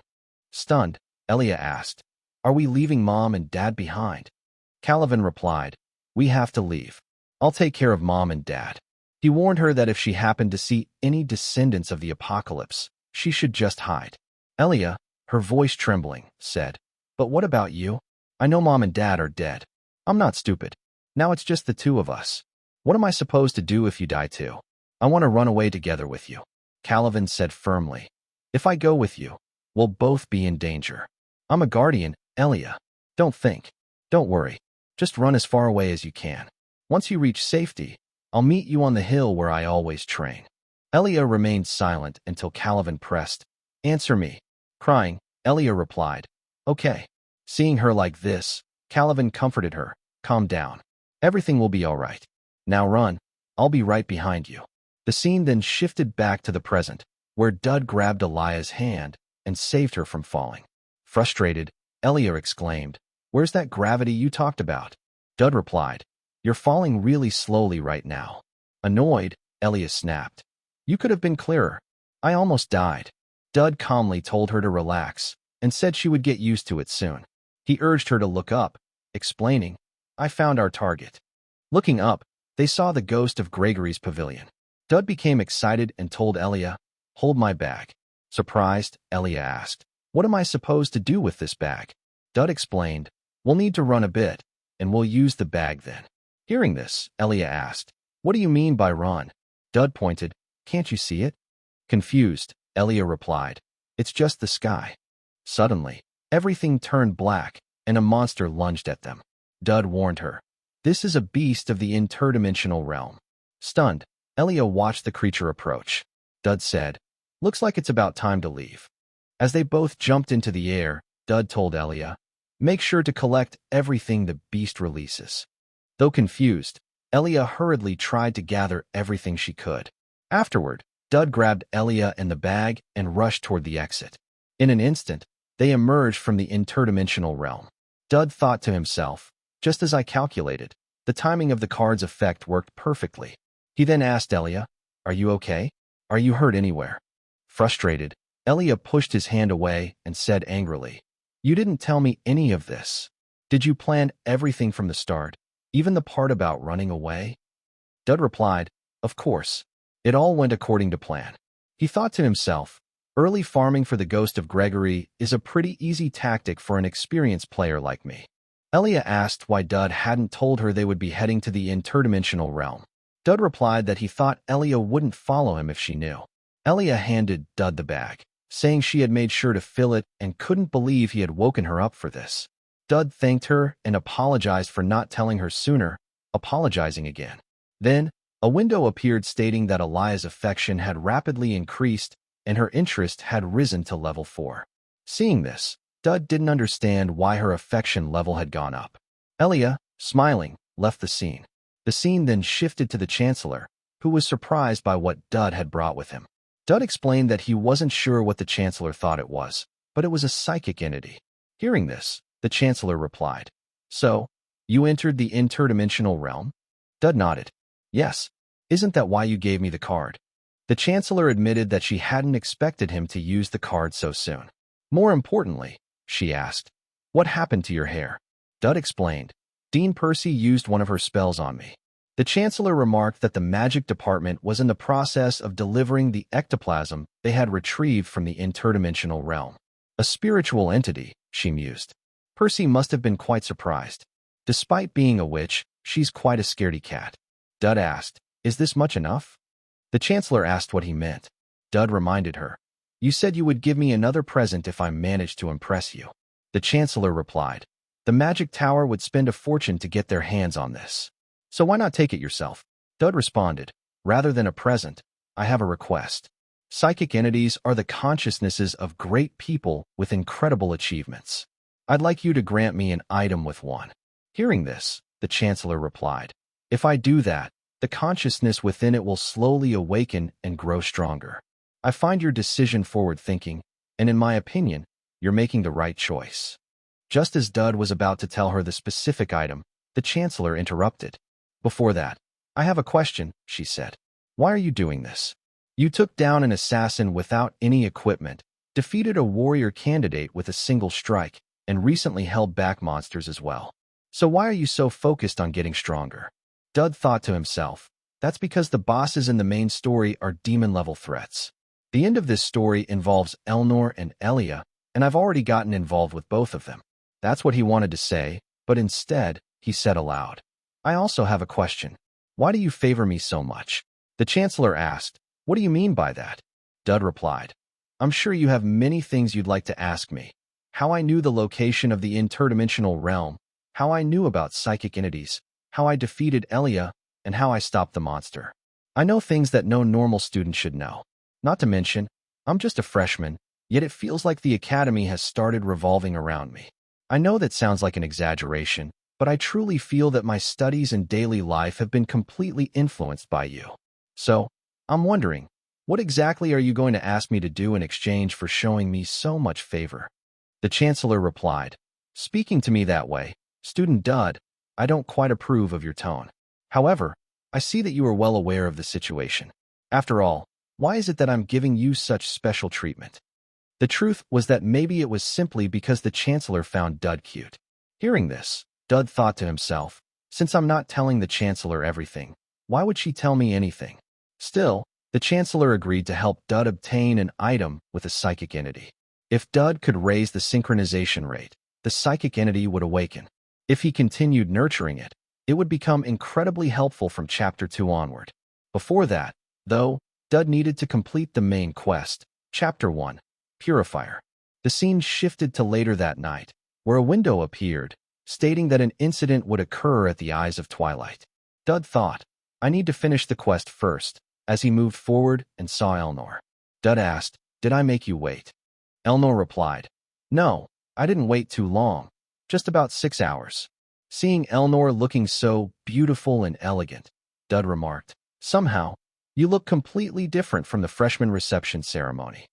Stunned, Elia asked, are we leaving Mom and Dad behind? Caliban replied, we have to leave. I'll take care of Mom and Dad. He warned her that if she happened to see any descendants of the apocalypse, she should just hide. Elia, her voice trembling, said, but what about you? I know Mom and Dad are dead. I'm not stupid. Now it's just the two of us. What am I supposed to do if you die too? I want to run away together with you. Caliban said firmly, if I go with you, we'll both be in danger. I'm a guardian, Elia. Don't think. Don't worry. Just run as far away as you can. Once you reach safety, I'll meet you on the hill where I always train. Elia remained silent until Caliban pressed, answer me. Crying, Elia replied, okay. Seeing her like this, Caliban comforted her, calm down. Everything will be all right. Now run. I'll be right behind you. The scene then shifted back to the present, where Dud grabbed Elia's hand and saved her from falling. Frustrated, Elia exclaimed, where's that gravity you talked about? Dud replied, you're falling really slowly right now. Annoyed, Elia snapped, you could have been clearer. I almost died. Dud calmly told her to relax and said she would get used to it soon. He urged her to look up, explaining, I found our target. Looking up, they saw the ghost of Gregory's pavilion. Dud became excited and told Elia, hold my bag. Surprised, Elia asked, what am I supposed to do with this bag? Dud explained, we'll need to run a bit, and we'll use the bag then. Hearing this, Elia asked, what do you mean by run? Dud pointed, can't you see it? Confused, Elia replied, it's just the sky. Suddenly, everything turned black, and a monster lunged at them. Dud warned her, this is a beast of the interdimensional realm. Stunned, Elia watched the creature approach. Dud said, looks like it's about time to leave. As they both jumped into the air, Dud told Elia, make sure to collect everything the beast releases. Though confused, Elia hurriedly tried to gather everything she could. Afterward, Dud grabbed Elia and the bag and rushed toward the exit. In an instant, they emerged from the interdimensional realm. Dud thought to himself, just as I calculated, the timing of the card's effect worked perfectly. He then asked Elia, "Are you okay? Are you hurt anywhere?" Frustrated, Elia pushed his hand away and said angrily, "You didn't tell me any of this. Did you plan everything from the start, even the part about running away?" Dud replied, "Of course. It all went according to plan." He thought to himself, early farming for the ghost of Gregory is a pretty easy tactic for an experienced player like me. Elia asked why Dud hadn't told her they would be heading to the interdimensional realm. Dud replied that he thought Elia wouldn't follow him if she knew. Elia handed Dud the bag, saying she had made sure to fill it and couldn't believe he had woken her up for this. Dud thanked her and apologized for not telling her sooner, apologizing again. Then, a window appeared stating that Elia's affection had rapidly increased and her interest had risen to level 4. Seeing this, Dud didn't understand why her affection level had gone up. Elia, smiling, left the scene. The scene then shifted to the Chancellor, who was surprised by what Dud had brought with him. Dud explained that he wasn't sure what the Chancellor thought it was, but it was a psychic entity. Hearing this, the Chancellor replied, "So, you entered the interdimensional realm?" Dud nodded. "Yes. Isn't that why you gave me the card?" The Chancellor admitted that she hadn't expected him to use the card so soon. More importantly, she asked, "What happened to your hair?" Dud explained, "Dean Percy used one of her spells on me." The Chancellor remarked that the magic department was in the process of delivering the ectoplasm they had retrieved from the interdimensional realm. A spiritual entity, she mused. Percy must have been quite surprised. Despite being a witch, she's quite a scaredy cat. Dud asked, "Is this much enough?" The Chancellor asked what he meant. Dud reminded her, "You said you would give me another present if I managed to impress you." The Chancellor replied, "The magic tower would spend a fortune to get their hands on this. So why not take it yourself?" Dud responded, "Rather than a present, I have a request. Psychic entities are the consciousnesses of great people with incredible achievements. I'd like you to grant me an item with one." Hearing this, the Chancellor replied, "If I do that, the consciousness within it will slowly awaken and grow stronger. I find your decision forward-thinking, and in my opinion, you're making the right choice." Just as Dud was about to tell her the specific item, the Chancellor interrupted. "Before that, I have a question," she said. "Why are you doing this? You took down an assassin without any equipment, defeated a warrior candidate with a single strike, and recently held back monsters as well. So why are you so focused on getting stronger?" Dud thought to himself, "That's because the bosses in the main story are demon-level threats. The end of this story involves Elnor and Elia, and I've already gotten involved with both of them." That's what he wanted to say, but instead, he said aloud, "I also have a question. Why do you favor me so much?" The Chancellor asked, "What do you mean by that?" Dud replied, "I'm sure you have many things you'd like to ask me. How I knew the location of the interdimensional realm, how I knew about psychic entities, how I defeated Elia, and how I stopped the monster. I know things that no normal student should know. Not to mention, I'm just a freshman, yet it feels like the academy has started revolving around me. I know that sounds like an exaggeration, but I truly feel that my studies and daily life have been completely influenced by you. So, I'm wondering, what exactly are you going to ask me to do in exchange for showing me so much favor?" The Chancellor replied, "Speaking to me that way, Student Dud, I don't quite approve of your tone. However, I see that you are well aware of the situation. After all, why is it that I'm giving you such special treatment?" The truth was that maybe it was simply because the Chancellor found Dud cute. Hearing this, Dud thought to himself, "Since I'm not telling the Chancellor everything, why would she tell me anything?" Still, the Chancellor agreed to help Dud obtain an item with a psychic entity. If Dud could raise the synchronization rate, the psychic entity would awaken. If he continued nurturing it, it would become incredibly helpful from Chapter 2 onward. Before that, though, Dud needed to complete the main quest, Chapter 1, Purifier. The scene shifted to later that night, where a window appeared, stating that an incident would occur at the Eyes of Twilight. Dud thought, "I need to finish the quest first," as he moved forward and saw Elnor. Dud asked, "Did I make you wait?" Elnor replied, "No, I didn't wait too long, just about 6 hours." Seeing Elnor looking so beautiful and elegant, Dud remarked, "Somehow, You look completely different from the freshman reception ceremony."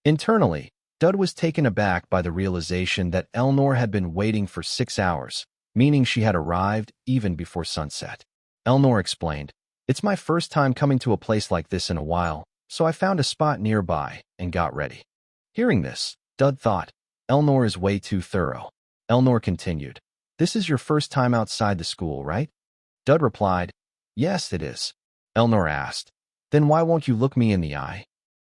Internally, Dud was taken aback by the realization that Elnor had been waiting for 6 hours, meaning she had arrived even before sunset. Elnor explained, "It's my first time coming to a place like this in a while, so I found a spot nearby and got ready." Hearing this, Dud thought, Elnor is way too thorough. Elnor continued, "This is your first time outside the school, right?" Dud replied, "Yes, it is." Elnor asked, "Then why won't you look me in the eye?"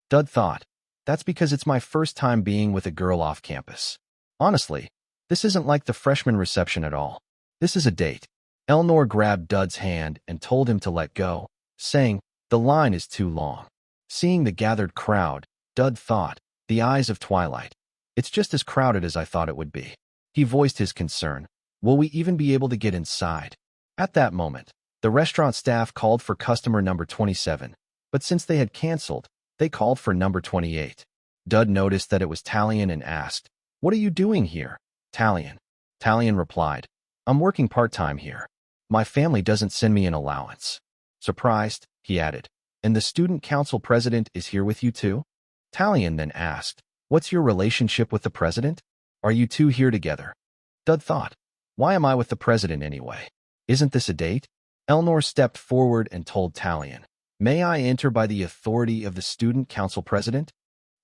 Dud thought, "That's because it's my first time being with a girl off campus. Honestly, this isn't like the freshman reception at all. This is a date." Elnor grabbed Dud's hand and told him to let go, saying, "The line is too long." Seeing the gathered crowd, Dud thought, "The eyes of twilight. It's just as crowded as I thought it would be." He voiced his concern, "Will we even be able to get inside?" At that moment, the restaurant staff called for customer number 27, but since they had canceled, they called for number 28. Dud noticed that it was Talion and asked, "What are you doing here, Talion?" Talion replied, "I'm working part-time here. My family doesn't send me an allowance." Surprised, he added, "And the student council president is here with you too?" Talion then asked, "What's your relationship with the president? Are you two here together?" Dud thought, "Why am I with the president anyway? Isn't this a date?" Elnor stepped forward and told Talion, "May I enter by the authority of the student council president?"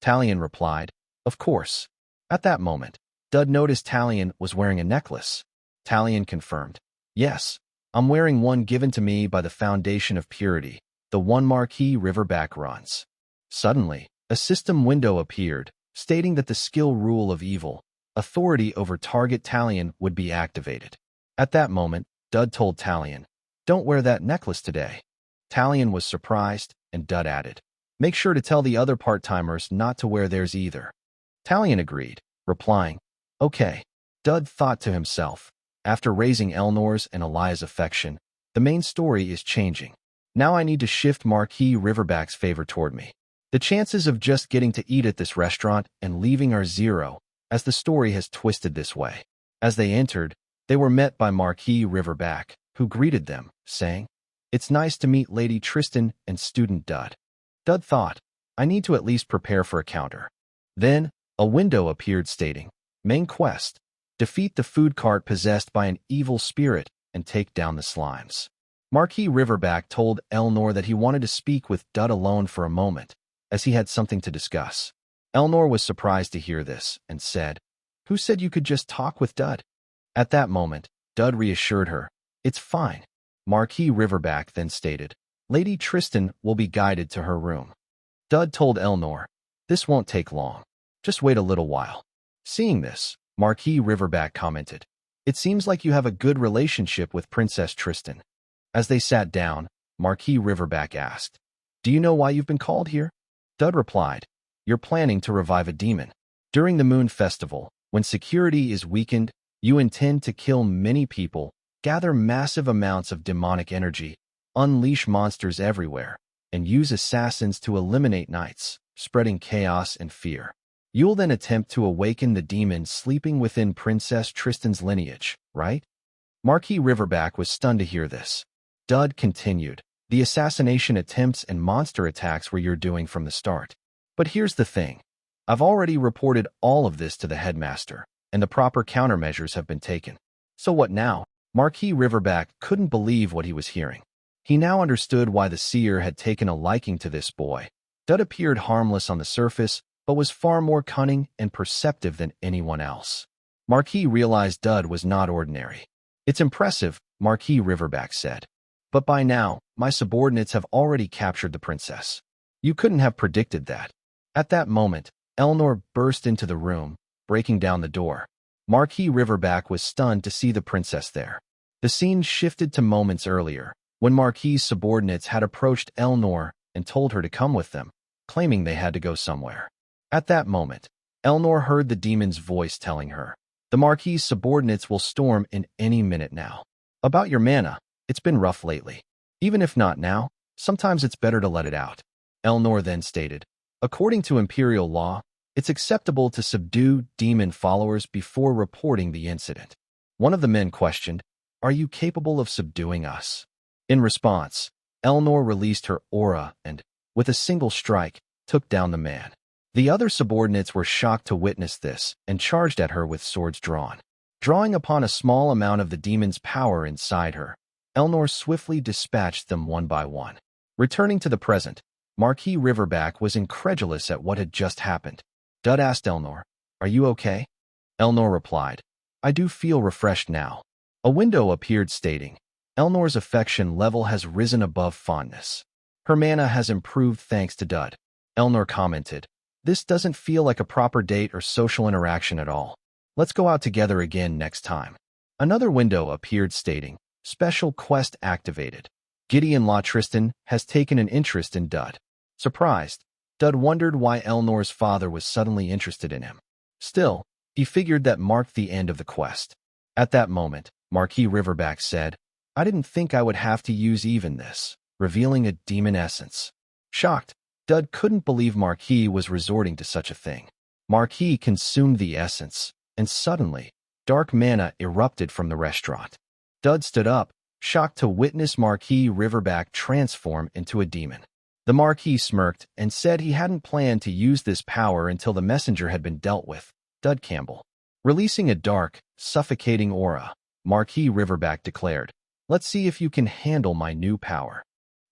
Talion replied, "Of course." At that moment, Dud noticed Talion was wearing a necklace. Talion confirmed, "Yes, I'm wearing one given to me by the Foundation of Purity, the one Marquis Riverback runs." Suddenly, a system window appeared, stating that the skill rule of evil, authority over target Talion, would be activated. At that moment, Dud told Talion, "Don't wear that necklace today." Talion was surprised, and Dud added, "Make sure to tell the other part-timers not to wear theirs either." Talion agreed, replying, "Okay." Dud thought to himself, after raising Elnor's and Elia's affection, the main story is changing. Now I need to shift Marquis Riverback's favor toward me. The chances of just getting to eat at this restaurant and leaving are zero, as the story has twisted this way. As they entered, they were met by Marquis Riverback, who greeted them, saying, "It's nice to meet Lady Tristan and student Dud." Dud thought, "I need to at least prepare for a counter." Then, a window appeared stating, "Main quest. Defeat the food cart possessed by an evil spirit and take down the slimes." Marquis Riverback told Elnor that he wanted to speak with Dud alone for a moment, as he had something to discuss. Elnor was surprised to hear this and said, "Who said you could just talk with Dud?" At that moment, Dud reassured her, "It's fine." Marquis Riverback then stated, "Lady Tristan will be guided to her room." Dud told Elnor, "This won't take long. Just wait a little while." Seeing this, Marquis Riverback commented, "It seems like you have a good relationship with Princess Tristan." As they sat down, Marquis Riverback asked, "Do you know why you've been called here?" Dud replied, "You're planning to revive a demon. During the Moon Festival, when security is weakened, you intend to kill many people, gather massive amounts of demonic energy, unleash monsters everywhere, and use assassins to eliminate knights, spreading chaos and fear. You'll then attempt to awaken the demon sleeping within Princess Tristan's lineage, right?" Marquis Riverback was stunned to hear this. Dud continued, "The assassination attempts and monster attacks were you're doing from the start. But here's the thing. I've already reported all of this to the headmaster, and the proper countermeasures have been taken. So what now?" Marquis Riverback couldn't believe what he was hearing. He now understood why the seer had taken a liking to this boy. Dud appeared harmless on the surface, but was far more cunning and perceptive than anyone else. Marquis realized Dud was not ordinary. "It's impressive," Marquis Riverback said. "But by now, my subordinates have already captured the princess. You couldn't have predicted that." At that moment, Elnor burst into the room, breaking down the door. Marquis Riverback was stunned to see the princess there. The scene shifted to moments earlier, when Marquis' subordinates had approached Elnor and told her to come with them, claiming they had to go somewhere. At that moment, Elnor heard the demon's voice telling her, "The Marquis' subordinates will storm in any minute now. About your mana, it's been rough lately. Even if not now, sometimes it's better to let it out." Elnor then stated, "According to Imperial law, it's acceptable to subdue demon followers before reporting the incident." One of the men questioned, "Are you capable of subduing us?" In response, Elnor released her aura and, with a single strike, took down the man. The other subordinates were shocked to witness this and charged at her with swords drawn. Drawing upon a small amount of the demon's power inside her, Elnor swiftly dispatched them one by one. Returning to the present, Marquis Riverback was incredulous at what had just happened. Dud asked Elnor, "Are you okay?" Elnor replied, "I do feel refreshed now." A window appeared stating, "Elnor's affection level has risen above fondness. Her mana has improved thanks to Dud." Elnor commented, "This doesn't feel like a proper date or social interaction at all. Let's go out together again next time." Another window appeared stating, "Special quest activated. Gideon La Tristan has taken an interest in Dud." Surprised, Dud wondered why Elnor's father was suddenly interested in him. Still, he figured that marked the end of the quest. At that moment, Marquis Riverback said, "I didn't think I would have to use even this," revealing a demon essence. Shocked, Dud couldn't believe Marquis was resorting to such a thing. Marquis consumed the essence, and suddenly, dark mana erupted from the restaurant. Dud stood up, shocked to witness Marquis Riverback transform into a demon. The Marquis smirked and said he hadn't planned to use this power until the messenger had been dealt with, Dud Campbell. Releasing a dark, suffocating aura, Marquis Riverback declared, "Let's see if you can handle my new power."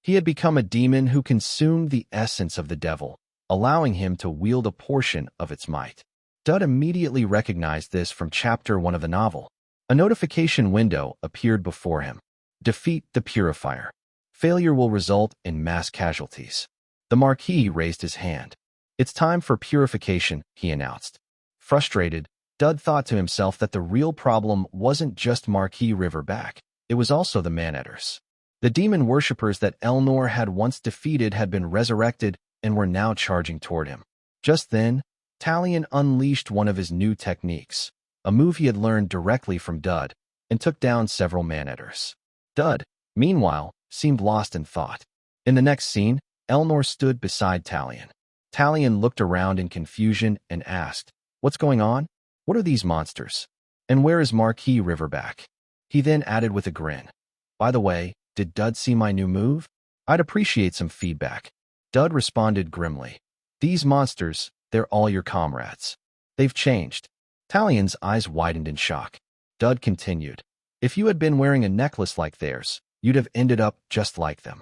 He had become a demon who consumed the essence of the devil, allowing him to wield a portion of its might. Dud immediately recognized this from Chapter 1 of the novel. A notification window appeared before him. Defeat the Purifier. Failure will result in mass casualties. The Marquis raised his hand. "It's time for purification," he announced. Frustrated, Dud thought to himself that the real problem wasn't just Marquis Riverback, it was also the man-eaters. The demon worshippers that Elnor had once defeated had been resurrected and were now charging toward him. Just then, Talion unleashed one of his new techniques, a move he had learned directly from Dud, and took down several man-eaters. Dud, meanwhile, seemed lost in thought. In the next scene, Elnor stood beside Talion. Talion looked around in confusion and asked, "What's going on? What are these monsters? And where is Marquis Riverback?" He then added with a grin, "By the way, did Dud see my new move? I'd appreciate some feedback." Dud responded grimly, "These monsters, they're all your comrades. They've changed." Talion's eyes widened in shock. Dud continued, "If you had been wearing a necklace like theirs, you'd have ended up just like them."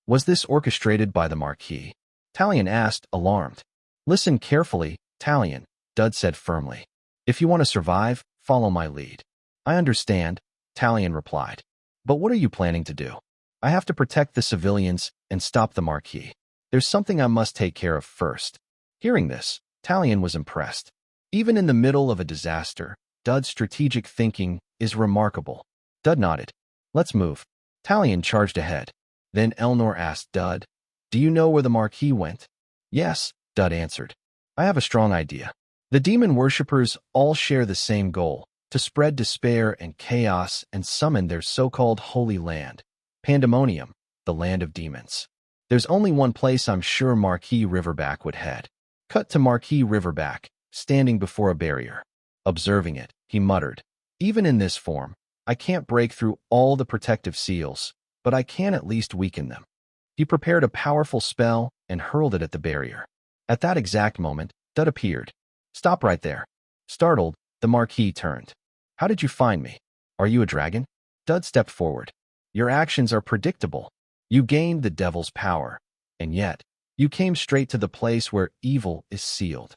"Was this orchestrated by the Marquis?" Talion asked, alarmed. "Listen carefully, Talion," Dud said firmly. "If you want to survive, follow my lead." "I understand," Talion replied. "But what are you planning to do?" "I have to protect the civilians and stop the Marquis. There's something I must take care of first." Hearing this, Talion was impressed. Even in the middle of a disaster, Dud's strategic thinking is remarkable. Dud nodded. "Let's move." Talion charged ahead. Then Elnor asked Dud, "Do you know where the Marquis went?" "Yes," Dud answered. "I have a strong idea. The demon worshippers all share the same goal, to spread despair and chaos and summon their so-called holy land, Pandemonium, the land of demons. There's only one place I'm sure Marquis Riverback would head." Cut to Marquis Riverback, standing before a barrier. Observing it, he muttered, "Even in this form, I can't break through all the protective seals, but I can at least weaken them." He prepared a powerful spell and hurled it at the barrier. At that exact moment, Dud appeared. "Stop right there." Startled, the Marquis turned. "How did you find me? Are you a dragon?" Dud stepped forward. "Your actions are predictable. You gained the devil's power, and yet, you came straight to the place where evil is sealed."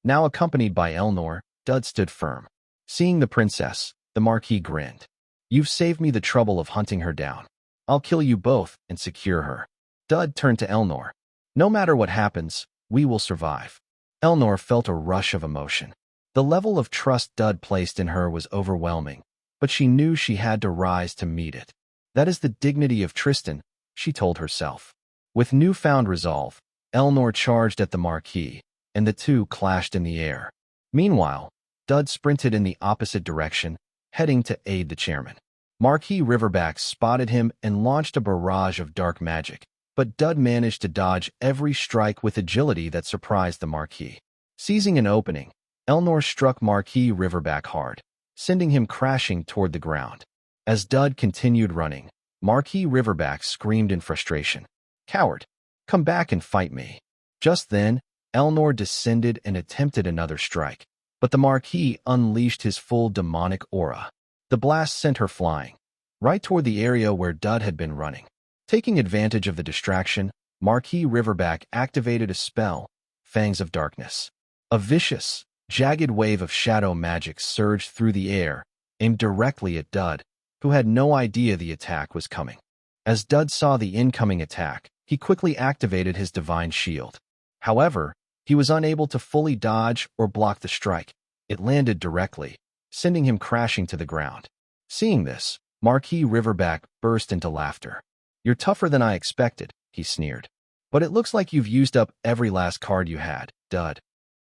Now accompanied by Elnor, Dud stood firm. Seeing the princess, the Marquis grinned. "You've saved me the trouble of hunting her down. I'll kill you both and secure her." Dud turned to Elnor. "No matter what happens, we will survive." Elnor felt a rush of emotion. The level of trust Dud placed in her was overwhelming, but she knew she had to rise to meet it. That is the dignity of Tristan, she told herself. With newfound resolve, Elnor charged at the Marquis, and the two clashed in the air. Meanwhile, Dud sprinted in the opposite direction, heading to aid the chairman. Marquis Riverback spotted him and launched a barrage of dark magic, but Dud managed to dodge every strike with agility that surprised the Marquis. Seizing an opening, Elnor struck Marquis Riverback hard, sending him crashing toward the ground. As Dud continued running, Marquis Riverback screamed in frustration. Coward! Come back and fight me. Just then, Elnor descended and attempted another strike, but the Marquis unleashed his full demonic aura. The blast sent her flying, right toward the area where Dud had been running. Taking advantage of the distraction, Marquis Riverback activated a spell, Fangs of Darkness. A vicious, jagged wave of shadow magic surged through the air, aimed directly at Dud, who had no idea the attack was coming. As Dud saw the incoming attack, he quickly activated his divine shield. However, he was unable to fully dodge or block the strike. It landed directly, sending him crashing to the ground. Seeing this, Marquis Riverback burst into laughter. You're tougher than I expected, he sneered. But it looks like you've used up every last card you had, Dud.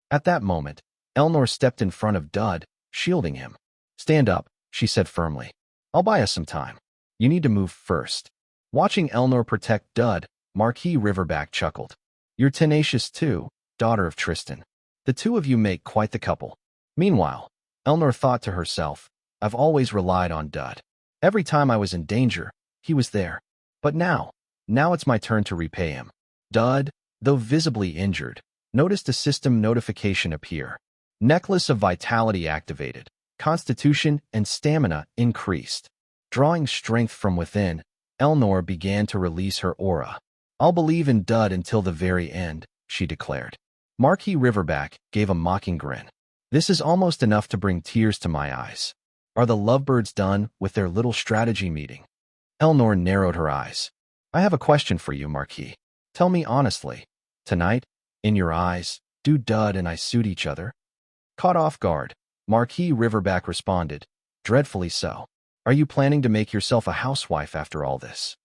At that moment, Elnor stepped in front of Dud, shielding him. Stand up, she said firmly. I'll buy us some time. You need to move first. Watching Elnor protect Dud, Marquis Riverback chuckled. You're tenacious too, daughter of Tristan. The two of you make quite the couple. Meanwhile, Elnor thought to herself, I've always relied on Dud. Every time I was in danger, he was there. But now it's my turn to repay him. Dud, though visibly injured, noticed a system notification appear. Necklace of Vitality activated. Constitution and stamina increased. Drawing strength from within, Elnor began to release her aura. I'll believe in Dud until the very end, she declared. Marquis Riverback gave a mocking grin. This is almost enough to bring tears to my eyes. Are the lovebirds done with their little strategy meeting? Elnor narrowed her eyes. I have a question for you, Marquis. Tell me honestly. Tonight, in your eyes, do Dud and I suit each other? Caught off guard, Marquis Riverback responded, dreadfully so. Are you planning to make yourself a housewife after all this?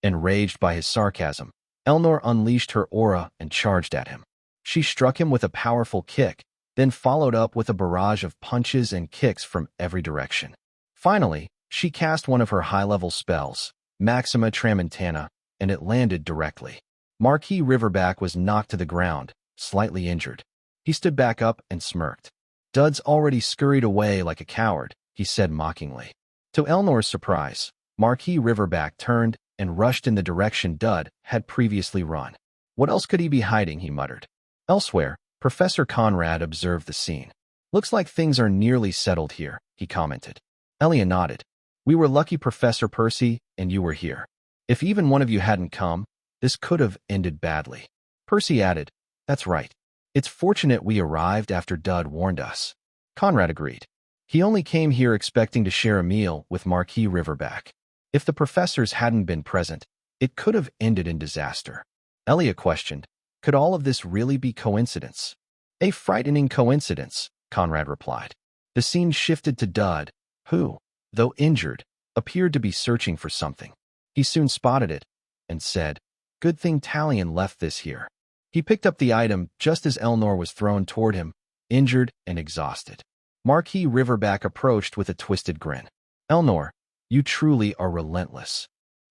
Enraged by his sarcasm, Elnor unleashed her aura and charged at him. She struck him with a powerful kick, then followed up with a barrage of punches and kicks from every direction. Finally, she cast one of her high-level spells, Maxima Tramontana, and it landed directly. Marquis Riverback was knocked to the ground, slightly injured. He stood back up and smirked. Dud's already scurried away like a coward, he said mockingly. To Elnor's surprise, Marquis Riverback turned and rushed in the direction Dud had previously run. What else could he be hiding, he muttered. Elsewhere, Professor Conrad observed the scene. Looks like things are nearly settled here, he commented. Elia nodded. We were lucky, Professor Percy, and you were here. If even one of you hadn't come, this could have ended badly. Percy added, That's right. It's fortunate we arrived after Dud warned us. Conrad agreed. He only came here expecting to share a meal with Marquis Riverback. If the professors hadn't been present, it could have ended in disaster. Elia questioned, Could all of this really be coincidence? A frightening coincidence, Conrad replied. The scene shifted to Dud, who, though injured, appeared to be searching for something. He soon spotted it and said, Good thing Talion left this here. He picked up the item just as Elnor was thrown toward him, injured and exhausted. Marquis Riverback approached with a twisted grin. Elnor, you truly are relentless.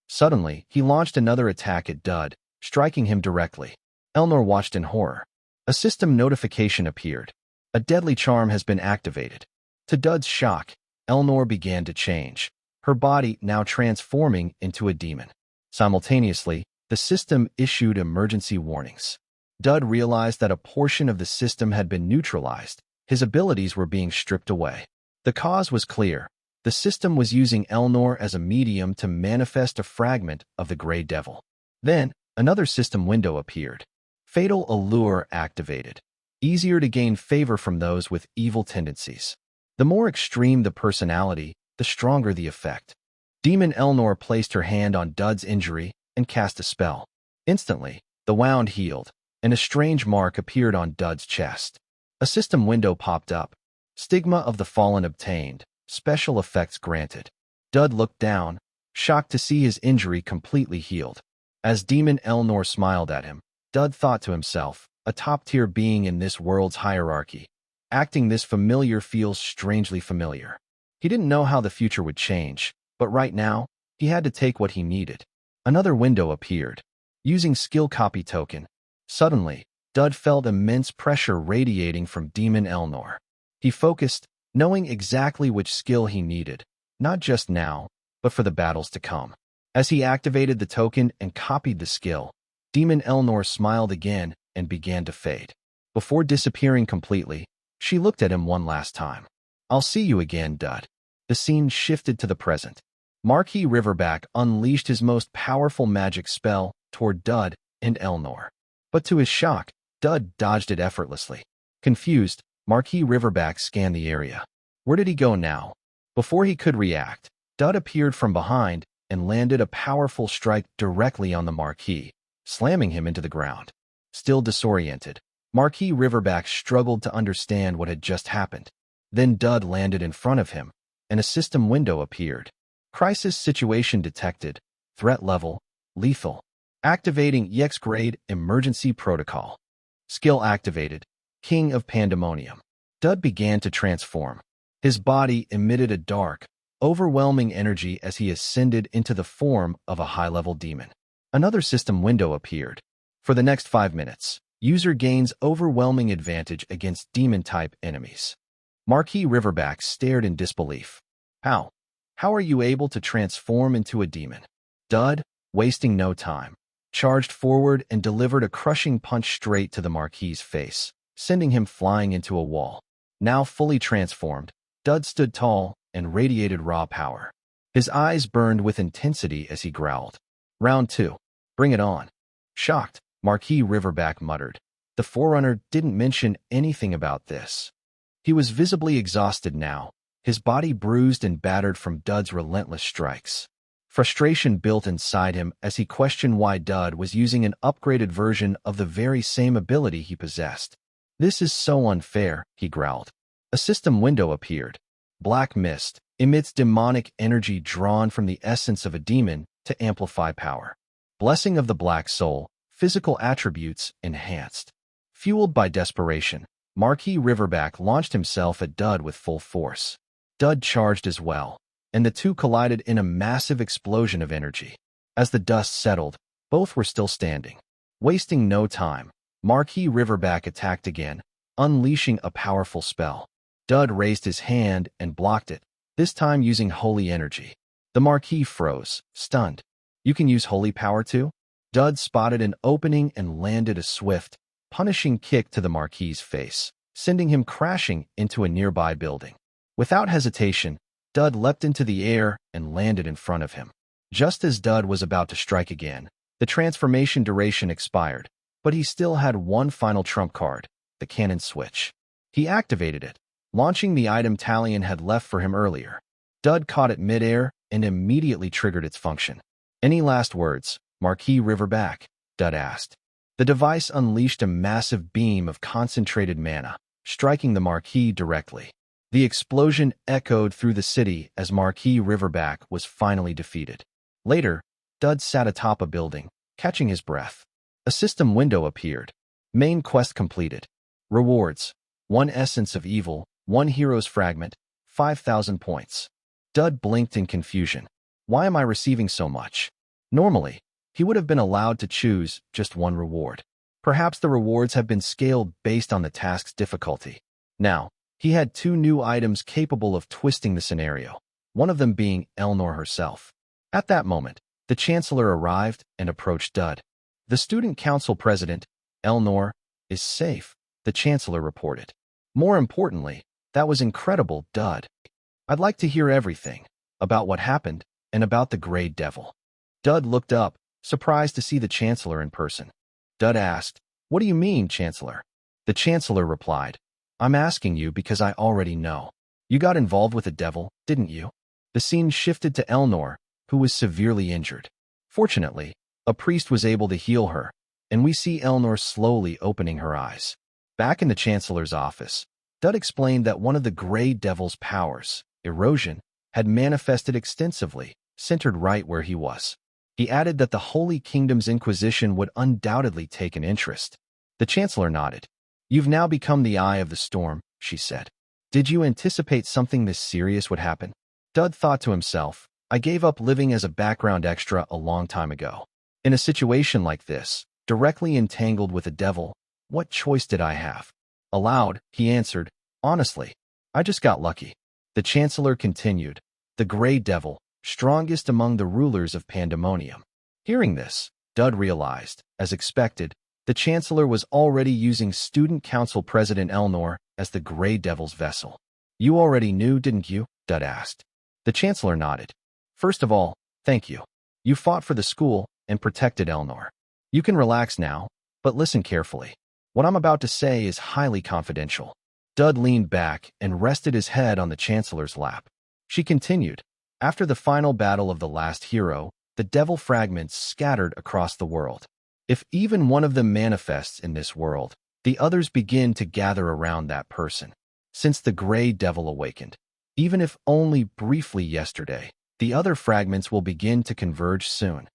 Suddenly, he launched another attack at Dud, striking him directly. Elnor watched in horror. A system notification appeared. A deadly charm has been activated. To Dud's shock, Elnor began to change, her body now transforming into a demon. Simultaneously, the system issued emergency warnings. Dud realized that a portion of the system had been neutralized. His abilities were being stripped away. The cause was clear. The system was using Elnor as a medium to manifest a fragment of the Grey Devil. Then, another system window appeared. Fatal Allure activated. Easier to gain favor from those with evil tendencies. The more extreme the personality, the stronger the effect. Demon Elnor placed her hand on Dud's injury and cast a spell. Instantly, the wound healed, and a strange mark appeared on Dud's chest. A system window popped up. Stigma of the Fallen obtained. Special effects granted. Dud looked down, shocked to see his injury completely healed. As Demon Elnor smiled at him, Dud thought to himself, a top-tier being in this world's hierarchy. Acting this familiar feels strangely familiar. He didn't know how the future would change, but right now, he had to take what he needed. Another window appeared. Using skill copy token. Suddenly, Dud felt immense pressure radiating from Demon Elnor. He focused, knowing exactly which skill he needed, not just now, but for the battles to come. As he activated the token and copied the skill, Demon Elnor smiled again and began to fade. Before disappearing completely, she looked at him one last time. "I'll see you again, Dud." The scene shifted to the present. Marquis Riverback unleashed his most powerful magic spell toward Dud and Elnor. But to his shock, Dud dodged it effortlessly. Confused, Marquis Riverback scanned the area. Where did he go now? Before he could react, Dud appeared from behind and landed a powerful strike directly on the Marquis, slamming him into the ground. Still disoriented, Marquis Riverback struggled to understand what had just happened. Then Dud landed in front of him, and a system window appeared. Crisis situation detected. Threat level, lethal. Activating EX grade emergency protocol. Skill activated. King of Pandemonium. Dud began to transform. His body emitted a dark, overwhelming energy as he ascended into the form of a high-level demon. Another system window appeared. For the next 5 minutes, user gains overwhelming advantage against demon-type enemies. Marquis Riverback stared in disbelief. How? How are you able to transform into a demon? Dud, wasting no time, charged forward and delivered a crushing punch straight to the Marquis's face, sending him flying into a wall. Now fully transformed, Dud stood tall and radiated raw power. His eyes burned with intensity as he growled. Round 2. Bring it on. Shocked, Marquis Riverback muttered. The Forerunner didn't mention anything about this. He was visibly exhausted now, his body bruised and battered from Dud's relentless strikes. Frustration built inside him as he questioned why Dud was using an upgraded version of the very same ability he possessed. This is so unfair, he growled. A system window appeared. Black mist emits demonic energy drawn from the essence of a demon to amplify power. Blessing of the Black Soul, physical attributes enhanced. Fueled by desperation, Marquis Riverback launched himself at Dud with full force. Dud charged as well, and the two collided in a massive explosion of energy. As the dust settled, both were still standing. Wasting no time, Marquis Riverback attacked again, unleashing a powerful spell. Dud raised his hand and blocked it, this time using holy energy. The Marquis froze, stunned. You can use holy power too? Dud spotted an opening and landed a swift, punishing kick to the Marquis's face, sending him crashing into a nearby building. Without hesitation, Dud leapt into the air and landed in front of him. Just as Dud was about to strike again, the transformation duration expired, but he still had one final trump card, the cannon switch. He activated it, launching the item Talion had left for him earlier. Dud caught it midair and immediately triggered its function. Any last words, Marquis Riverback? Dud asked. The device unleashed a massive beam of concentrated mana, striking the Marquis directly. The explosion echoed through the city as Marquis Riverback was finally defeated. Later, Dud sat atop a building, catching his breath. A system window appeared. Main quest completed. Rewards: 1 Essence of Evil, 1 Hero's Fragment, 5,000 points. Dud blinked in confusion. Why am I receiving so much? Normally, he would have been allowed to choose just one reward. Perhaps the rewards have been scaled based on the task's difficulty. Now, he had 2 new items capable of twisting the scenario, one of them being Elnor herself. At that moment, the Chancellor arrived and approached Dud. The Student Council President, Elnor, is safe, the Chancellor reported. More importantly, that was incredible, Dud. I'd like to hear everything, about what happened, and about the Grey Devil. Dud looked up, surprised to see the Chancellor in person. Dud asked, What do you mean, Chancellor? The Chancellor replied, I'm asking you because I already know. You got involved with the devil, didn't you? The scene shifted to Elnor, who was severely injured. Fortunately, a priest was able to heal her, and we see Elnor slowly opening her eyes. Back in the Chancellor's office, Dud explained that one of the Grey Devil's powers, erosion, had manifested extensively, centered right where he was. He added that the Holy Kingdom's Inquisition would undoubtedly take an interest. The Chancellor nodded. You've now become the eye of the storm, she said. Did you anticipate something this serious would happen? Dud thought to himself, I gave up living as a background extra a long time ago. In a situation like this, directly entangled with a devil, what choice did I have? Aloud, he answered, honestly, I just got lucky. The Chancellor continued, the Grey Devil, strongest among the rulers of Pandemonium. Hearing this, Dud realized, as expected, the Chancellor was already using Student Council President Elnor as the Grey Devil's vessel. You already knew, didn't you? Dud asked. The Chancellor nodded. First of all, thank you. You fought for the school and protected Elnor. You can relax now, but listen carefully. What I'm about to say is highly confidential. Dud leaned back and rested his head on the Chancellor's lap. She continued. After the final battle of the last hero, the devil fragments scattered across the world. If even one of them manifests in this world, the others begin to gather around that person. Since the Grey Devil awakened, even if only briefly yesterday, the other fragments will begin to converge soon.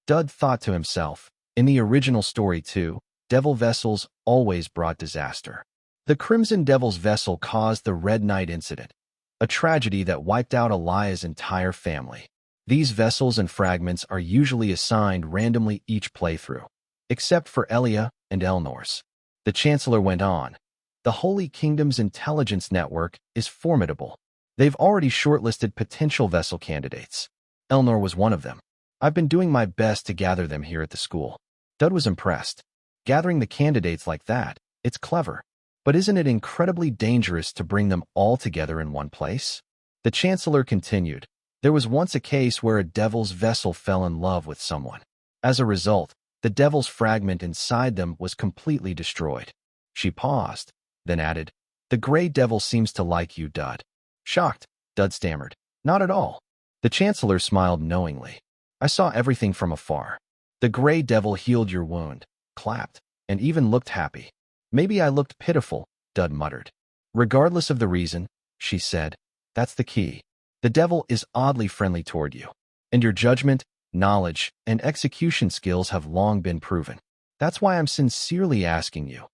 Dud thought to himself, in the original story too, devil vessels always brought disaster. The Crimson Devil's vessel caused the Red Knight incident, a tragedy that wiped out Elia's entire family. These vessels and fragments are usually assigned randomly each playthrough, except for Elia and Elnor's. The Chancellor went on. The Holy Kingdom's intelligence network is formidable. They've already shortlisted potential vessel candidates. Elnor was one of them. I've been doing my best to gather them here at the school. Dud was impressed. Gathering the candidates like that, it's clever. But isn't it incredibly dangerous to bring them all together in one place? The Chancellor continued. There was once a case where a devil's vessel fell in love with someone. As a result, the devil's fragment inside them was completely destroyed. She paused, then added, The Grey Devil seems to like you, Dud. Shocked, Dud stammered. Not at all. The Chancellor smiled knowingly. I saw everything from afar. The Grey Devil healed your wound, clapped, and even looked happy. Maybe I looked pitiful, Dud muttered. Regardless of the reason, she said, that's the key. The devil is oddly friendly toward you, and your judgment, knowledge, and execution skills have long been proven. That's why I'm sincerely asking you.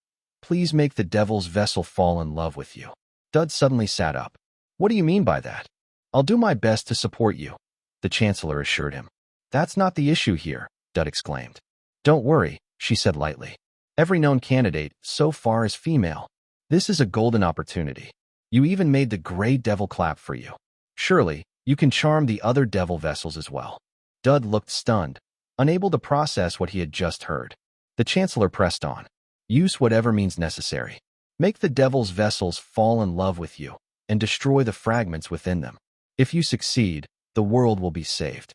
Please make the devil's vessel fall in love with you. Dud suddenly sat up. What do you mean by that? I'll do my best to support you, the Chancellor assured him. That's not the issue here, Dud exclaimed. Don't worry, she said lightly. Every known candidate so far is female. This is a golden opportunity. You even made the Grey Devil clap for you. Surely, you can charm the other devil vessels as well. Dud looked stunned, unable to process what he had just heard. The Chancellor pressed on. Use whatever means necessary. Make the devil's vessels fall in love with you, and destroy the fragments within them. If you succeed, the world will be saved.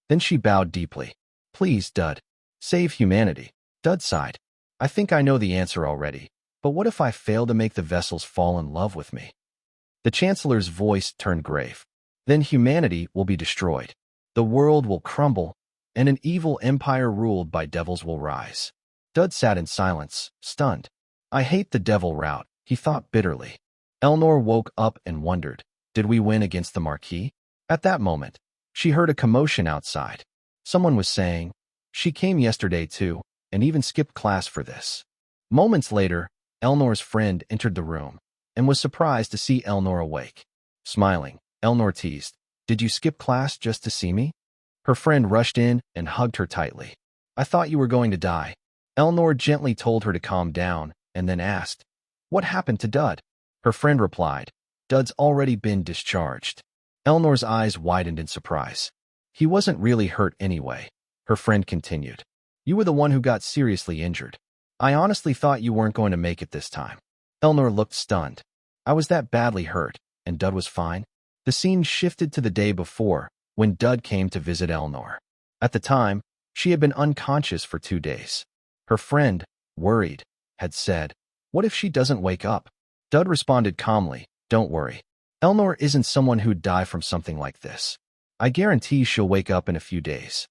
Then she bowed deeply. Please, Dud. Save humanity. Dud sighed. I think I know the answer already, but what if I fail to make the vessels fall in love with me? The Chancellor's voice turned grave. Then humanity will be destroyed. The world will crumble, and an evil empire ruled by devils will rise. Dud sat in silence, stunned. I hate the devil route, he thought bitterly. Elnor woke up and wondered, did we win against the Marquis? At that moment, she heard a commotion outside. Someone was saying, she came yesterday too, and even skipped class for this. Moments later, Elnor's friend entered the room, and was surprised to see Elnor awake. Smiling, Elnor teased, Did you skip class just to see me? Her friend rushed in and hugged her tightly. I thought you were going to die. Elnor gently told her to calm down, and then asked, What happened to Dud? Her friend replied, Dud's already been discharged. Elnor's eyes widened in surprise. He wasn't really hurt anyway, her friend continued. You were the one who got seriously injured. I honestly thought you weren't going to make it this time. Elnor looked stunned. I was that badly hurt, and Dud was fine. The scene shifted to the day before, when Dud came to visit Elnor. At the time, she had been unconscious for 2 days. Her friend, worried, had said, What if she doesn't wake up? Dud responded calmly, Don't worry. Elnor isn't someone who'd die from something like this. I guarantee she'll wake up in a few days.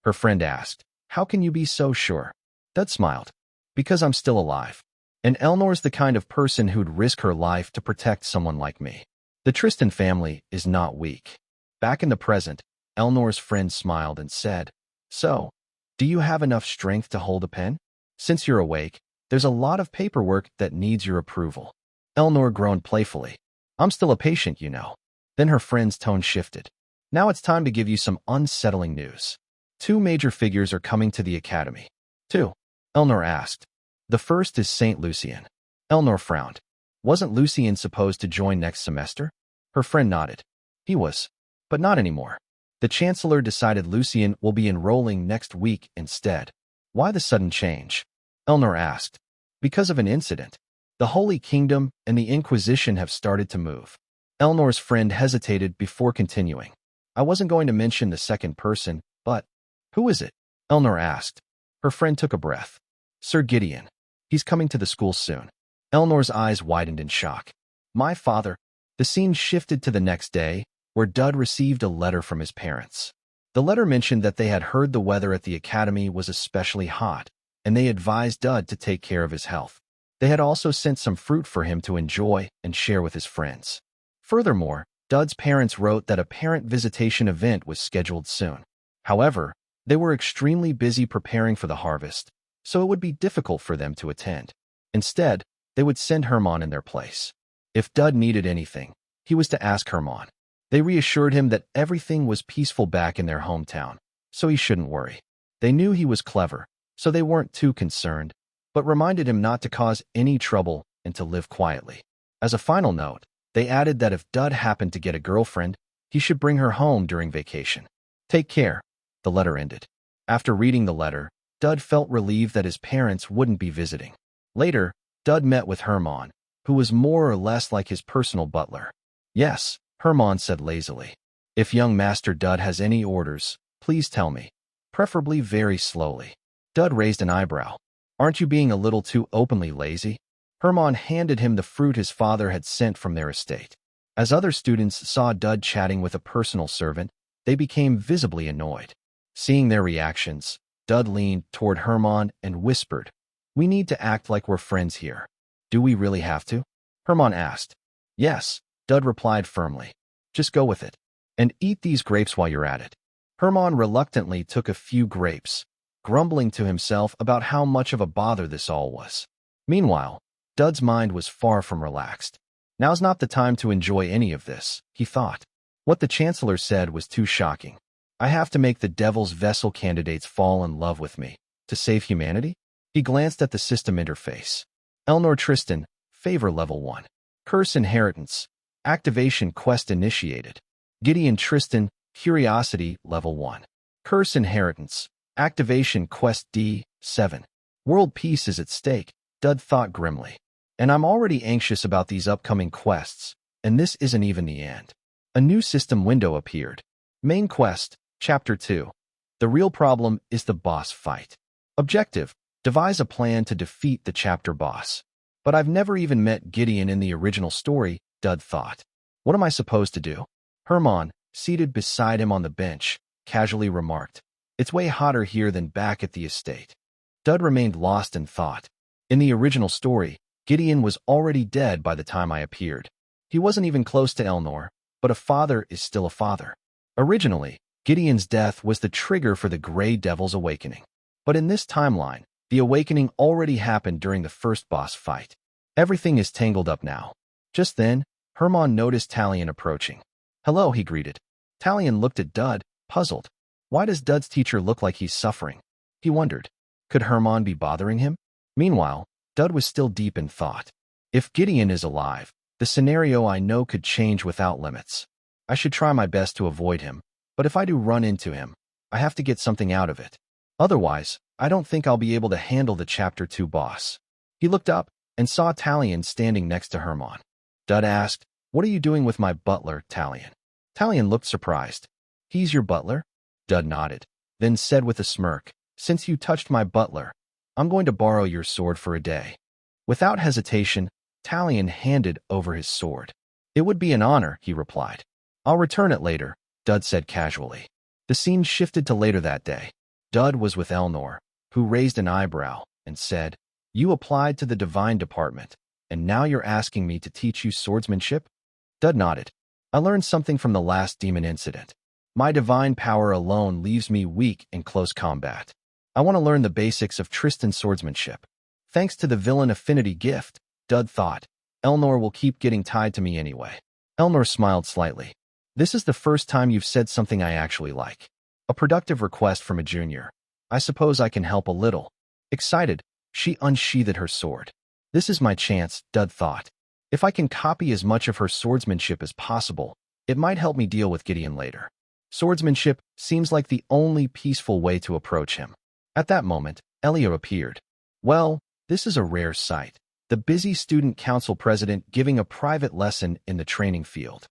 Her friend asked, How can you be so sure? Dud smiled. Because I'm still alive. And Elnor's the kind of person who'd risk her life to protect someone like me. The Tristan family is not weak. Back in the present, Elnor's friend smiled and said, So, do you have enough strength to hold a pen? Since you're awake, there's a lot of paperwork that needs your approval. Elnor groaned playfully. I'm still a patient, you know. Then her friend's tone shifted. Now it's time to give you some unsettling news. 2 major figures are coming to the academy. 2. Elnor asked. The first is Saint Lucien. Elnor frowned. Wasn't Lucien supposed to join next semester? Her friend nodded. He was, but not anymore. The Chancellor decided Lucian will be enrolling next week instead. Why the sudden change? Elnor asked. Because of an incident. The Holy Kingdom and the Inquisition have started to move. Elnor's friend hesitated before continuing. I wasn't going to mention the second person, but who is it? Elnor asked. Her friend took a breath. Sir Gideon. He's coming to the school soon. Elnor's eyes widened in shock. My father. The scene shifted to the next day, where Dud received a letter from his parents. The letter mentioned that they had heard the weather at the academy was especially hot, and they advised Dud to take care of his health. They had also sent some fruit for him to enjoy and share with his friends. Furthermore, Dud's parents wrote that a parent visitation event was scheduled soon. However, they were extremely busy preparing for the harvest, so it would be difficult for them to attend. Instead, they would send Hermann in their place. If Dud needed anything, he was to ask Hermann. They reassured him that everything was peaceful back in their hometown, so he shouldn't worry. They knew he was clever, so they weren't too concerned, but reminded him not to cause any trouble and to live quietly. As a final note, they added that if Dud happened to get a girlfriend, he should bring her home during vacation. Take care, the letter ended. After reading the letter, Dud felt relieved that his parents wouldn't be visiting. Later, Dud met with Hermann, who was more or less like his personal butler. Yes, Hermann said lazily. If young Master Dud has any orders, please tell me. Preferably very slowly. Dud raised an eyebrow. Aren't you being a little too openly lazy? Hermann handed him the fruit his father had sent from their estate. As other students saw Dud chatting with a personal servant, they became visibly annoyed. Seeing their reactions, Dud leaned toward Hermann and whispered, We need to act like we're friends here. Do we really have to? Hermann asked. Yes, Dud replied firmly. Just go with it. And eat these grapes while you're at it. Hermann reluctantly took a few grapes, grumbling to himself about how much of a bother this all was. Meanwhile, Dud's mind was far from relaxed. Now's not the time to enjoy any of this, he thought. What the Chancellor said was too shocking. I have to make the Devil's Vessel candidates fall in love with me to save humanity? He glanced at the system interface. Elnor Tristan, Favor Level 1. Curse Inheritance. Activation Quest Initiated. Gideon Tristan, Curiosity Level 1. Curse Inheritance. Activation Quest D7. World peace is at stake, Dud thought grimly. And I'm already anxious about these upcoming quests, and this isn't even the end. A new system window appeared. Main Quest, Chapter 2. The real problem is the boss fight. Objective: devise a plan to defeat the chapter boss. But I've never even met Gideon in the original story, Dud thought. What am I supposed to do? Hermann, seated beside him on the bench, casually remarked. It's way hotter here than back at the estate. Dud remained lost in thought. In the original story, Gideon was already dead by the time I appeared. He wasn't even close to Elnor, but a father is still a father. Originally, Gideon's death was the trigger for the Grey Devil's awakening. But in this timeline, the awakening already happened during the first boss fight. Everything is tangled up now. Just then, Hermann noticed Talion approaching. Hello, he greeted. Talion looked at Dud, puzzled. Why does Dud's teacher look like he's suffering? He wondered. Could Hermann be bothering him? Meanwhile, Dud was still deep in thought. If Gideon is alive, the scenario I know could change without limits. I should try my best to avoid him, but if I do run into him, I have to get something out of it. Otherwise, I don't think I'll be able to handle the Chapter 2 boss. He looked up and saw Talion standing next to Hermann. Dud asked, What are you doing with my butler, Talion? Talion looked surprised. He's your butler? Dud nodded, then said with a smirk, Since you touched my butler, I'm going to borrow your sword for a day. Without hesitation, Talion handed over his sword. It would be an honor, he replied. I'll return it later, Dud said casually. The scene shifted to later that day. Dud was with Elnor, who raised an eyebrow and said, You applied to the Divine Department, and now you're asking me to teach you swordsmanship? Dud nodded. I learned something from the last demon incident. My divine power alone leaves me weak in close combat. I want to learn the basics of Tristan's swordsmanship. Thanks to the villain affinity gift, Dud thought, Elnor will keep getting tied to me anyway. Elnor smiled slightly. This is the first time you've said something I actually like. A productive request from a junior. I suppose I can help a little. Excited, she unsheathed her sword. This is my chance, Dud thought. If I can copy as much of her swordsmanship as possible, it might help me deal with Gideon later. Swordsmanship seems like the only peaceful way to approach him. At that moment, Elia appeared. Well, this is a rare sight. The busy student council president giving a private lesson in the training field.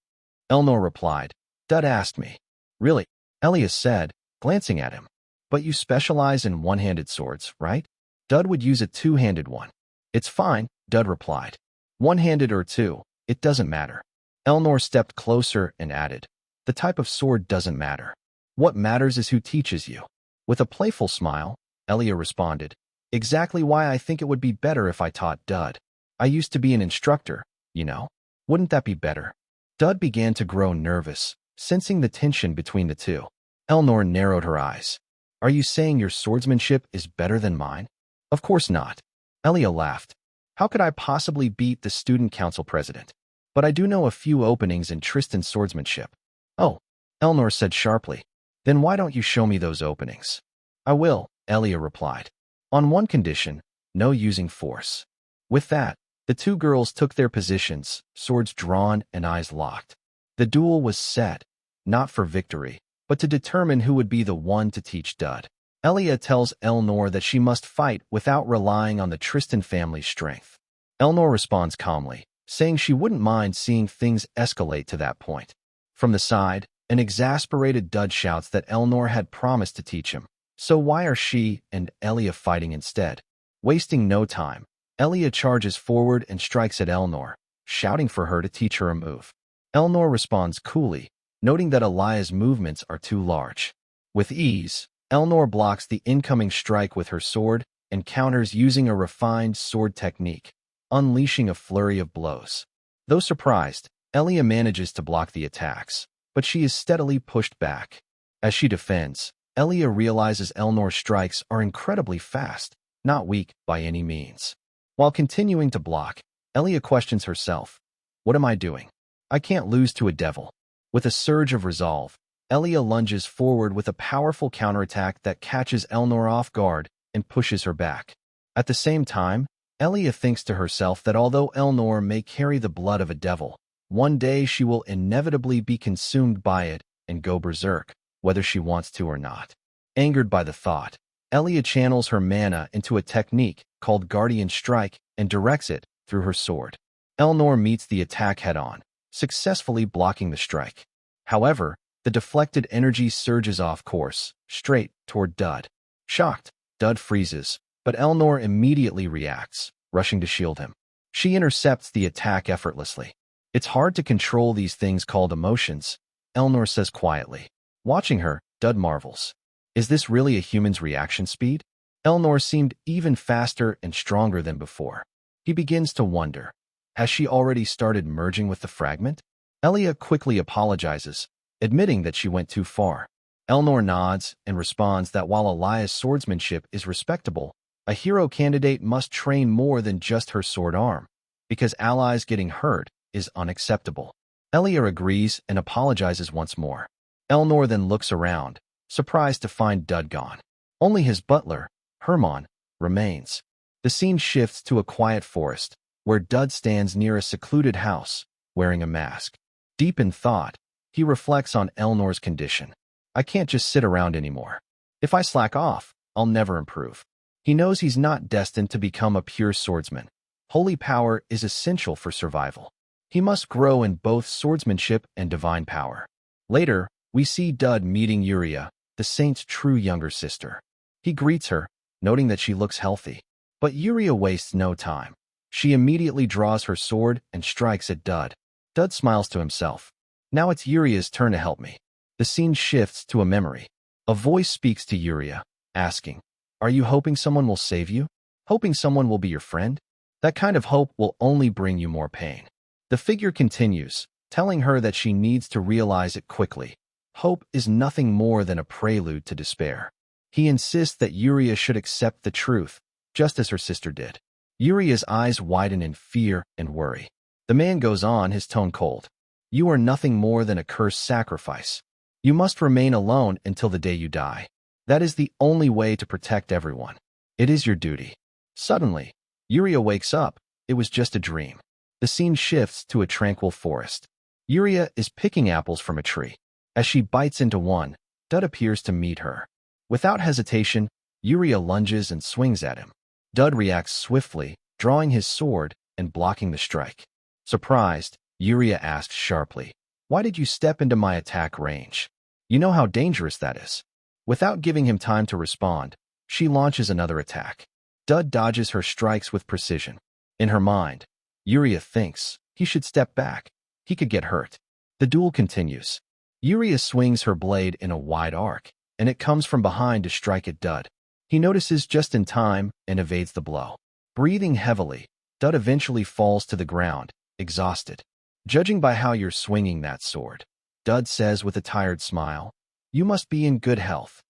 Elnor replied, Dud asked me. Really? Elia said, glancing at him. But you specialize in one-handed swords, right? Dud would use a two-handed one. It's fine, Dud replied. One-handed or two, it doesn't matter. Elnor stepped closer and added, the type of sword doesn't matter. What matters is who teaches you. With a playful smile, Elia responded, exactly why I think it would be better if I taught Dud. I used to be an instructor, you know. Wouldn't that be better? Dud began to grow nervous, sensing the tension between the two. Elnor narrowed her eyes. Are you saying your swordsmanship is better than mine? Of course not. Elia laughed. How could I possibly beat the student council president? But I do know a few openings in Tristan's swordsmanship. Oh, Elnor said sharply. Then why don't you show me those openings? I will, Elia replied. On one condition, no using force. With that, the two girls took their positions, swords drawn and eyes locked. The duel was set, not for victory, but to determine who would be the one to teach Dud. Elia tells Elnor that she must fight without relying on the Tristan family's strength. Elnor responds calmly, saying she wouldn't mind seeing things escalate to that point. From the side, an exasperated Dud shouts that Elnor had promised to teach him. So why are she and Elia fighting instead? Wasting no time, Elia charges forward and strikes at Elnor, shouting for her to teach her a move. Elnor responds coolly, noting that Elia's movements are too large. With ease, Elnor blocks the incoming strike with her sword and counters using a refined sword technique, unleashing a flurry of blows. Though surprised, Elia manages to block the attacks, but she is steadily pushed back. As she defends, Elia realizes Elnor's strikes are incredibly fast, not weak by any means. While continuing to block, Elia questions herself. What am I doing? I can't lose to a devil. With a surge of resolve, Elia lunges forward with a powerful counterattack that catches Elnor off guard and pushes her back. At the same time, Elia thinks to herself that although Elnor may carry the blood of a devil, one day she will inevitably be consumed by it and go berserk, whether she wants to or not. Angered by the thought, Elia channels her mana into a technique called Guardian Strike and directs it through her sword. Elnor meets the attack head-on, successfully blocking the strike. However, the deflected energy surges off course, straight toward Dud. Shocked, Dud freezes, but Elnor immediately reacts, rushing to shield him. She intercepts the attack effortlessly. It's hard to control these things called emotions, Elnor says quietly. Watching her, Dud marvels. Is this really a human's reaction speed? Elnor seemed even faster and stronger than before. He begins to wonder. Has she already started merging with the fragment? Elia quickly apologizes, admitting that she went too far. Elnor nods and responds that while Elia's swordsmanship is respectable, a hero candidate must train more than just her sword arm, because allies getting hurt is unacceptable. Elia agrees and apologizes once more. Elnor then looks around, surprised to find Dud gone. Only his butler, Hermann, remains. The scene shifts to a quiet forest, where Dud stands near a secluded house, wearing a mask. Deep in thought, he reflects on Elnor's condition. I can't just sit around anymore. If I slack off, I'll never improve. He knows he's not destined to become a pure swordsman. Holy power is essential for survival. He must grow in both swordsmanship and divine power. Later, we see Dud meeting Yuria, the saint's true younger sister. He greets her, noting that she looks healthy. But Yuria wastes no time. She immediately draws her sword and strikes at Dud. Dud smiles to himself. Now it's Yuria's turn to help me. The scene shifts to a memory. A voice speaks to Yuria, asking, Are you hoping someone will save you? Hoping someone will be your friend? That kind of hope will only bring you more pain. The figure continues, telling her that she needs to realize it quickly. Hope is nothing more than a prelude to despair. He insists that Yuria should accept the truth, just as her sister did. Yuria's eyes widen in fear and worry. The man goes on, his tone cold. You are nothing more than a cursed sacrifice. You must remain alone until the day you die. That is the only way to protect everyone. It is your duty. Suddenly, Yuria wakes up. It was just a dream. The scene shifts to a tranquil forest. Yuria is picking apples from a tree. As she bites into one, Dud appears to meet her. Without hesitation, Yuria lunges and swings at him. Dud reacts swiftly, drawing his sword and blocking the strike. Surprised, Yuria asks sharply, "Why did you step into my attack range? You know how dangerous that is." Without giving him time to respond, she launches another attack. Dud dodges her strikes with precision. In her mind, Yuria thinks he should step back. He could get hurt. The duel continues. Yuria swings her blade in a wide arc, and it comes from behind to strike at Dud. He notices just in time and evades the blow. Breathing heavily, Dud eventually falls to the ground, exhausted. "Judging by how you're swinging that sword," Dud says with a tired smile, "you must be in good health."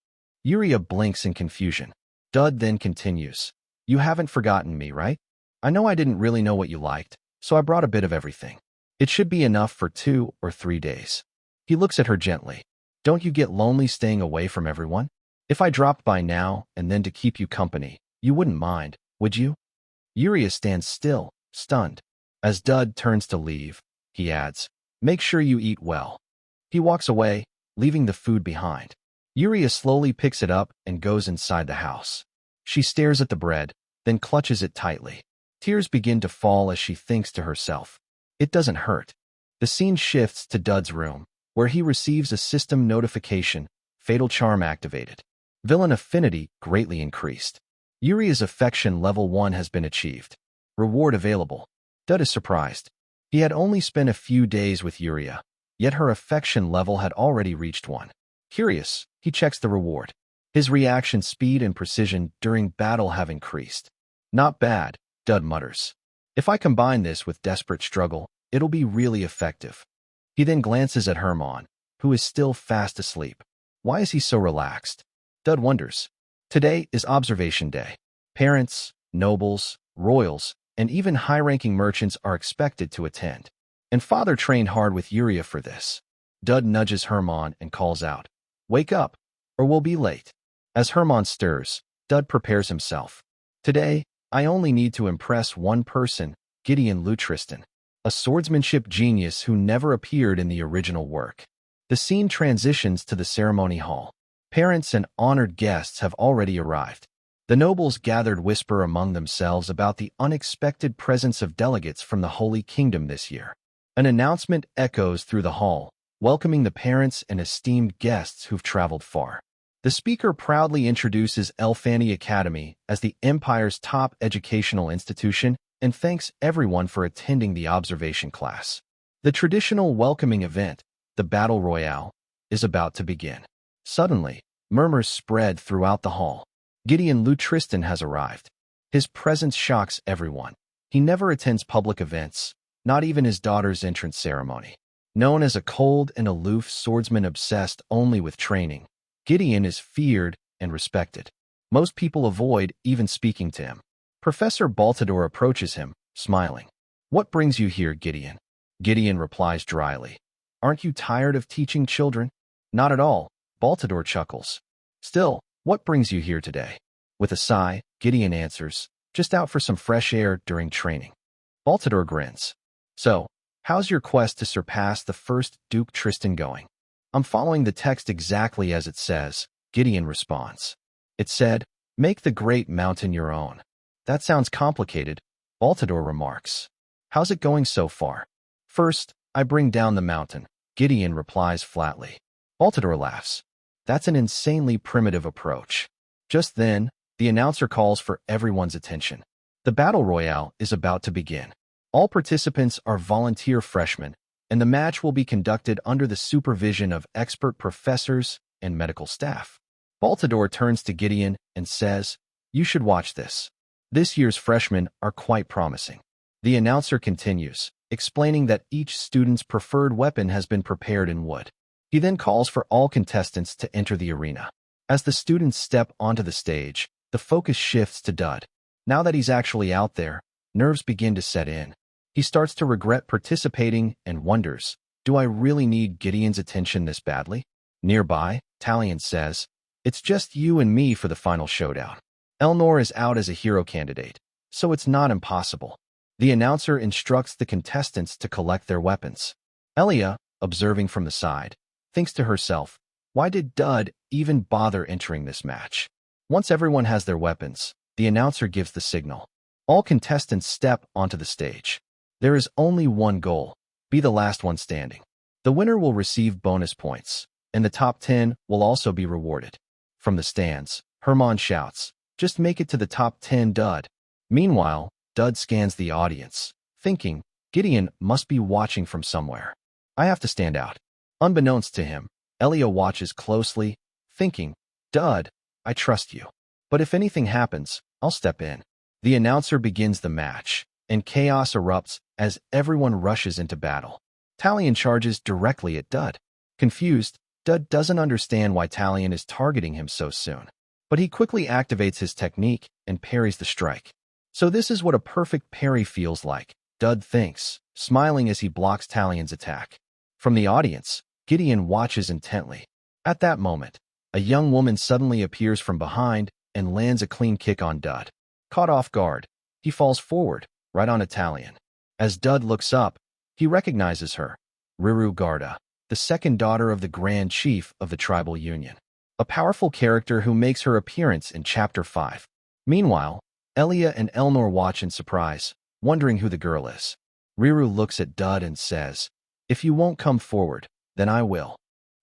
Yuria blinks in confusion. Dud then continues, "You haven't forgotten me, right? I know I didn't really know what you liked, so I brought a bit of everything. It should be enough for 2 or 3 days." He looks at her gently. "Don't you get lonely staying away from everyone? If I dropped by now and then to keep you company, you wouldn't mind, would you?" Yuria stands still, stunned. As Dud turns to leave, he adds, "Make sure you eat well." He walks away, leaving the food behind. Yuria slowly picks it up and goes inside the house. She stares at the bread, then clutches it tightly. Tears begin to fall as she thinks to herself, "It doesn't hurt." The scene shifts to Dud's room, where he receives a system notification, "Fatal Charm activated. Villain affinity greatly increased. Yuria's affection level 1 has been achieved. Reward available." Dud is surprised. He had only spent a few days with Yuria, yet her affection level had already reached 1. Curious, he checks the reward. His reaction speed and precision during battle have increased. "Not bad," Dud mutters. "If I combine this with desperate struggle, it'll be really effective." He then glances at Hermann, who is still fast asleep. Why is he so relaxed? Dud wonders. Today is observation day. Parents, nobles, royals, and even high-ranking merchants are expected to attend. And father trained hard with Yuria for this. Dud nudges Hermann and calls out, "Wake up, or we'll be late." As Hermann stirs, Dud prepares himself. "Today, I only need to impress one person, Gideon Lutristan, a swordsmanship genius who never appeared in the original work." The scene transitions to the ceremony hall. Parents and honored guests have already arrived. The nobles gathered whisper among themselves about the unexpected presence of delegates from the Holy Kingdom this year. An announcement echoes through the hall, welcoming the parents and esteemed guests who've traveled far. The speaker proudly introduces Elfani Academy as the Empire's top educational institution and thanks everyone for attending the observation class. The traditional welcoming event, the Battle Royale, is about to begin. Suddenly, murmurs spread throughout the hall. Gideon Lutristan has arrived. His presence shocks everyone. He never attends public events, not even his daughter's entrance ceremony. Known as a cold and aloof swordsman obsessed only with training, Gideon is feared and respected. Most people avoid even speaking to him. Professor Baltador approaches him, smiling. "What brings you here, Gideon?" Gideon replies dryly, "Aren't you tired of teaching children?" "Not at all," Baltador chuckles. "Still, what brings you here today?" With a sigh, Gideon answers, "Just out for some fresh air during training." Baltador grins. "So, how's your quest to surpass the first Duke Tristan going?" "I'm following the text exactly as it says," Gideon responds. "It said, 'Make the great mountain your own.'" "That sounds complicated," Baltador remarks. "How's it going so far?" "First, I bring down the mountain," Gideon replies flatly. Baltador laughs. "That's an insanely primitive approach." Just then, the announcer calls for everyone's attention. The Battle Royale is about to begin. All participants are volunteer freshmen, and the match will be conducted under the supervision of expert professors and medical staff. Baltador turns to Gideon and says, "You should watch this. This year's freshmen are quite promising." The announcer continues, explaining that each student's preferred weapon has been prepared in wood. He then calls for all contestants to enter the arena. As the students step onto the stage, the focus shifts to Dud. Now that he's actually out there, nerves begin to set in. He starts to regret participating and wonders, "Do I really need Gideon's attention this badly?" Nearby, Talion says, "It's just you and me for the final showdown. Elnor is out as a hero candidate, so it's not impossible." The announcer instructs the contestants to collect their weapons. Elia, observing from the side, thinks to herself, why did Dud even bother entering this match? Once everyone has their weapons, the announcer gives the signal. All contestants step onto the stage. There is only one goal: be the last one standing. The winner will receive bonus points, and the top 10 will also be rewarded. From the stands, Herman shouts, just make it to the top 10, Dud. Meanwhile, Dud scans the audience, thinking, Gideon must be watching from somewhere. I have to stand out. Unbeknownst to him, Elia watches closely, thinking, Dud, I trust you. But if anything happens, I'll step in. The announcer begins the match, and chaos erupts as everyone rushes into battle. Talion charges directly at Dud. Confused, Dud doesn't understand why Talion is targeting him so soon. But he quickly activates his technique and parries the strike. So this is what a perfect parry feels like, Dud thinks, smiling as he blocks Talion's attack. From the audience, Gideon watches intently. At that moment, a young woman suddenly appears from behind and lands a clean kick on Dud. Caught off guard, he falls forward, right on Talion. As Dud looks up, he recognizes her, Riru Garda, the second daughter of the Grand Chief of the Tribal Union, a powerful character who makes her appearance in Chapter 5. Meanwhile, Elia and Elnor watch in surprise, wondering who the girl is. Riru looks at Dud and says, if you won't come forward, then I will.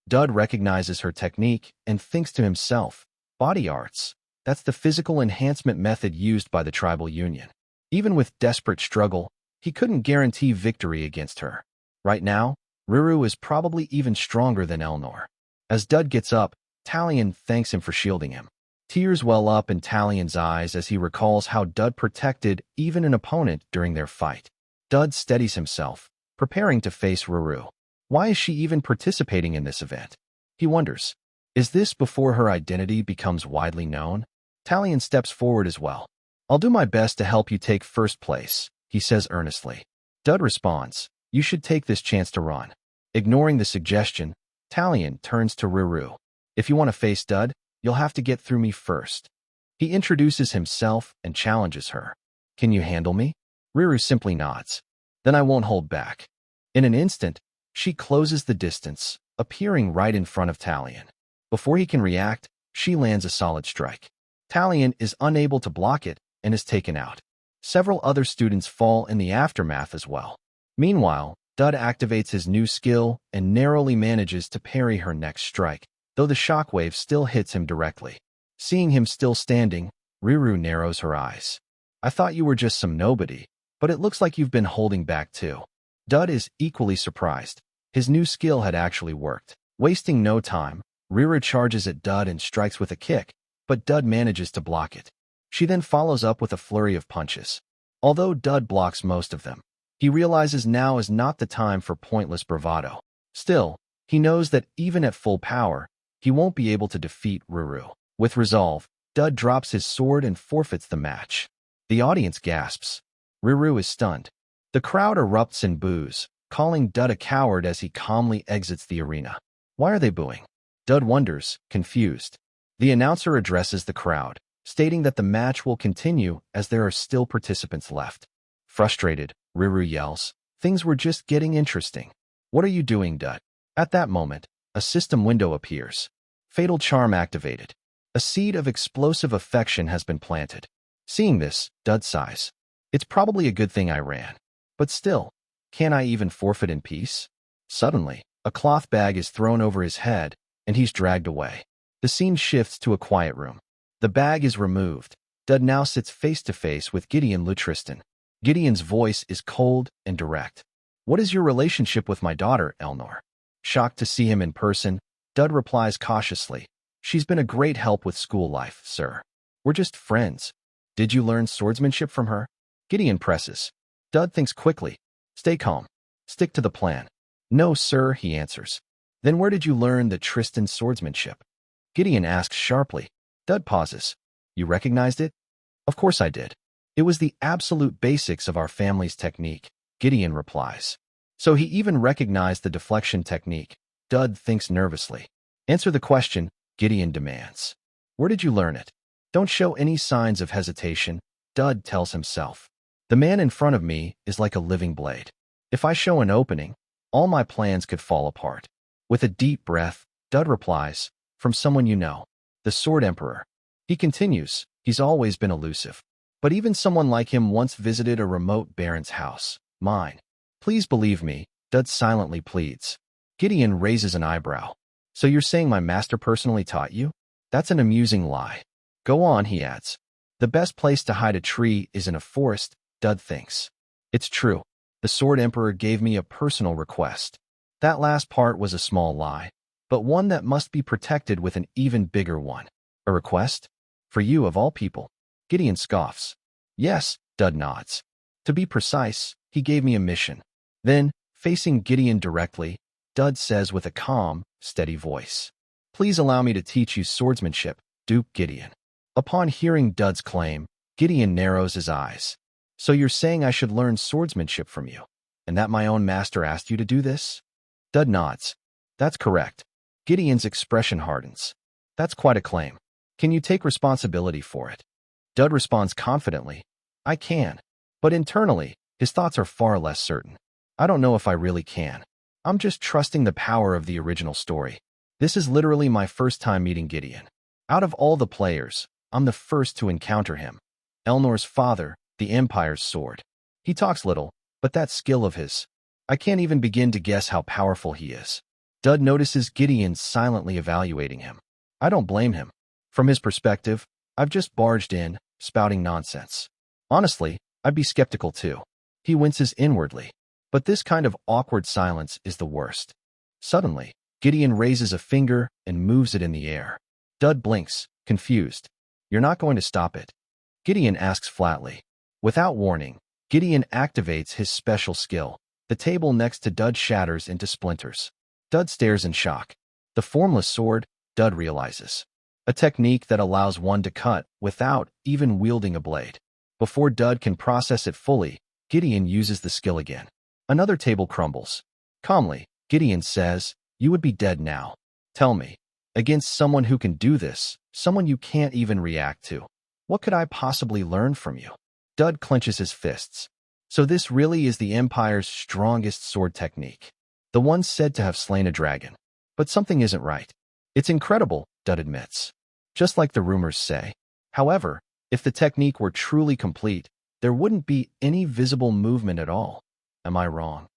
Dud recognizes her technique and thinks to himself, body arts, that's the physical enhancement method used by the Tribal Union. Even with desperate struggle, he couldn't guarantee victory against her. Right now, Riru is probably even stronger than Elnor. As Dud gets up, Talion thanks him for shielding him. Tears well up in Talion's eyes as he recalls how Dud protected even an opponent during their fight. Dud steadies himself, preparing to face Riru. Why is she even participating in this event? He wonders, is this before her identity becomes widely known? Talion steps forward as well. I'll do my best to help you take first place, he says earnestly. Dud responds, you should take this chance to run. Ignoring the suggestion, Talion turns to Riru. If you want to face Dud, you'll have to get through me first. He introduces himself and challenges her. Can you handle me? Riru simply nods. Then I won't hold back. In an instant, she closes the distance, appearing right in front of Talion. Before he can react, she lands a solid strike. Talion is unable to block it and is taken out. Several other students fall in the aftermath as well. Meanwhile, Dud activates his new skill and narrowly manages to parry her next strike, though the shockwave still hits him directly. Seeing him still standing, Riru narrows her eyes. I thought you were just some nobody, but it looks like you've been holding back too. Dud is equally surprised. His new skill had actually worked. Wasting no time, Riru charges at Dud and strikes with a kick, but Dud manages to block it. She then follows up with a flurry of punches. Although Dud blocks most of them, he realizes now is not the time for pointless bravado. Still, he knows that even at full power, he won't be able to defeat Riru. With resolve, Dud drops his sword and forfeits the match. The audience gasps. Riru is stunned. The crowd erupts in boos, calling Dud a coward as he calmly exits the arena. Why are they booing? Dud wonders, confused. The announcer addresses the crowd, stating that the match will continue as there are still participants left. Frustrated, Riru yells, things were just getting interesting. What are you doing, Dud? At that moment, a system window appears. Fatal charm activated. A seed of explosive affection has been planted. Seeing this, Dud sighs. It's probably a good thing I ran. But still, can't I even forfeit in peace? Suddenly, a cloth bag is thrown over his head, and he's dragged away. The scene shifts to a quiet room. The bag is removed. Dud now sits face to face with Gideon Lutristan. Gideon's voice is cold and direct. What is your relationship with my daughter, Elnor? Shocked to see him in person, Dud replies cautiously. She's been a great help with school life, sir. We're just friends. Did you learn swordsmanship from her? Gideon presses. Dud thinks quickly. Stay calm. Stick to the plan. No, sir, he answers. Then where did you learn the Tristan swordsmanship? Gideon asks sharply. Dud pauses. You recognized it? Of course I did. It was the absolute basics of our family's technique, Gideon replies. So he even recognized the deflection technique. Dud thinks nervously. Answer the question, Gideon demands. Where did you learn it? Don't show any signs of hesitation, Dud tells himself. The man in front of me is like a living blade. If I show an opening, all my plans could fall apart. With a deep breath, Dud replies, from someone you know, the Sword Emperor. He continues, he's always been elusive. But even someone like him once visited a remote baron's house, mine. Please believe me, Dud silently pleads. Gideon raises an eyebrow. So you're saying my master personally taught you? That's an amusing lie. Go on, he adds. The best place to hide a tree is in a forest, Dud thinks. It's true. The Sword Emperor gave me a personal request. That last part was a small lie, but one that must be protected with an even bigger one. A request? For you of all people. Gideon scoffs. Yes, Dud nods. To be precise, he gave me a mission. Then, facing Gideon directly, Dud says with a calm, steady voice, please allow me to teach you swordsmanship, Duke Gideon. Upon hearing Dud's claim, Gideon narrows his eyes. So you're saying I should learn swordsmanship from you, and that my own master asked you to do this? Dud nods. That's correct. Gideon's expression hardens. That's quite a claim. Can you take responsibility for it? Dud responds confidently, I can. But internally, his thoughts are far less certain. I don't know if I really can. I'm just trusting the power of the original story. This is literally my first time meeting Gideon. Out of all the players, I'm the first to encounter him. Elnor's father, the Empire's sword. He talks little, but that skill of his. I can't even begin to guess how powerful he is. Dud notices Gideon silently evaluating him. I don't blame him. From his perspective, I've just barged in, spouting nonsense. Honestly, I'd be skeptical too. He winces inwardly. But this kind of awkward silence is the worst. Suddenly, Gideon raises a finger and moves it in the air. Dud blinks, confused. You're not going to stop it? Gideon asks flatly. Without warning, Gideon activates his special skill. The table next to Dud shatters into splinters. Dud stares in shock. The formless sword, Dud realizes. A technique that allows one to cut without even wielding a blade. Before Dud can process it fully, Gideon uses the skill again. Another table crumbles. Calmly, Gideon says, you would be dead now. Tell me, against someone who can do this, someone you can't even react to, what could I possibly learn from you? Dud clenches his fists. So this really is the Empire's strongest sword technique. The one said to have slain a dragon. But something isn't right. It's incredible, Dud admits. Just like the rumors say. However, if the technique were truly complete, there wouldn't be any visible movement at all. Am I wrong?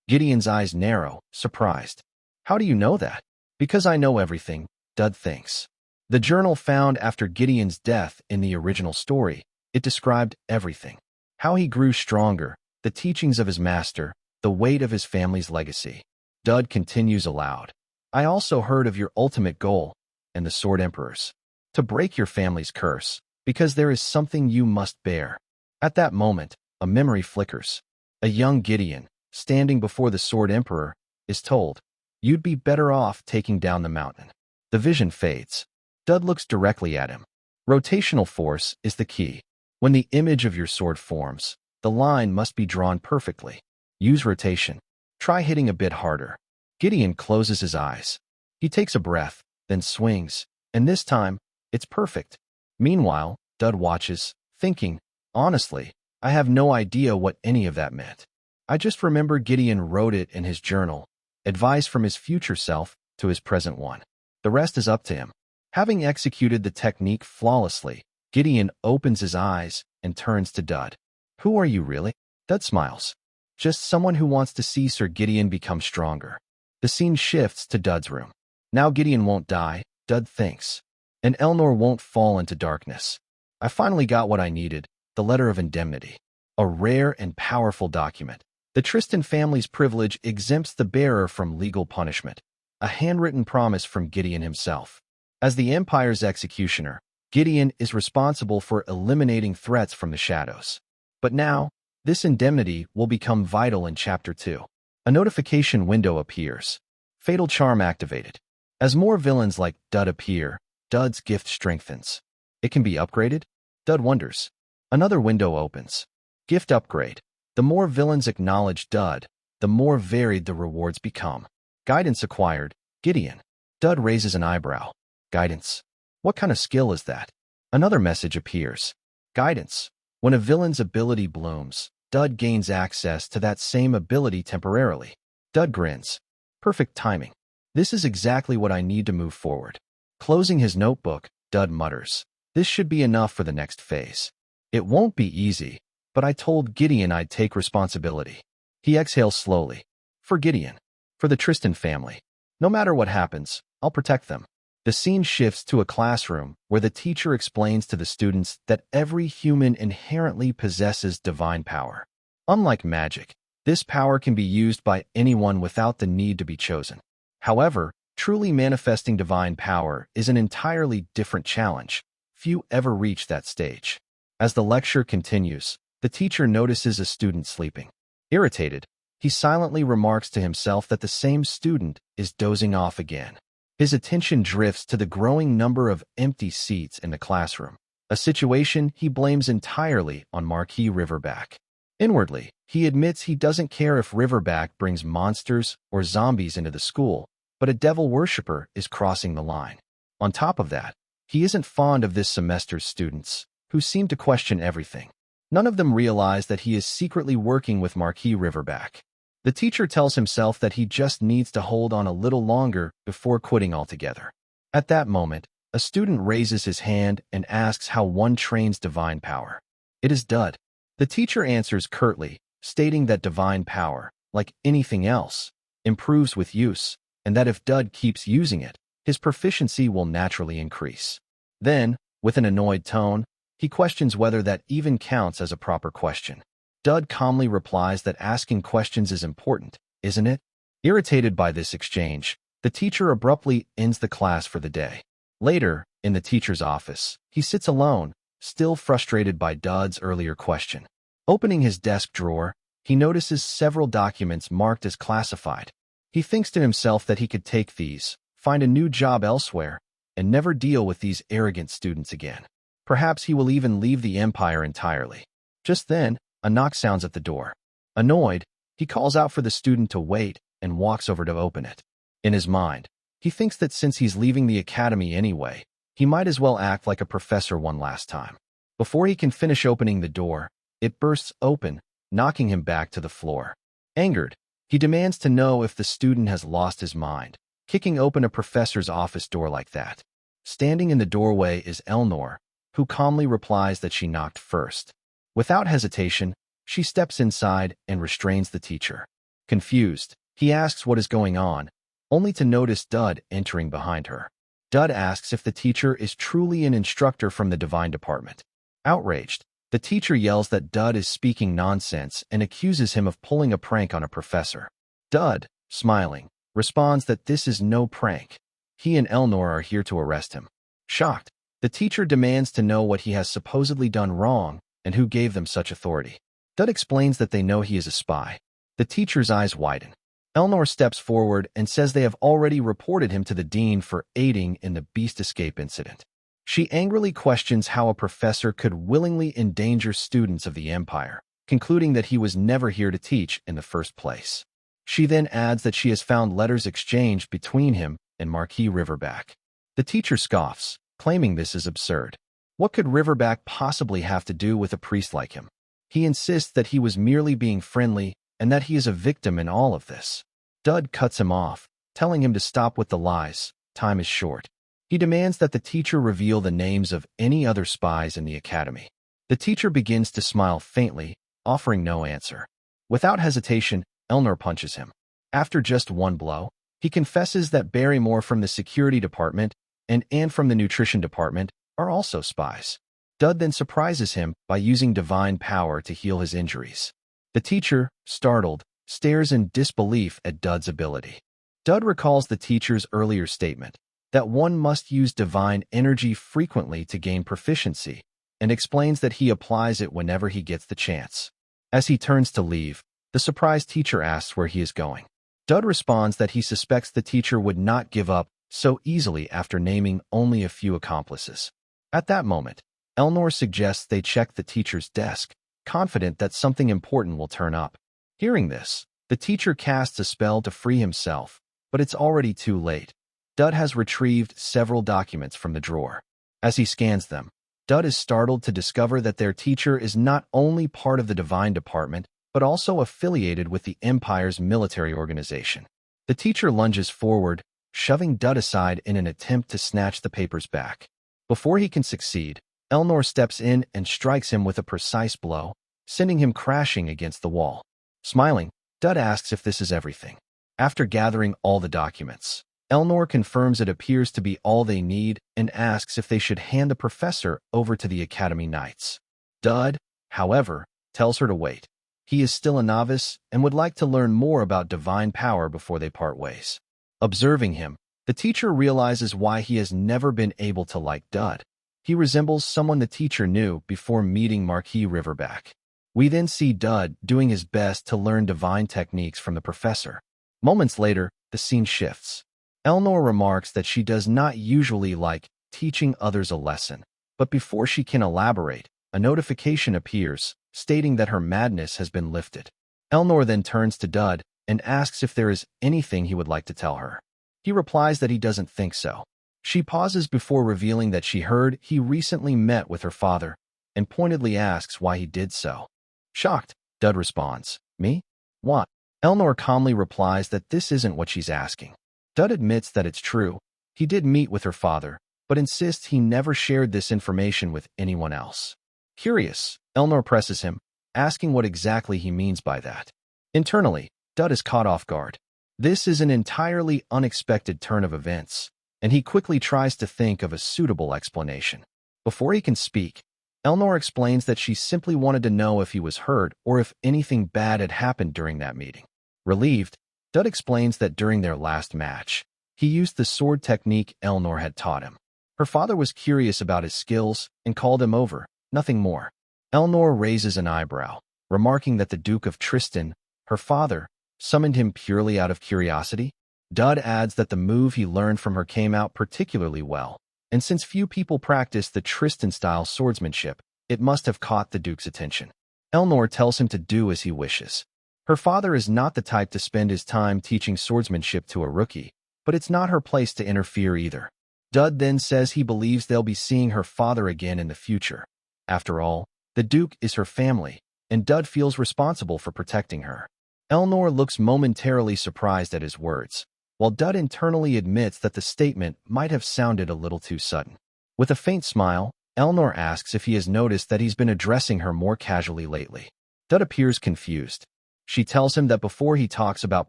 Gideon's eyes narrow, surprised. How do you know that? Because I know everything, Dud thinks. The journal found after Gideon's death in the original story, it described everything. How he grew stronger, the teachings of his master, the weight of his family's legacy. Dud continues aloud. I also heard of your ultimate goal, and the Sword Emperor's. To break your family's curse, because there is something you must bear. At that moment, a memory flickers. A young Gideon, standing before the Sword Emperor, is told, you'd be better off taking down the mountain. The vision fades. Dud looks directly at him. Rotational force is the key. When the image of your sword forms, the line must be drawn perfectly. Use rotation. Try hitting a bit harder. Gideon closes his eyes. He takes a breath, then swings, and this time, it's perfect. Meanwhile, Dud watches, thinking, honestly, I have no idea what any of that meant. I just remember Gideon wrote it in his journal, advice from his future self to his present one. The rest is up to him. Having executed the technique flawlessly, Gideon opens his eyes and turns to Dud. Who are you really? Dud smiles. Just someone who wants to see Sir Gideon become stronger. The scene shifts to Dud's room. Now Gideon won't die, Dud thinks. And Elnor won't fall into darkness. I finally got what I needed, the letter of indemnity. A rare and powerful document. The Tristan family's privilege exempts the bearer from legal punishment. A handwritten promise from Gideon himself. As the Empire's executioner, Gideon is responsible for eliminating threats from the shadows. But now, this indemnity will become vital in Chapter 2. A notification window appears. Fatal charm activated. As more villains like Dud appear, Dud's gift strengthens. It can be upgraded? Dud wonders. Another window opens. Gift upgrade. The more villains acknowledge Dud, the more varied the rewards become. Guidance acquired. Gideon. Dud raises an eyebrow. Guidance. What kind of skill is that? Another message appears. Guidance. When a villain's ability blooms, Dud gains access to that same ability temporarily. Dud grins. Perfect timing. This is exactly what I need to move forward. Closing his notebook, Dud mutters, this should be enough for the next phase. It won't be easy, but I told Gideon I'd take responsibility. He exhales slowly. For Gideon. For the Tristan family. No matter what happens, I'll protect them. The scene shifts to a classroom where the teacher explains to the students that every human inherently possesses divine power. Unlike magic, this power can be used by anyone without the need to be chosen. However, truly manifesting divine power is an entirely different challenge. Few ever reach that stage. As the lecture continues, the teacher notices a student sleeping. Irritated, he silently remarks to himself that the same student is dozing off again. His attention drifts to the growing number of empty seats in the classroom, a situation he blames entirely on Marquis Riverback. Inwardly, he admits he doesn't care if Riverback brings monsters or zombies into the school, but a devil worshipper is crossing the line. On top of that, he isn't fond of this semester's students, who seem to question everything. None of them realize that he is secretly working with Marquis Riverback. The teacher tells himself that he just needs to hold on a little longer before quitting altogether. At that moment, a student raises his hand and asks how one trains divine power. It is Dud. The teacher answers curtly, stating that divine power, like anything else, improves with use, and that if Dud keeps using it, his proficiency will naturally increase. Then, with an annoyed tone, he questions whether that even counts as a proper question. Dud calmly replies that asking questions is important, isn't it? Irritated by this exchange, the teacher abruptly ends the class for the day. Later, in the teacher's office, he sits alone, still frustrated by Dud's earlier question. Opening his desk drawer, he notices several documents marked as classified. He thinks to himself that he could take these, find a new job elsewhere, and never deal with these arrogant students again. Perhaps he will even leave the empire entirely. Just then, a knock sounds at the door. Annoyed, he calls out for the student to wait and walks over to open it. In his mind, he thinks that since he's leaving the academy anyway, he might as well act like a professor one last time. Before he can finish opening the door, it bursts open, knocking him back to the floor. Angered, he demands to know if the student has lost his mind, kicking open a professor's office door like that. Standing in the doorway is Eleanor, who calmly replies that she knocked first. Without hesitation, she steps inside and restrains the teacher. Confused, he asks what is going on, only to notice Dud entering behind her. Dud asks if the teacher is truly an instructor from the Divine Department. Outraged, the teacher yells that Dud is speaking nonsense and accuses him of pulling a prank on a professor. Dud, smiling, responds that this is no prank. He and Eleanor are here to arrest him. Shocked, the teacher demands to know what he has supposedly done wrong and who gave them such authority. Dud explains that they know he is a spy. The teacher's eyes widen. Eleanor steps forward and says they have already reported him to the dean for aiding in the beast escape incident. She angrily questions how a professor could willingly endanger students of the Empire, concluding that he was never here to teach in the first place. She then adds that she has found letters exchanged between him and Marquis Riverback. The teacher scoffs, claiming this is absurd. What could Riverback possibly have to do with a priest like him? He insists that he was merely being friendly and that he is a victim in all of this. Dud cuts him off, telling him to stop with the lies. Time is short. He demands that the teacher reveal the names of any other spies in the academy. The teacher begins to smile faintly, offering no answer. Without hesitation, Eleanor punches him. After just one blow, he confesses that Barrymore from the security department and Anne from the nutrition department are also spies. Dud then surprises him by using divine power to heal his injuries. The teacher, startled, stares in disbelief at Dud's ability. Dud recalls the teacher's earlier statement that one must use divine energy frequently to gain proficiency, and explains that he applies it whenever he gets the chance. As he turns to leave, the surprised teacher asks where he is going. Dud responds that he suspects the teacher would not give up so easily after naming only a few accomplices. At that moment, Eleanor suggests they check the teacher's desk, confident that something important will turn up. Hearing this, the teacher casts a spell to free himself, but it's already too late. Dud has retrieved several documents from the drawer. As he scans them, Dud is startled to discover that their teacher is not only part of the Divine Department, but also affiliated with the Empire's military organization. The teacher lunges forward, shoving Dud aside in an attempt to snatch the papers back. Before he can succeed, Elnor steps in and strikes him with a precise blow, sending him crashing against the wall. Smiling, Dud asks if this is everything. After gathering all the documents, Elnor confirms it appears to be all they need and asks if they should hand the professor over to the Academy Knights. Dud, however, tells her to wait. He is still a novice and would like to learn more about divine power before they part ways. Observing him, the teacher realizes why he has never been able to like Dud. He resembles someone the teacher knew before meeting Marquis Riverback. We then see Dud doing his best to learn divine techniques from the professor. Moments later, the scene shifts. Elnor remarks that she does not usually like teaching others a lesson, but before she can elaborate, a notification appears, stating that her madness has been lifted. Elnor then turns to Dud and asks if there is anything he would like to tell her. He replies that he doesn't think so. She pauses before revealing that she heard he recently met with her father and pointedly asks why he did so. Shocked, Dud responds, "Me? What?" Elnor calmly replies that this isn't what she's asking. Dud admits that it's true. He did meet with her father, but insists he never shared this information with anyone else. Curious, Elnor presses him, asking what exactly he means by that. Internally, Dud is caught off guard. This is an entirely unexpected turn of events, and he quickly tries to think of a suitable explanation. Before he can speak, Elnor explains that she simply wanted to know if he was hurt or if anything bad had happened during that meeting. Relieved, Dud explains that during their last match, he used the sword technique Elnor had taught him. Her father was curious about his skills and called him over, nothing more. Elnor raises an eyebrow, remarking that the Duke of Tristan, her father, summoned him purely out of curiosity. Dud adds that the move he learned from her came out particularly well, and since few people practice the Tristan-style swordsmanship, it must have caught the Duke's attention. Elnor tells him to do as he wishes. Her father is not the type to spend his time teaching swordsmanship to a rookie, but it's not her place to interfere either. Dud then says he believes they'll be seeing her father again in the future. After all, the Duke is her family, and Dud feels responsible for protecting her. Elnor looks momentarily surprised at his words, while Dud internally admits that the statement might have sounded a little too sudden. With a faint smile, Elnor asks if he has noticed that he's been addressing her more casually lately. Dud appears confused. She tells him that before he talks about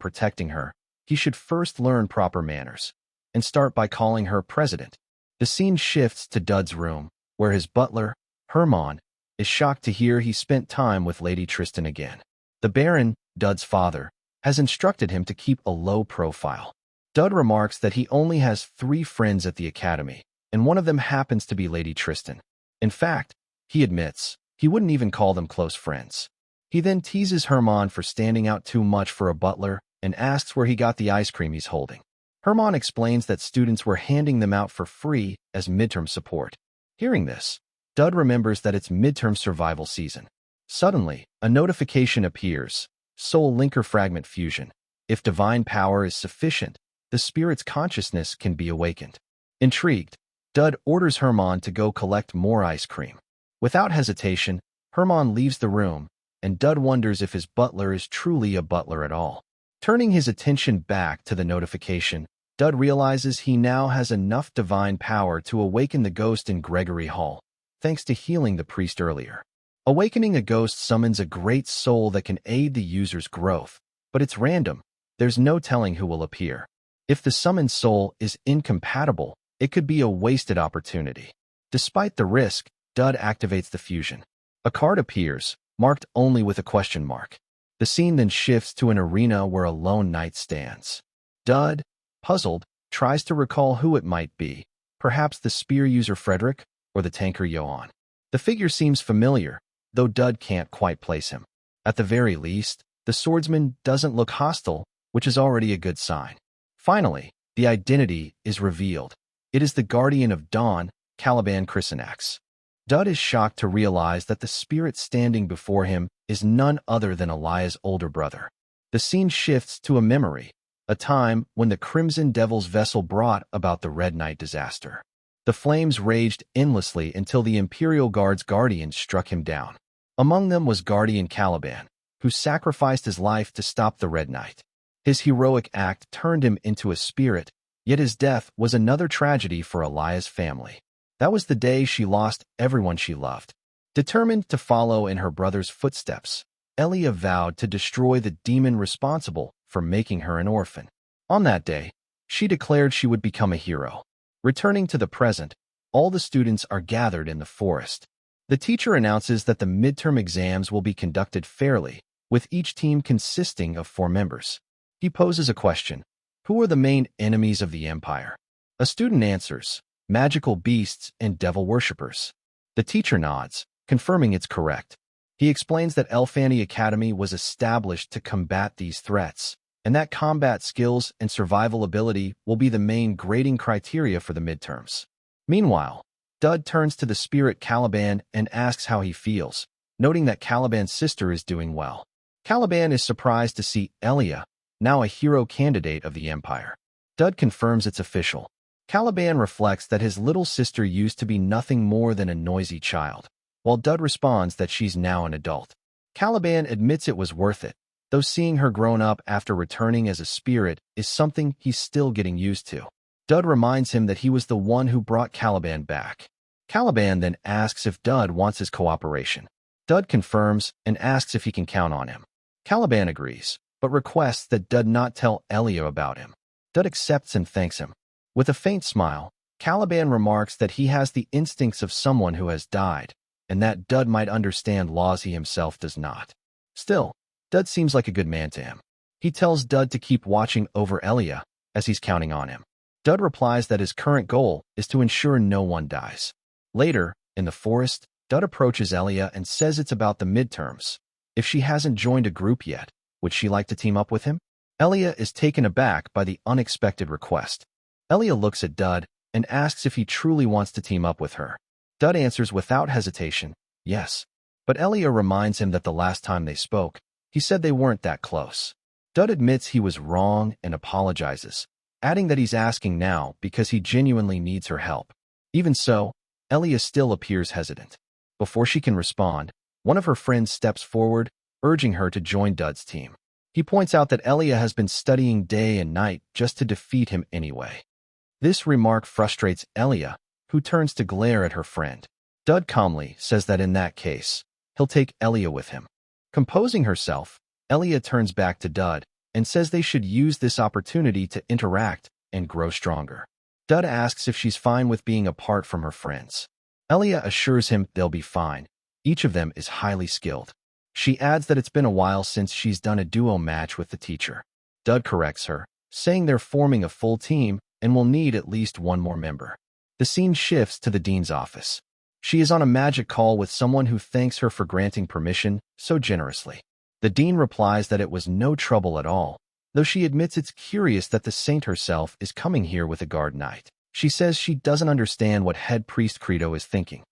protecting her, he should first learn proper manners, and start by calling her President. The scene shifts to Dud's room, where his butler, Hermann, is shocked to hear he spent time with Lady Tristan again. The Baron, Dud's father, has instructed him to keep a low profile. Dud remarks that he only has 3 friends at the academy, and one of them happens to be Lady Tristan. In fact, he admits, he wouldn't even call them close friends. He then teases Hermann for standing out too much for a butler and asks where he got the ice cream he's holding. Hermann explains that students were handing them out for free as midterm support. Hearing this, Dud remembers that it's midterm survival season. Suddenly, a notification appears, Soul Linker Fragment Fusion. If divine power is sufficient, the spirit's consciousness can be awakened. Intrigued, Dud orders Hermann to go collect more ice cream. Without hesitation, Hermann leaves the room, and Dud wonders if his butler is truly a butler at all. Turning his attention back to the notification, Dud realizes he now has enough divine power to awaken the ghost in Gregory Hall, thanks to healing the priest earlier. Awakening a ghost summons a great soul that can aid the user's growth, but it's random. There's no telling who will appear. If the summoned soul is incompatible, it could be a wasted opportunity. Despite the risk, Dud activates the fusion. A card appears, marked only with a question mark. The scene then shifts to an arena where a lone knight stands. Dud, puzzled, tries to recall who it might be, perhaps the spear user Frederick or the tanker Johann. The figure seems familiar, though Dud can't quite place him. At the very least, the swordsman doesn't look hostile, which is already a good sign. Finally, the identity is revealed. It is the Guardian of Dawn, Caliban Chrysanax. Dud is shocked to realize that the spirit standing before him is none other than Eliah's older brother. The scene shifts to a memory, a time when the Crimson Devil's vessel brought about the Red Knight disaster. The flames raged endlessly until the Imperial Guard's guardian struck him down. Among them was Guardian Caliban, who sacrificed his life to stop the Red Knight. His heroic act turned him into a spirit, Yet his death was another tragedy for Elia's family. That was the day she lost everyone she loved. Determined to follow in her brother's footsteps, Elia vowed to destroy the demon responsible for making her an orphan. On that day, she declared she would become a hero. Returning to the present, all the students are gathered in the forest. The teacher announces that the midterm exams will be conducted fairly, with each team consisting of 4 members. He poses a question: who are the main enemies of the Empire? A student answers: magical beasts and devil worshippers. The teacher nods, confirming it's correct. He explains that Elfani Academy was established to combat these threats, and that combat skills and survival ability will be the main grading criteria for the midterms. Meanwhile, Dud turns to the spirit Caliban and asks how he feels, noting that Caliban's sister is doing well. Caliban is surprised to see Elia, now a hero candidate of the Empire. Dud confirms it's official. Caliban reflects that his little sister used to be nothing more than a noisy child, while Dud responds that she's now an adult. Caliban admits it was worth it, though seeing her grown up after returning as a spirit is something he's still getting used to. Dud reminds him that he was the one who brought Caliban back. Caliban then asks if Dud wants his cooperation. Dud confirms and asks if he can count on him. Caliban agrees, but requests that Dud not tell Elia about him. Dud accepts and thanks him. With a faint smile, Caliban remarks that he has the instincts of someone who has died, and that Dud might understand laws he himself does not. Still, Dud seems like a good man to him. He tells Dud to keep watching over Elia, as he's counting on him. Dud replies that his current goal is to ensure no one dies. Later, in the forest, Dud approaches Elia and says it's about the midterms. If she hasn't joined a group yet, would she like to team up with him? Elia is taken aback by the unexpected request. Elia looks at Dud and asks if he truly wants to team up with her. Dud answers without hesitation, yes. But Elia reminds him that the last time they spoke, he said they weren't that close. Dud admits he was wrong and apologizes, adding that he's asking now because he genuinely needs her help. Even so, Elia still appears hesitant. Before she can respond, one of her friends steps forward, urging her to join Dud's team. He points out that Elia has been studying day and night just to defeat him anyway. This remark frustrates Elia, who turns to glare at her friend. Dud calmly says that in that case, he'll take Elia with him. Composing herself, Elia turns back to Dud and says they should use this opportunity to interact and grow stronger. Dud asks if she's fine with being apart from her friends. Elia assures him they'll be fine. Each of them is highly skilled. She adds that it's been a while since she's done a duo match with the teacher. Dud corrects her, saying they're forming a full team and will need at least one more member. The scene shifts to the dean's office. She is on a magic call with someone who thanks her for granting permission so generously. The dean replies that it was no trouble at all, though she admits it's curious that the saint herself is coming here with a guard knight. She says she doesn't understand what head priest Credo is thinking.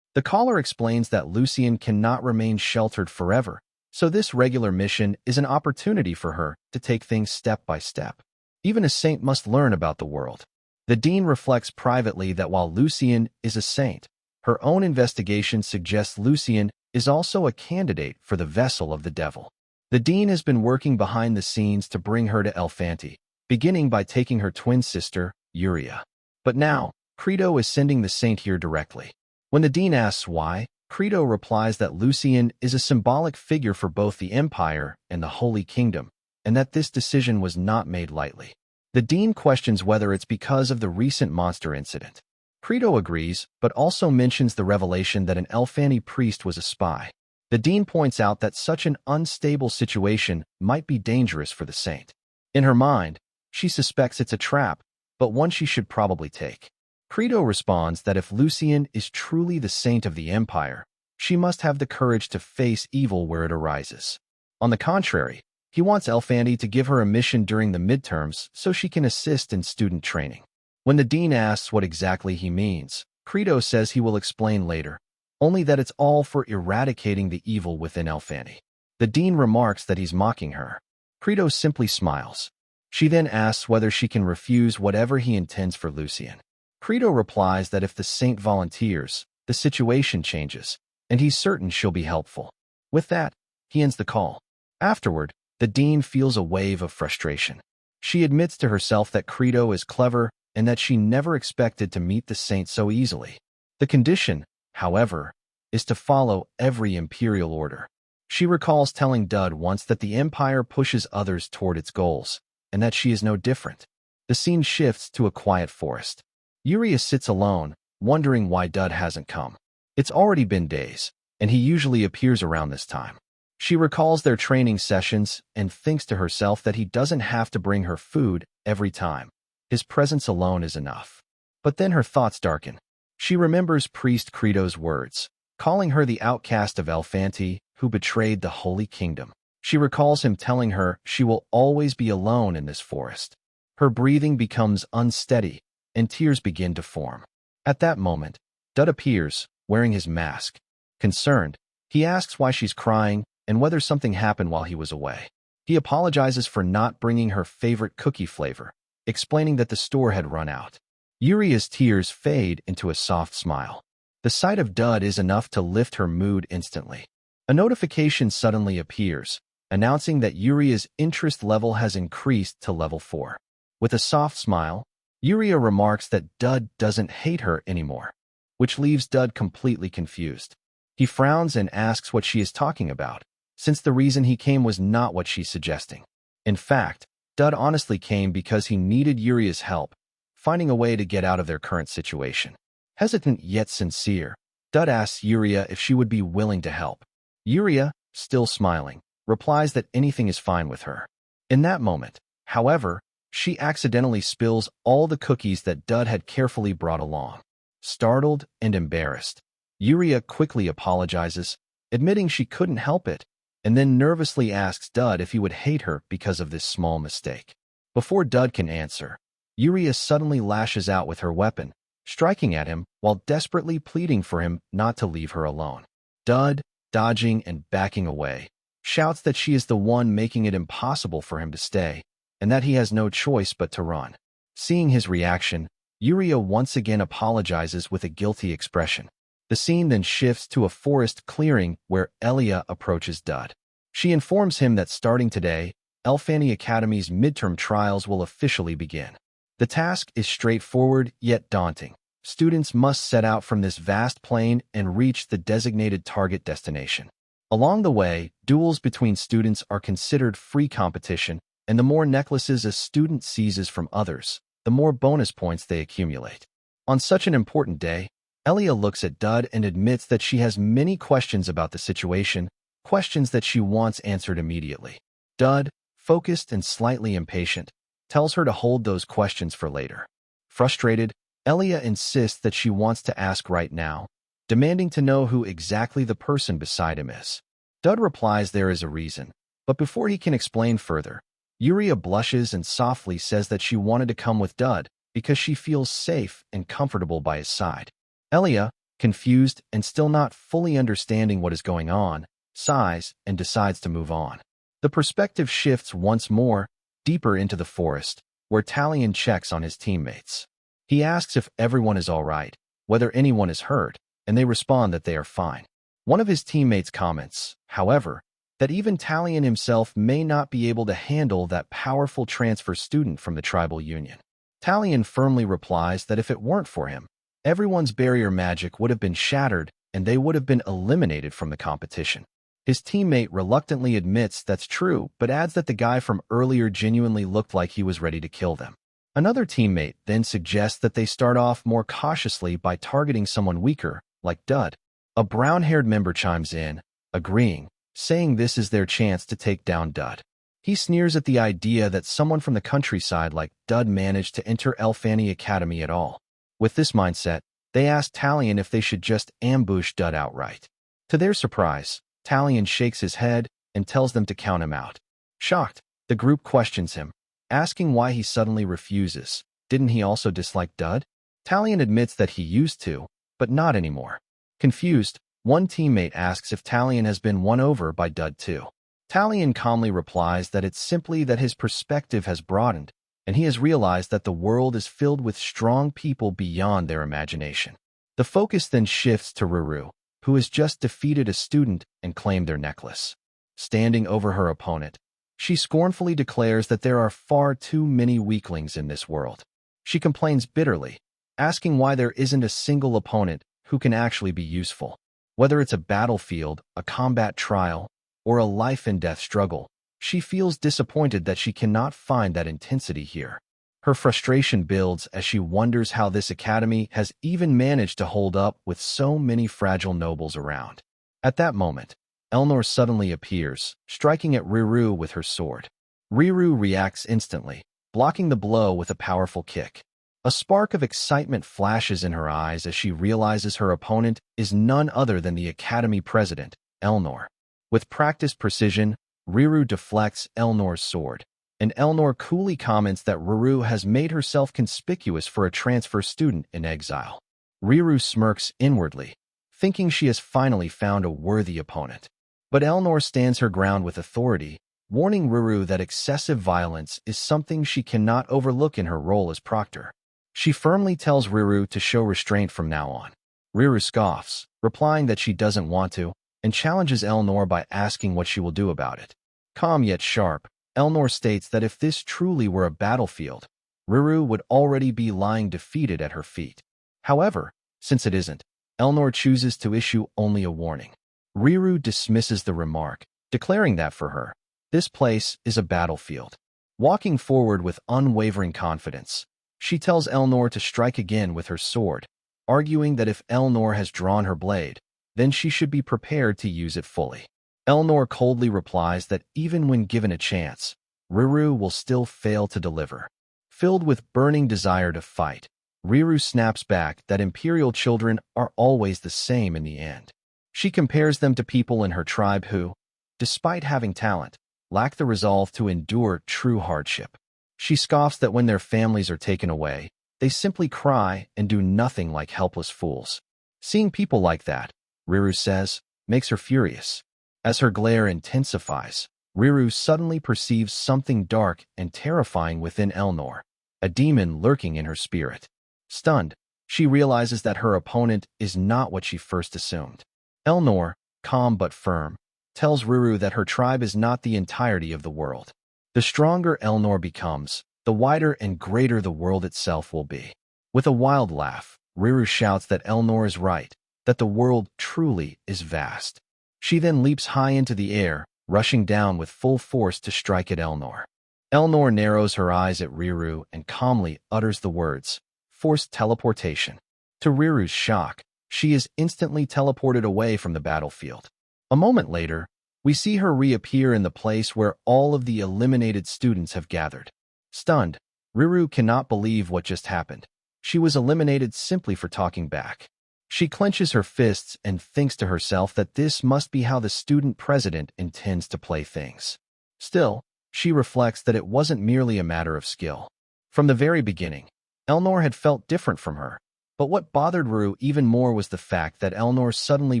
The caller explains that Lucian cannot remain sheltered forever, so this regular mission is an opportunity for her to take things step by step. Even a saint must learn about the world. The dean reflects privately that while Lucian is a saint, her own investigation suggests Lucian is also a candidate for the vessel of the devil. The dean has been working behind the scenes to bring her to Elfanti, beginning by taking her twin sister, Uria. But now, Credo is sending the saint here directly. When the dean asks why, Credo replies that Lucian is a symbolic figure for both the Empire and the Holy Kingdom, and that this decision was not made lightly. The dean questions whether it's because of the recent monster incident. Credo agrees, but also mentions the revelation that an Elfani priest was a spy. The dean points out that such an unstable situation might be dangerous for the saint. In her mind, she suspects it's a trap, but one she should probably take. Credo responds that if Lucian is truly the saint of the Empire, she must have the courage to face evil where it arises. On the contrary, he wants Elfandi to give her a mission during the midterms so she can assist in student training. When the dean asks what exactly he means, Credo says he will explain later, only that it's all for eradicating the evil within Elfandi. The dean remarks that he's mocking her. Credo simply smiles. She then asks whether she can refuse whatever he intends for Lucian. Credo replies that if the saint volunteers, the situation changes, and he's certain she'll be helpful. With that, he ends the call. Afterward, the dean feels a wave of frustration. She admits to herself that Credo is clever and that she never expected to meet the saint so easily. The condition, however, is to follow every imperial order. She recalls telling Dud once that the Empire pushes others toward its goals, and that she is no different. The scene shifts to a quiet forest. Yuria sits alone, wondering why Dud hasn't come. It's already been days, and he usually appears around this time. She recalls their training sessions and thinks to herself that he doesn't have to bring her food every time. His presence alone is enough. But then her thoughts darken. She remembers Priest Credo's words, calling her the outcast of Elfanti, who betrayed the Holy Kingdom. She recalls him telling her she will always be alone in this forest. Her breathing becomes unsteady, and tears begin to form. At that moment, Dud appears, wearing his mask. Concerned, he asks why she's crying and whether something happened while he was away. He apologizes for not bringing her favorite cookie flavor, explaining that the store had run out. Yuria's tears fade into a soft smile. The sight of Dud is enough to lift her mood instantly. A notification suddenly appears, announcing that Yuria's interest level has increased to level 4. With a soft smile, Yuria remarks that Dud doesn't hate her anymore, which leaves Dud completely confused. He frowns and asks what she is talking about, since the reason he came was not what she's suggesting. In fact, Dud honestly came because he needed Yuria's help, finding a way to get out of their current situation. Hesitant yet sincere, Dud asks Yuria if she would be willing to help. Yuria, still smiling, replies that anything is fine with her. In that moment, however, she accidentally spills all the cookies that Dud had carefully brought along. Startled and embarrassed, Yuria quickly apologizes, admitting she couldn't help it, and then nervously asks Dud if he would hate her because of this small mistake. Before Dud can answer, Yuria suddenly lashes out with her weapon, striking at him while desperately pleading for him not to leave her alone. Dud, dodging and backing away, shouts that she is the one making it impossible for him to stay, and that he has no choice but to run. Seeing his reaction, Yuria once again apologizes with a guilty expression. The scene then shifts to a forest clearing where Elia approaches Dud. She informs him that starting today, Elfani Academy's midterm trials will officially begin. The task is straightforward yet daunting. Students must set out from this vast plain and reach the designated target destination. Along the way, duels between students are considered free competition, and the more necklaces a student seizes from others, the more bonus points they accumulate. On such an important day, Elia looks at Dud and admits that she has many questions about the situation, questions that she wants answered immediately. Dud, focused and slightly impatient, tells her to hold those questions for later. Frustrated, Elia insists that she wants to ask right now, demanding to know who exactly the person beside him is. Dud replies there is a reason, but before he can explain further, Yuria blushes and softly says that she wanted to come with Dud because she feels safe and comfortable by his side. Elia, confused and still not fully understanding what is going on, sighs and decides to move on. The perspective shifts once more, deeper into the forest, where Talion checks on his teammates. He asks if everyone is all right, whether anyone is hurt, and they respond that they are fine. One of his teammates comments, however, that even Talion himself may not be able to handle that powerful transfer student from the tribal union. Talion firmly replies that if it weren't for him, everyone's barrier magic would have been shattered and they would have been eliminated from the competition. His teammate reluctantly admits that's true, but adds that the guy from earlier genuinely looked like he was ready to kill them. Another teammate then suggests that they start off more cautiously by targeting someone weaker, like Dud. A brown-haired member chimes in, agreeing, saying this is their chance to take down Dud. He sneers at the idea that someone from the countryside like Dud managed to enter Elfani Academy at all. With this mindset, they ask Talion if they should just ambush Dud outright. To their surprise, Talion shakes his head and tells them to count him out. Shocked, the group questions him, asking why he suddenly refuses. Didn't he also dislike Dud? Talion admits that he used to, but not anymore. Confused, one teammate asks if Talion has been won over by Dud too. Talion calmly replies that it's simply that his perspective has broadened, and he has realized that the world is filled with strong people beyond their imagination. The focus then shifts to Ruru, who has just defeated a student and claimed their necklace. Standing over her opponent, She scornfully declares that there are far too many weaklings in this world. She complains bitterly, asking why there isn't a single opponent who can actually be useful. Whether it's a battlefield, a combat trial, or a life-and-death struggle, she feels disappointed that she cannot find that intensity here. Her frustration builds as she wonders how this academy has even managed to hold up with so many fragile nobles around. At that moment, Elnor suddenly appears, striking at Riru with her sword. Riru reacts instantly, blocking the blow with a powerful kick. A spark of excitement flashes in her eyes as she realizes her opponent is none other than the Academy president, Elnor. With practiced precision, Riru deflects Elnor's sword, and Elnor coolly comments that Riru has made herself conspicuous for a transfer student in exile. Riru smirks inwardly, thinking she has finally found a worthy opponent. But Elnor stands her ground with authority, warning Riru that excessive violence is something she cannot overlook in her role as proctor. She firmly tells Riru to show restraint from now on. Riru scoffs, replying that she doesn't want to, and challenges Elnor by asking what she will do about it. Calm yet sharp, Elnor states that if this truly were a battlefield, Riru would already be lying defeated at her feet. However, since it isn't, Elnor chooses to issue only a warning. Riru dismisses the remark, declaring that for her, this place is a battlefield. Walking forward with unwavering confidence, she tells Elnor to strike again with her sword, arguing that if Elnor has drawn her blade, then she should be prepared to use it fully. Elnor coldly replies that even when given a chance, Riru will still fail to deliver. Filled with burning desire to fight, Riru snaps back that imperial children are always the same in the end. She compares them to people in her tribe who, despite having talent, lack the resolve to endure true hardship. She scoffs that when their families are taken away, they simply cry and do nothing like helpless fools. Seeing people like that, Riru says, makes her furious. As her glare intensifies, Riru suddenly perceives something dark and terrifying within Elnor, a demon lurking in her spirit. Stunned, she realizes that her opponent is not what she first assumed. Elnor, calm but firm, tells Riru that her tribe is not the entirety of the world. The stronger Elnor becomes, the wider and greater the world itself will be. With a wild laugh, Riru shouts that Elnor is right, that the world truly is vast. She then leaps high into the air, rushing down with full force to strike at Elnor. Elnor narrows her eyes at Riru and calmly utters the words, "Forced teleportation." To Riru's shock, she is instantly teleported away from the battlefield. A moment later, we see her reappear in the place where all of the eliminated students have gathered. Stunned, Riru cannot believe what just happened. She was eliminated simply for talking back. She clenches her fists and thinks to herself that this must be how the student president intends to play things. Still, she reflects that it wasn't merely a matter of skill. From the very beginning, Elnor had felt different from her, but what bothered Riru even more was the fact that Elnor suddenly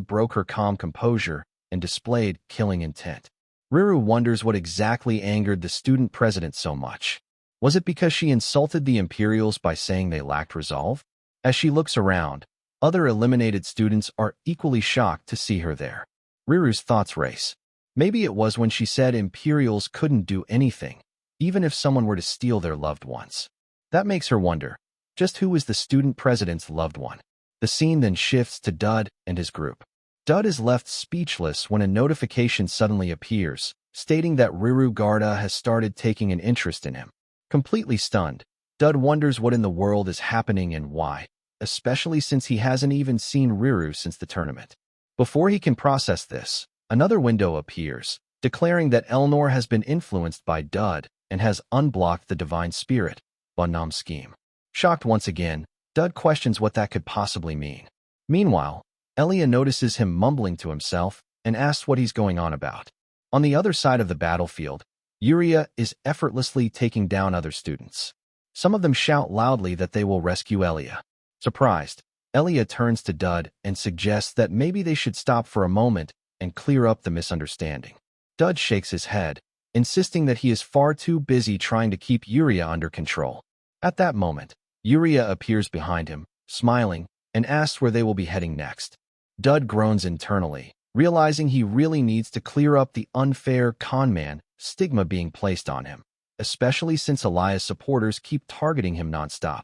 broke her calm composure and displayed killing intent. Riru wonders what exactly angered the student president so much. Was it because she insulted the Imperials by saying they lacked resolve? As she looks around, other eliminated students are equally shocked to see her there. Riru's thoughts race. Maybe it was when she said Imperials couldn't do anything, even if someone were to steal their loved ones. That makes her wonder, just who is the student president's loved one? The scene then shifts to Dud and his group. Dud is left speechless when a notification suddenly appears, stating that Riru Garda has started taking an interest in him. Completely stunned, Dud wonders what in the world is happening and why, especially since he hasn't even seen Riru since the tournament. Before he can process this, another window appears, declaring that Elnor has been influenced by Dud and has unblocked the divine spirit, Bunnam's scheme. Shocked once again, Dud questions what that could possibly mean. Meanwhile, Elia notices him mumbling to himself and asks what he's going on about. On the other side of the battlefield, Yuria is effortlessly taking down other students. Some of them shout loudly that they will rescue Elia. Surprised, Elia turns to Dud and suggests that maybe they should stop for a moment and clear up the misunderstanding. Dud shakes his head, insisting that he is far too busy trying to keep Yuria under control. At that moment, Yuria appears behind him, smiling, and asks where they will be heading next. Dud groans internally, realizing he really needs to clear up the unfair con man stigma being placed on him, especially since Elia's supporters keep targeting him nonstop.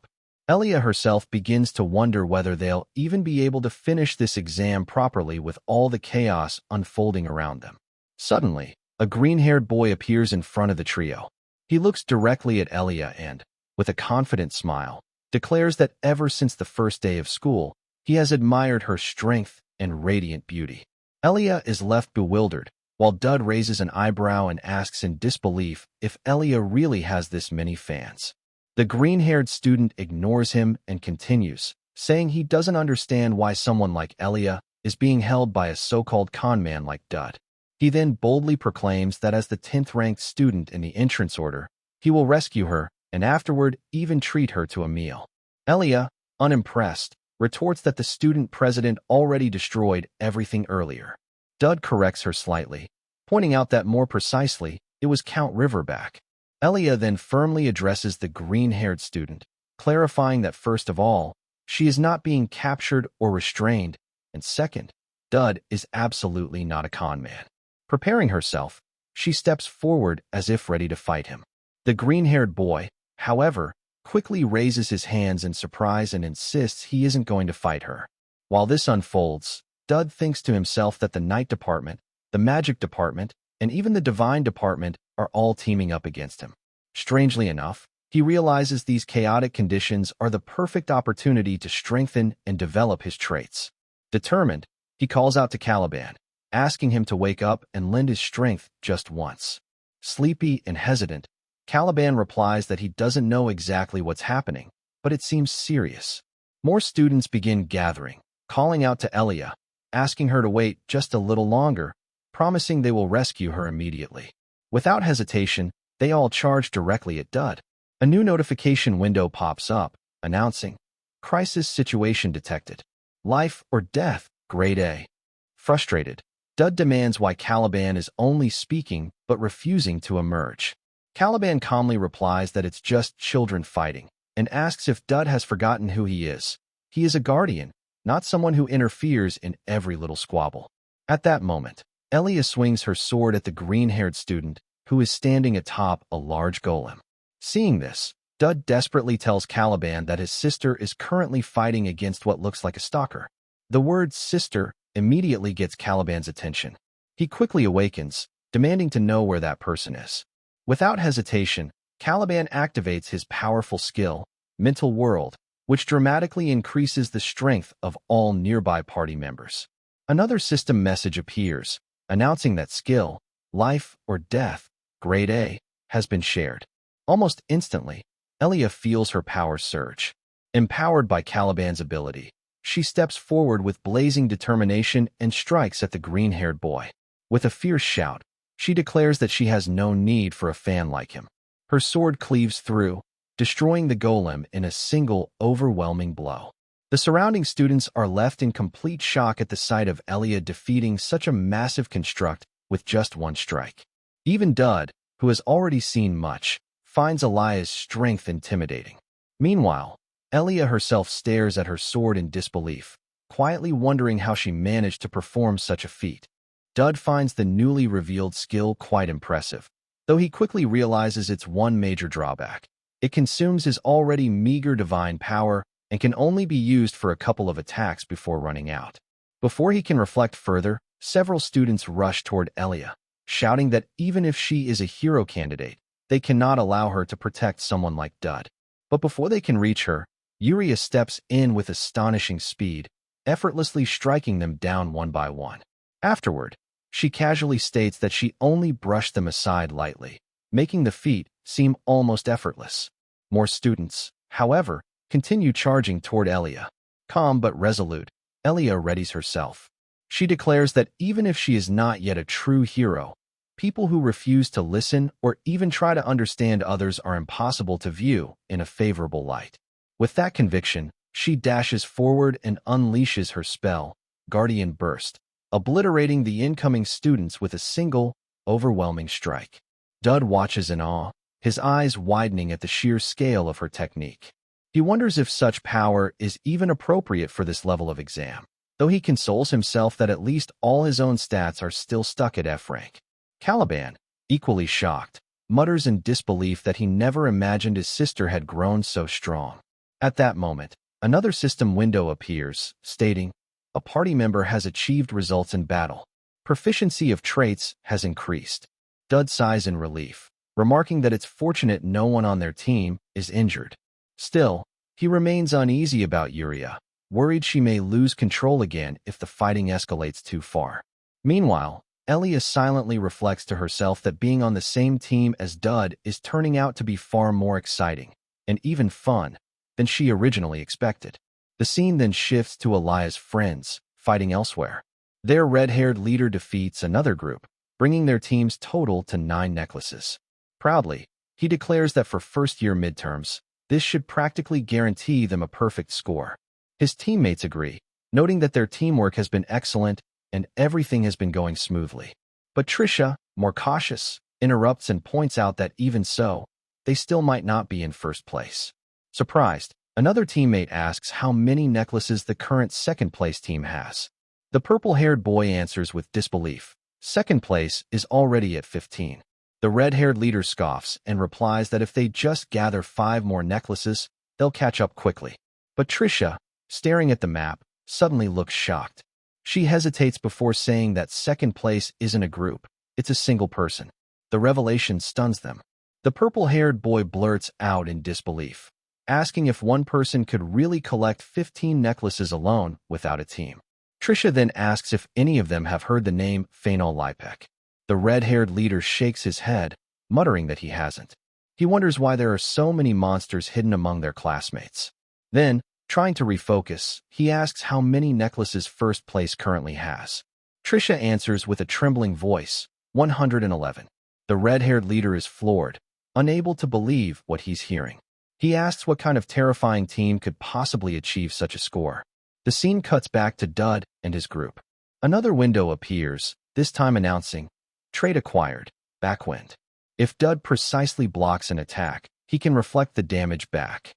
Elia herself begins to wonder whether they'll even be able to finish this exam properly with all the chaos unfolding around them. Suddenly, a green-haired boy appears in front of the trio. He looks directly at Elia and, with a confident smile, declares that ever since the first day of school, he has admired her strength and radiant beauty. Elia is left bewildered, while Dud raises an eyebrow and asks in disbelief if Elia really has this many fans. The green-haired student ignores him and continues, saying he doesn't understand why someone like Elia is being held by a so-called con man like Dud. He then boldly proclaims that as the 10th-ranked student in the entrance order, he will rescue her and afterward even treat her to a meal. Elia, unimpressed, retorts that the student president already destroyed everything earlier. Dud corrects her slightly, pointing out that more precisely, it was Count Riverback. Elia then firmly addresses the green-haired student, clarifying that first of all, she is not being captured or restrained, and second, Dud is absolutely not a con man. Preparing herself, she steps forward as if ready to fight him. The green-haired boy, however, quickly raises his hands in surprise and insists he isn't going to fight her. While this unfolds, Dud thinks to himself that the Night Department, the Magic Department, and even the Divine Department are all teaming up against him. Strangely enough, he realizes these chaotic conditions are the perfect opportunity to strengthen and develop his traits. Determined, he calls out to Caliban, asking him to wake up and lend his strength just once. Sleepy and hesitant, Caliban replies that he doesn't know exactly what's happening, but it seems serious. More students begin gathering, calling out to Elia, asking her to wait just a little longer, promising they will rescue her immediately. Without hesitation, they all charge directly at Dud. A new notification window pops up, announcing, "Crisis situation detected. Life or death, grade A." Frustrated, Dud demands why Caliban is only speaking but refusing to emerge. Caliban calmly replies that it's just children fighting, and asks if Dud has forgotten who he is. He is a guardian, not someone who interferes in every little squabble. At that moment, Elia swings her sword at the green-haired student, who is standing atop a large golem. Seeing this, Dud desperately tells Caliban that his sister is currently fighting against what looks like a stalker. The word sister immediately gets Caliban's attention. He quickly awakens, demanding to know where that person is. Without hesitation, Caliban activates his powerful skill, Mental World, which dramatically increases the strength of all nearby party members. Another system message appears, announcing that skill, Life or Death, grade A, has been shared. Almost instantly, Elia feels her power surge. Empowered by Caliban's ability, she steps forward with blazing determination and strikes at the green-haired boy. With a fierce shout, she declares that she has no need for a fan like him. Her sword cleaves through, destroying the golem in a single, overwhelming blow. The surrounding students are left in complete shock at the sight of Elia defeating such a massive construct with just one strike. Even Dud, who has already seen much, finds Elia's strength intimidating. Meanwhile, Elia herself stares at her sword in disbelief, quietly wondering how she managed to perform such a feat. Dud finds the newly revealed skill quite impressive, though he quickly realizes its one major drawback. It consumes his already meager divine power and can only be used for a couple of attacks before running out. Before he can reflect further, several students rush toward Elia, shouting that even if she is a hero candidate, they cannot allow her to protect someone like Dud. But before they can reach her, Yuria steps in with astonishing speed, effortlessly striking them down one by one. Afterward, she casually states that she only brushed them aside lightly, making the feat seem almost effortless. More students, however, continue charging toward Elia. Calm but resolute, Elia readies herself. She declares that even if she is not yet a true hero, people who refuse to listen or even try to understand others are impossible to view in a favorable light. With that conviction, she dashes forward and unleashes her spell, Guardian Burst, obliterating the incoming students with a single, overwhelming strike. Dud watches in awe, his eyes widening at the sheer scale of her technique. He wonders if such power is even appropriate for this level of exam. though he consoles himself that at least all his own stats are still stuck at F rank. Caliban, equally shocked, mutters in disbelief that he never imagined his sister had grown so strong. At that moment, another system window appears, stating, "A party member has achieved results in battle. Proficiency of traits has increased." Dud sighs in relief, remarking that it's fortunate no one on their team is injured. Still, he remains uneasy about Yuria, worried she may lose control again if the fighting escalates too far. Meanwhile, Elia silently reflects to herself that being on the same team as Dud is turning out to be far more exciting, and even fun, than she originally expected. The scene then shifts to Elia's friends, fighting elsewhere. Their red-haired leader defeats another group, bringing their team's total to 9 necklaces. Proudly, he declares that for first-year midterms, this should practically guarantee them a perfect score. His teammates agree, noting that their teamwork has been excellent and everything has been going smoothly. But Trisha, more cautious, interrupts and points out that even so, they still might not be in first place. Surprised, another teammate asks how many necklaces the current second-place team has. The purple-haired boy answers with disbelief. Second place is already at 15. The red-haired leader scoffs and replies that if they just gather 5 more necklaces, they'll catch up quickly. But Trisha, staring at the map, suddenly looks shocked. She hesitates before saying that second place isn't a group, it's a single person. The revelation stuns them. The purple-haired boy blurts out in disbelief, asking if one person could really collect 15 necklaces alone without a team. Trisha then asks if any of them have heard the name Phenol Lipek. The red-haired leader shakes his head, muttering that he hasn't. He wonders why there are so many monsters hidden among their classmates. Then, trying to refocus, he asks how many necklaces first place currently has. Trisha answers with a trembling voice, 111. The red-haired leader is floored, unable to believe what he's hearing. He asks what kind of terrifying team could possibly achieve such a score. The scene cuts back to Dud and his group. Another window appears, this time announcing, "Trait acquired, Backwind." If Dud precisely blocks an attack, he can reflect the damage back.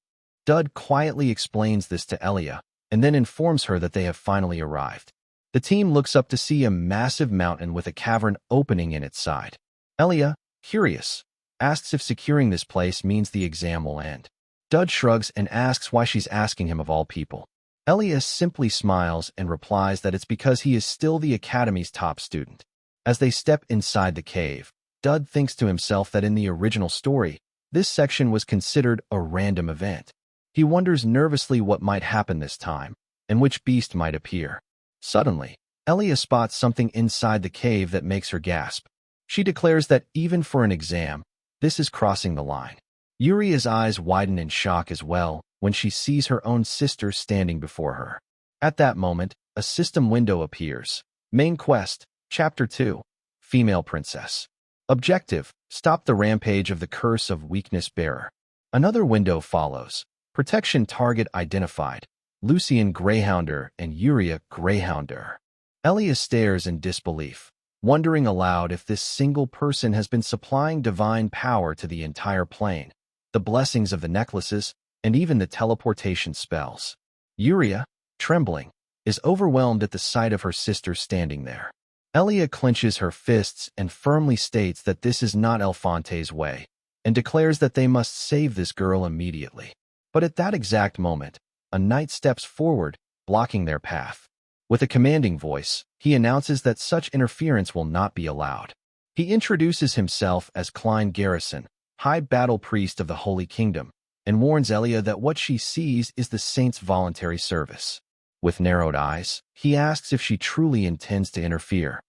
Dud quietly explains this to Elia, and then informs her that they have finally arrived. The team looks up to see a massive mountain with a cavern opening in its side. Elia, curious, asks if securing this place means the exam will end. Dud shrugs and asks why she's asking him of all people. Elia simply smiles and replies that it's because he is still the Academy's top student. As they step inside the cave, Dud thinks to himself that in the original story, this section was considered a random event. He wonders nervously what might happen this time, and which beast might appear. Suddenly, Elia spots something inside the cave that makes her gasp. She declares that even for an exam, this is crossing the line. Yuria's eyes widen in shock as well when she sees her own sister standing before her. At that moment, a system window appears. Main quest, Chapter 2, Female Princess. Objective, stop the rampage of the Curse of Weakness Bearer. Another window follows. Protection target identified. Lucian Greyhounder and Yuria Greyhounder. Elia stares in disbelief, wondering aloud if this single person has been supplying divine power to the entire plane, the blessings of the necklaces, and even the teleportation spells. Yuria, trembling, is overwhelmed at the sight of her sister standing there. Elia clenches her fists and firmly states that this is not Elfante's way, and declares that they must save this girl immediately. But at that exact moment, a knight steps forward, blocking their path. With a commanding voice, he announces that such interference will not be allowed. He introduces himself as Klein Garrison, High Battle Priest of the Holy Kingdom, and warns Elia that what she sees is the saint's voluntary service. With narrowed eyes, he asks if she truly intends to interfere.